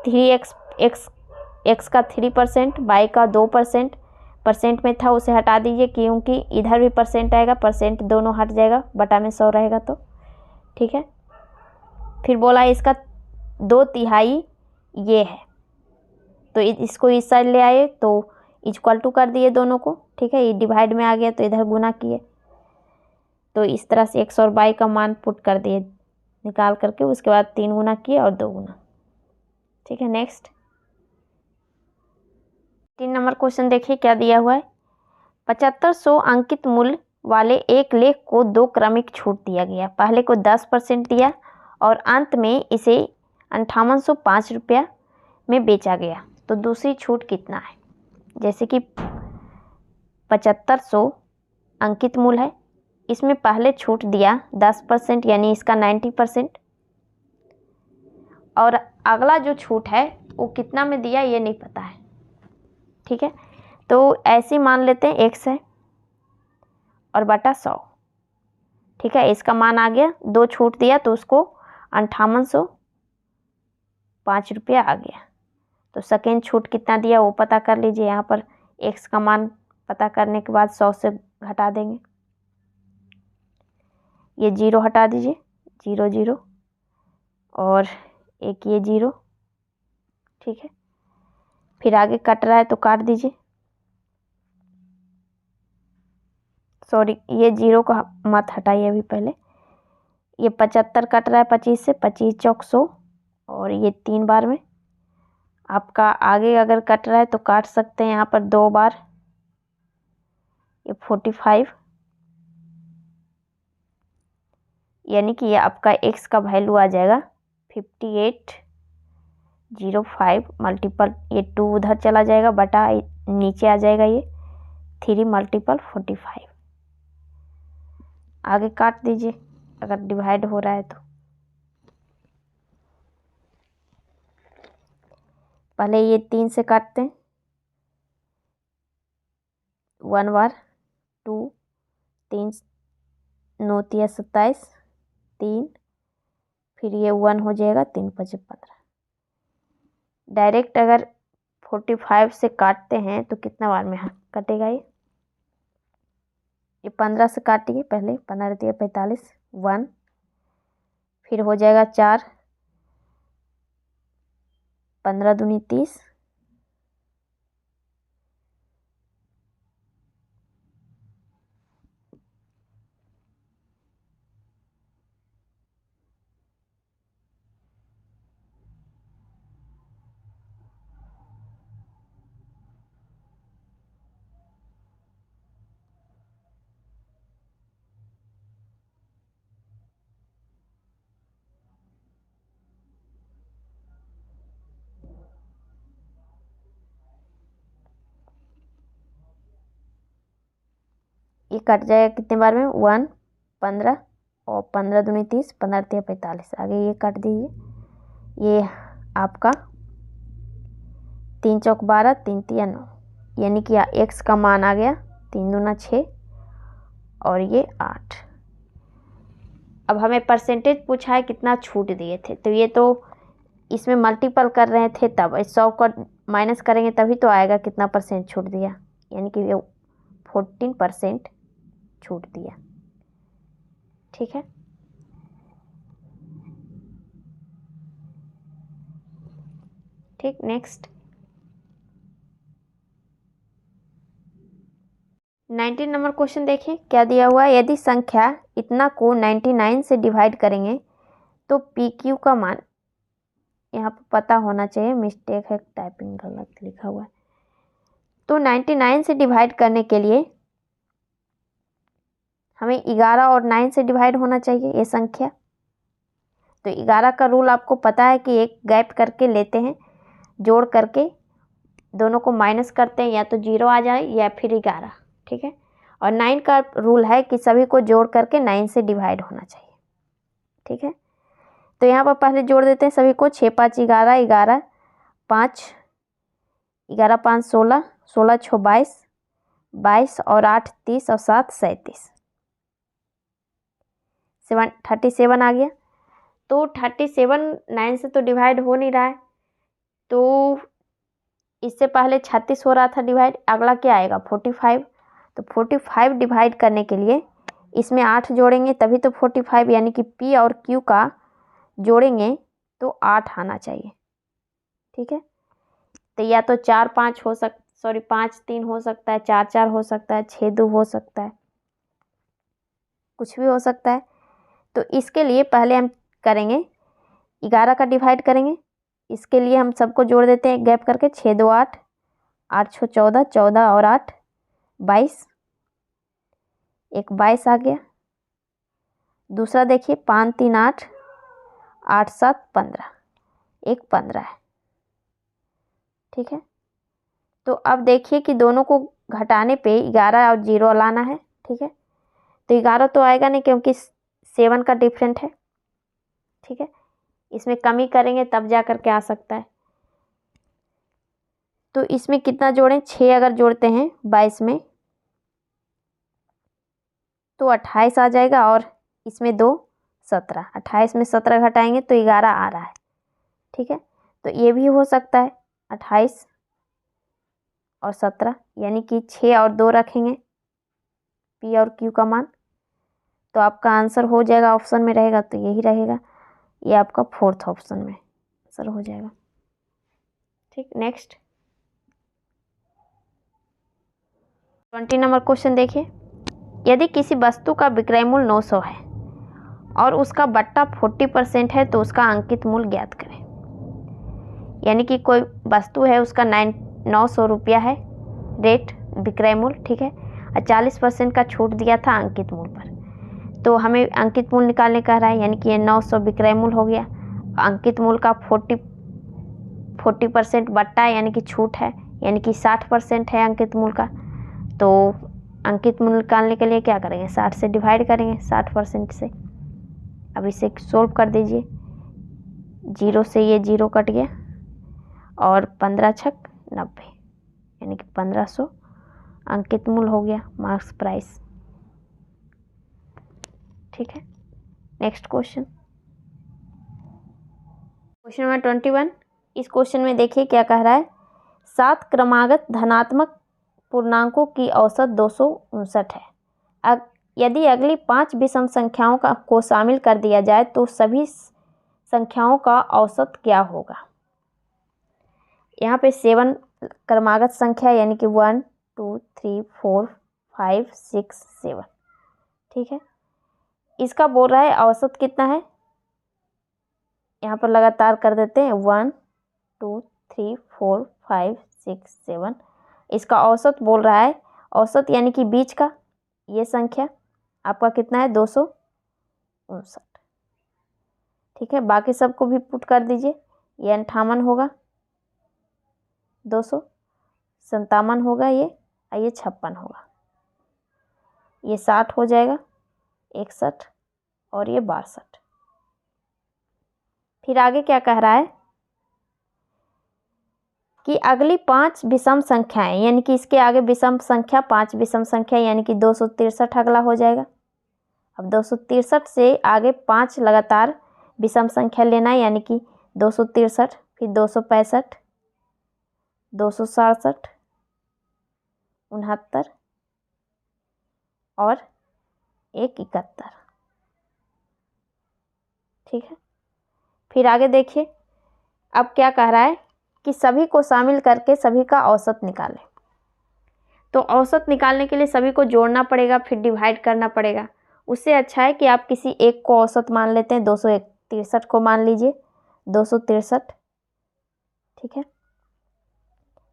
3x, x का 3%, y का 2%, परसेंट में था उसे हटा दीजिए क्योंकि इधर भी परसेंट आएगा, परसेंट दोनों हट जाएगा, बटा में 100 रहेगा तो। ठीक है, फिर बोला इसका 2 तिहाई ये है, तो इसको इस साइड ले आए तो इक्वल टू कर दिए दोनों को। ठीक है, ये डिवाइड में आ गया तो इधर गुना किए, तो इस तरह से x और y का मान पुट कर दिए निकाल करके, उसके बाद 3 गुना किए और 2 गुना। ठीक है, नेक्स्ट 3 नंबर क्वेश्चन देखिए क्या दिया हुआ है। 7500 अंकित मूल्य वाले एक लेख को 2 क्रमिक छूट दिया गया। पहले को 10% दिया और अंत में इसे 5805 रुपया में बेचा गया, तो दूसरी छूट कितना है? जैसे कि 7500 अंकित मूल्य है, इसमें पहले छूट दिया 10% यानी इसका 90%, और अगला जो छूट है वो कितना में दिया ये नहीं पता है। ठीक है, तो ऐसे मान लेते हैं x है और बटा 100। ठीक है, इसका मान आ गया, 2 छूट दिया तो उसको 5805 रुपया आ गया। तो सेकेंड छूट कितना दिया वो पता कर लीजिए। यहाँ पर x का मान पता करने के बाद 100 से घटा देंगे, ये 0 हटा दीजिए, 0 0 और एक ये 0। ठीक है, फिर आगे कट रहा है तो काट दीजिए, सॉरी ये 0 को मत हटाइए अभी, पहले ये 75 कट रहा है 25 से, 25 चौक 100, और ये 3 बार में आपका आगे अगर कट रहा है तो काट सकते हैं यहाँ पर 2 बार, ये 45, यानी कि ये आपका x का वैल्यू आ जाएगा 5805 मल्टीपल, ये 2 उधर चला जाएगा बटा नीचे आ जाएगा ये 3 मल्टीपल 45। आगे काट दीजिए अगर डिवाइड हो रहा है तो। पहले ये 3 से काटते हैं, 1 बार 2, 3 9 तिया 27, 3, फिर ये 1 हो जाएगा, 3 5 15। डायरेक्ट अगर 45 से काटते हैं तो कितना बार में कटेगा ये 15 से काटिए पहले, 15 तिया 45, 1, फिर हो जाएगा 4, 15 दूनी 30, ये कट जाएगा कितने बार में, 1, 15 और 15 दूनी 30, 15 तिया 45। आगे ये काट दीजिए, ये आपका 3 चौक 12, 3 तिया 9, यानी कि x का मान आ गया 3 दूना 6 और ये 8। अब हमें परसेंटेज पूछा है कितना छूट दिए थे, तो ये तो इसमें मल्टीपल कर रहे थे तब 100 का माइनस करेंगे तभी तो आएगा कितना परसेंट छूट दिया, यानी कि ये 14% छूट दिया। ठीक है, ठीक। नेक्स्ट 19 नंबर क्वेश्चन देखिए क्या दिया हुआ है। यदि संख्या इतना को 99 से डिवाइड करेंगे तो पी क्यू का मान, यहाँ पर पता होना चाहिए, मिस्टेक है, टाइपिंग गलत लिखा हुआ है। तो 99 से डिवाइड करने के लिए हमें 11 और 9 से डिवाइड होना चाहिए ये संख्या। तो 11 का रूल आपको पता है कि एक गैप करके लेते हैं, जोड़ करके दोनों को माइनस करते हैं, या तो 0 आ जाए या फिर 11। ठीक है, और 9 का रूल है कि सभी को जोड़ करके 9 से डिवाइड होना चाहिए। ठीक है, तो यहाँ पर पहले जोड़ देते हैं सभी को, 6 5 11, 11 5 11 5 16, 16 6 22, 22 और 8 30 और 7 37, 37 आ गया। तो 37 9 से तो डिवाइड हो नहीं रहा है, तो इससे पहले 36 हो रहा था डिवाइड, अगला क्या आएगा 45। तो 45 डिवाइड करने के लिए इसमें 8 जोड़ेंगे तभी तो 45, यानी कि पी और क्यू का जोड़ेंगे तो 8 आना चाहिए। ठीक है, तो या तो 4 5 हो 5 3 हो सकता है, 4 4 हो सकता है, 6 2 हो सकता है, कुछ भी हो सकता है। तो इसके लिए पहले हम करेंगे 11 का डिवाइड करेंगे, इसके लिए हम सबको जोड़ देते हैं गैप करके, 6 2 8, 8 6 14, 14 और 8 22, एक 22 आ गया। दूसरा देखिए 5 3 8, 8 7 15, एक 15 है। ठीक है, तो अब देखिए कि दोनों को घटाने पे 11 और 0 लाना है। ठीक है, तो 11 तो आएगा नहीं क्योंकि 7 का डिफरेंट है। ठीक है, इसमें कमी करेंगे तब जा कर के आ सकता है। तो इसमें कितना जोड़ें, 6 अगर जोड़ते हैं 22 में तो 28 आ जाएगा, और इसमें 2 17, 28 में 17 घटाएंगे तो 11 आ रहा है। ठीक है, तो ये भी हो सकता है 28 और 17, यानी कि 6 और 2 रखेंगे पी और क्यू का मान, तो आपका आंसर हो जाएगा, ऑप्शन में रहेगा तो यही रहेगा, ये आपका 4th ऑप्शन में आंसर हो जाएगा। ठीक, नेक्स्ट 20 नंबर क्वेश्चन देखिए। यदि किसी वस्तु का विक्रय मूल्य 900 है और उसका बट्टा 40% है तो उसका अंकित मूल्य ज्ञात करें। यानी कि कोई वस्तु है, उसका 900 रुपया है रेट, विक्रय मूल्य। ठीक है, और 40% का छूट दिया था अंकित मूल्य पर। तो हमें अंकित मूल्य निकालने का रहा है, यानी कि ये 900 विक्रय मूल्य हो गया। अंकित मूल्य का 40% बट्टा यानी कि छूट है, यानी कि 60% है अंकित मूल्य का। तो अंकित मूल्य निकालने के लिए क्या करेंगे, 60 से डिवाइड करेंगे, 60% से। अब इसे सोल्व कर दीजिए, 0 से ये 0 कट गया और 15 छक 90, यानी कि 1500 अंकित मूल्य हो गया, मार्क्स प्राइस। ठीक है, नेक्स्ट क्वेश्चन नंबर 21। इस क्वेश्चन में देखिए क्या कह रहा है। 7 क्रमागत धनात्मक पूर्णांकों की औसत 259 है। यदि अगली 5 विषम संख्याओं को शामिल कर दिया जाए तो सभी संख्याओं का औसत क्या होगा। यहाँ पे 7 क्रमागत संख्या यानी कि 1 2 3 4 5 6 7। ठीक है, इसका बोल रहा है औसत कितना है। यहाँ पर लगातार कर देते हैं 1 2 3 4 5 6 7। इसका औसत बोल रहा है, औसत यानी कि बीच का ये संख्या आपका कितना है 259। ठीक है, बाकी सबको भी पुट कर दीजिए। ये 58 होगा, 257 होगा, ये 56 होगा, ये 60 हो जाएगा, 61 और ये 62। फिर आगे क्या कह रहा है कि अगली 5 विषम संख्याएं, यानी कि इसके आगे विषम संख्या 5 विषम संख्या यानी कि 263 अगला हो जाएगा। अब 263 से आगे 5 लगातार विषम संख्या लेना है, यानी कि 263, फिर 265, 267, 69 और 71। ठीक है, फिर आगे देखिए अब क्या कह रहा है कि सभी को शामिल करके सभी का औसत निकालें। तो औसत निकालने के लिए सभी को जोड़ना पड़ेगा, फिर डिवाइड करना पड़ेगा। उससे अच्छा है कि आप किसी एक को औसत मान लेते हैं। 263 को मान लीजिए, 263। ठीक है,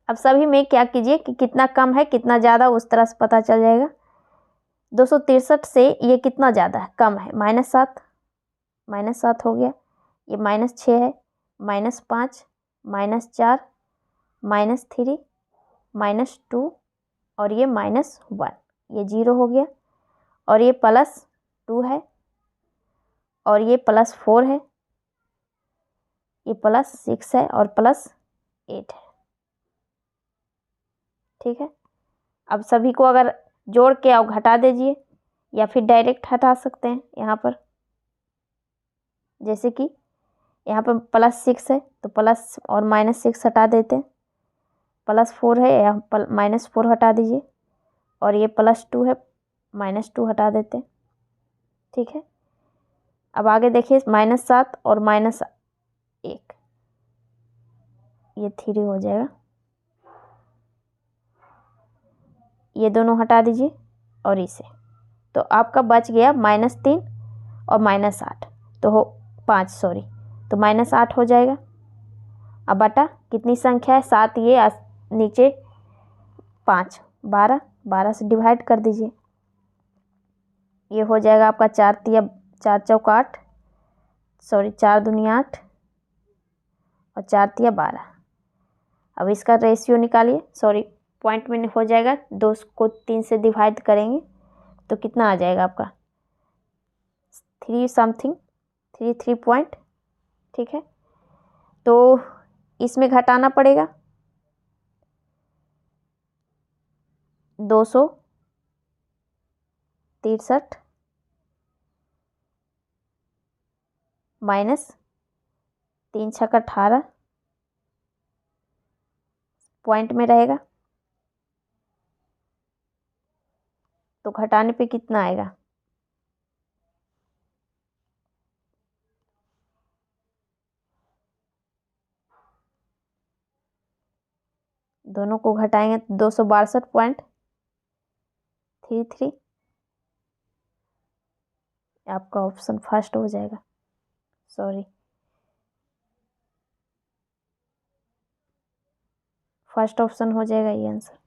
अब सभी में क्या कीजिए कि कितना कम है कितना ज़्यादा उस तरह से पता चल जाएगा। 263 से ये कितना ज़्यादा है, कम है, -7, -7 हो गया। ये -6 है, -5, -4, -3, -2 और ये -1, ये 0 हो गया। और ये +2 है और ये +4 है, ये +6 है और +8 है। ठीक है, अब सभी को अगर जोड़ के और घटा दीजिए या फिर डायरेक्ट हटा सकते हैं। यहाँ पर जैसे कि यहाँ पर +6 है तो प्लस और -6 हटा देते हैं, +4 है यहाँ -4 हटा दीजिए और ये +2 है, -2 हटा देते हैं। ठीक है, अब आगे देखिए -7 और -1, ये 3 हो जाएगा, ये दोनों हटा दीजिए और इसे, तो आपका बच गया -3 और -8, तो हो 5, सॉरी, तो -8 हो जाएगा। अब बटा कितनी संख्या है, 7, ये नीचे 5, 12, 12 से डिवाइड कर दीजिए, ये हो जाएगा आपका 4 चौक 8, सॉरी 4 दूनी 8 और 4 तिया 12। अब इसका रेशियो निकालिए, सॉरी पॉइंट में हो जाएगा, 2 को 3 से डिवाइड करेंगे तो कितना आ जाएगा आपका 3 समथिंग, 3 पॉइंट। ठीक है, तो इसमें घटाना पड़ेगा 263 -3 छक 18 पॉइंट में रहेगा, तो घटाने पे कितना आएगा, दोनों को घटाएंगे तो 262.33 आपका ऑप्शन फर्स्ट हो जाएगा, सॉरी फर्स्ट ऑप्शन हो जाएगा ये आंसर।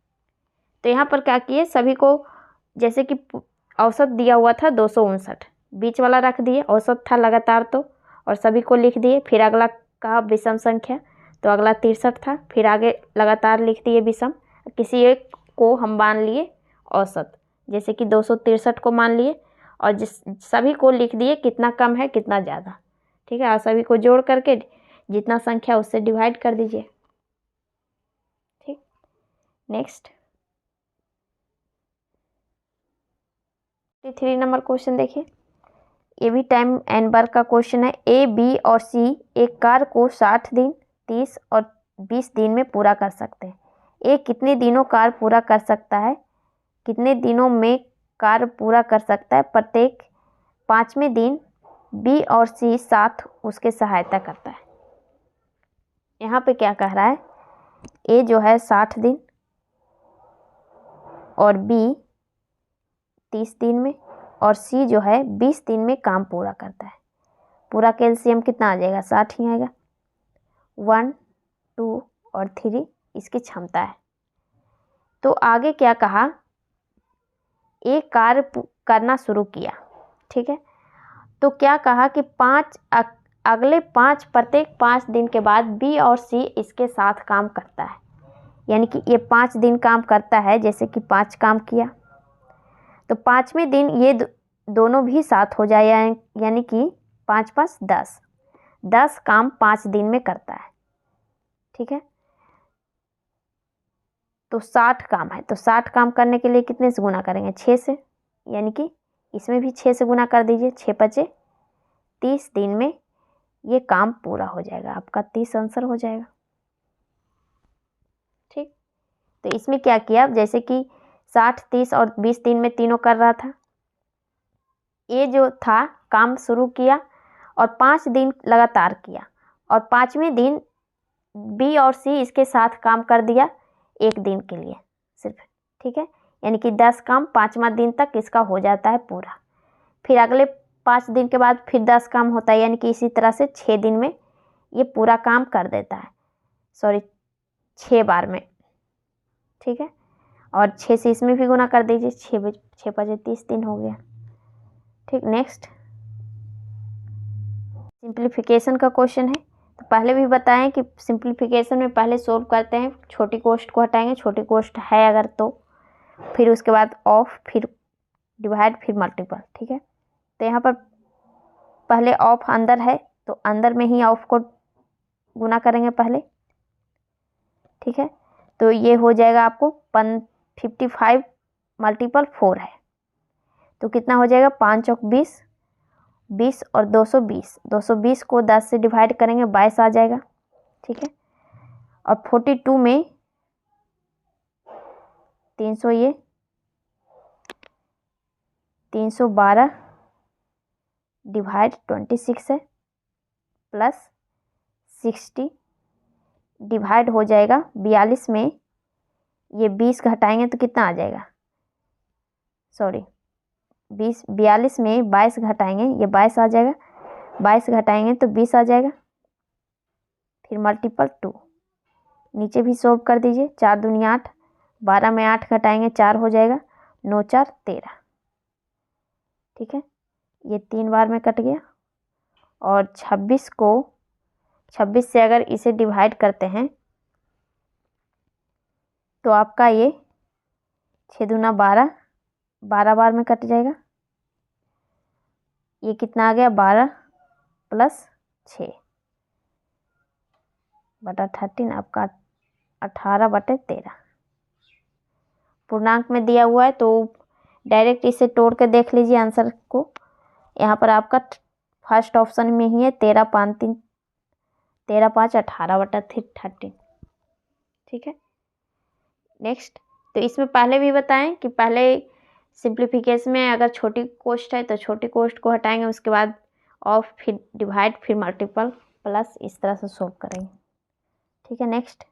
तो यहाँ पर क्या किए, सभी को जैसे कि औसत दिया हुआ था 259, बीच वाला रख दिए, औसत था लगातार तो, और सभी को लिख दिए। फिर अगला कहा विषम संख्या, तो अगला 63 था, फिर आगे लगातार लिख दिए विषम, किसी एक को हम मान लिए औसत, जैसे कि 263 को मान लिए, और सभी को लिख दिए कितना कम है कितना ज़्यादा, ठीक है। और सभी को जोड़ करके जितना संख्या उससे डिवाइड कर दीजिए, ठीक। नेक्स्ट 3 नंबर क्वेश्चन देखिए, ये भी टाइम एंड वर्क का क्वेश्चन है। ए, बी और सी एक कार्य को 60 दिन, 30 और 20 दिन में पूरा कर सकते हैं। ए कितने दिनों कार्य पूरा कर सकता है, कितने दिनों में कार्य पूरा कर सकता है, प्रत्येक 5वें दिन बी और सी साथ उसके सहायता करता है। यहाँ पे क्या कह रहा है, ए जो है 60 दिन और बी 30 दिन में और सी जो है 20 दिन में काम पूरा करता है। पूरा कैल्शियम कितना आ जाएगा, 60 ही आएगा। 1, 2 और 3 इसकी क्षमता है। तो आगे क्या कहा, एक कार्य करना शुरू किया, ठीक है। तो क्या कहा कि अगले 5 प्रत्येक 5 दिन के बाद बी और सी इसके साथ काम करता है, यानी कि ये 5 दिन काम करता है। जैसे कि 5 काम किया तो 5वें दिन ये दोनों भी साथ हो जाए, यानी कि 5 5 10, 10 काम 5 दिन में करता है, ठीक है। तो 60 काम है, तो 60 काम करने के लिए कितने से गुना करेंगे, 6 से, यानी कि इसमें भी 6 से गुना कर दीजिए। 6 5 30 दिन में ये काम पूरा हो जाएगा, आपका 30 आंसर हो जाएगा, ठीक। तो इसमें क्या किया, जैसे कि 60, 30 और 20 दिन में तीनों कर रहा था। ये जो था काम शुरू किया और 5 दिन लगातार किया, और 5वें दिन बी और सी इसके साथ काम कर दिया 1 दिन के लिए सिर्फ, ठीक है। यानी कि 10 काम 5वां दिन तक इसका हो जाता है पूरा। फिर अगले 5 दिन के बाद फिर 10 काम होता है, यानी कि इसी तरह से 6 दिन में ये पूरा काम कर देता है, 6 बार में, ठीक है। और 6 से इसमें भी गुना कर दीजिए, 6 बजे 30 दिन हो गया, ठीक। नेक्स्ट सिंप्लीफिकेशन का क्वेश्चन है। तो पहले भी बताएं कि सिंप्लीफिकेशन में पहले सोल्व करते हैं, छोटी कोष्ट को हटाएंगे, छोटी कोष्ट है अगर तो, फिर उसके बाद ऑफ, फिर डिवाइड, फिर मल्टीपल, ठीक है। तो यहाँ पर पहले ऑफ अंदर है तो अंदर में ही ऑफ को गुना करेंगे पहले, ठीक है। तो ये हो जाएगा आपको 55 मल्टीपल 4 है, तो कितना हो जाएगा, 5 और 20, 20 और 220, 220 को 10 से डिवाइड करेंगे 22 आ जाएगा, ठीक है। और 42 में 300, ये 312 डिवाइड 26 है, प्लस 60 डिवाइड हो जाएगा 42 में, ये 20 घटाएंगे तो कितना आ जाएगा, 42 में 22 घटाएंगे, ये 22 आ जाएगा, 22 घटाएंगे तो 20 आ जाएगा, फिर मल्टीपल 2, नीचे भी सॉल्व कर दीजिए। 4 दूनी 8, 12 में 8 घटाएंगे 4 हो जाएगा, 9 4 13, ठीक है। ये 3 बार में कट गया। और 26 से अगर इसे डिवाइड करते हैं तो आपका ये 6 दूना 12, 12 बार में कट जाएगा। ये कितना आ गया, 12 प्लस 6 बटा 13, आपका 18/13 पूर्णांक में दिया हुआ है, तो डायरेक्ट इसे तोड़ के देख लीजिए आंसर को। यहाँ पर आपका फर्स्ट ऑप्शन में ही है 13 5 18/13, ठीक है। नेक्स्ट, तो इसमें पहले भी बताएं कि पहले सिंप्लीफिकेशन में अगर छोटी कोष्ट है तो छोटी कोष्ट को हटाएंगे, उसके बाद ऑफ, फिर डिवाइड, फिर मल्टीपल, प्लस, इस तरह से सोल्व करेंगे, ठीक है। नेक्स्ट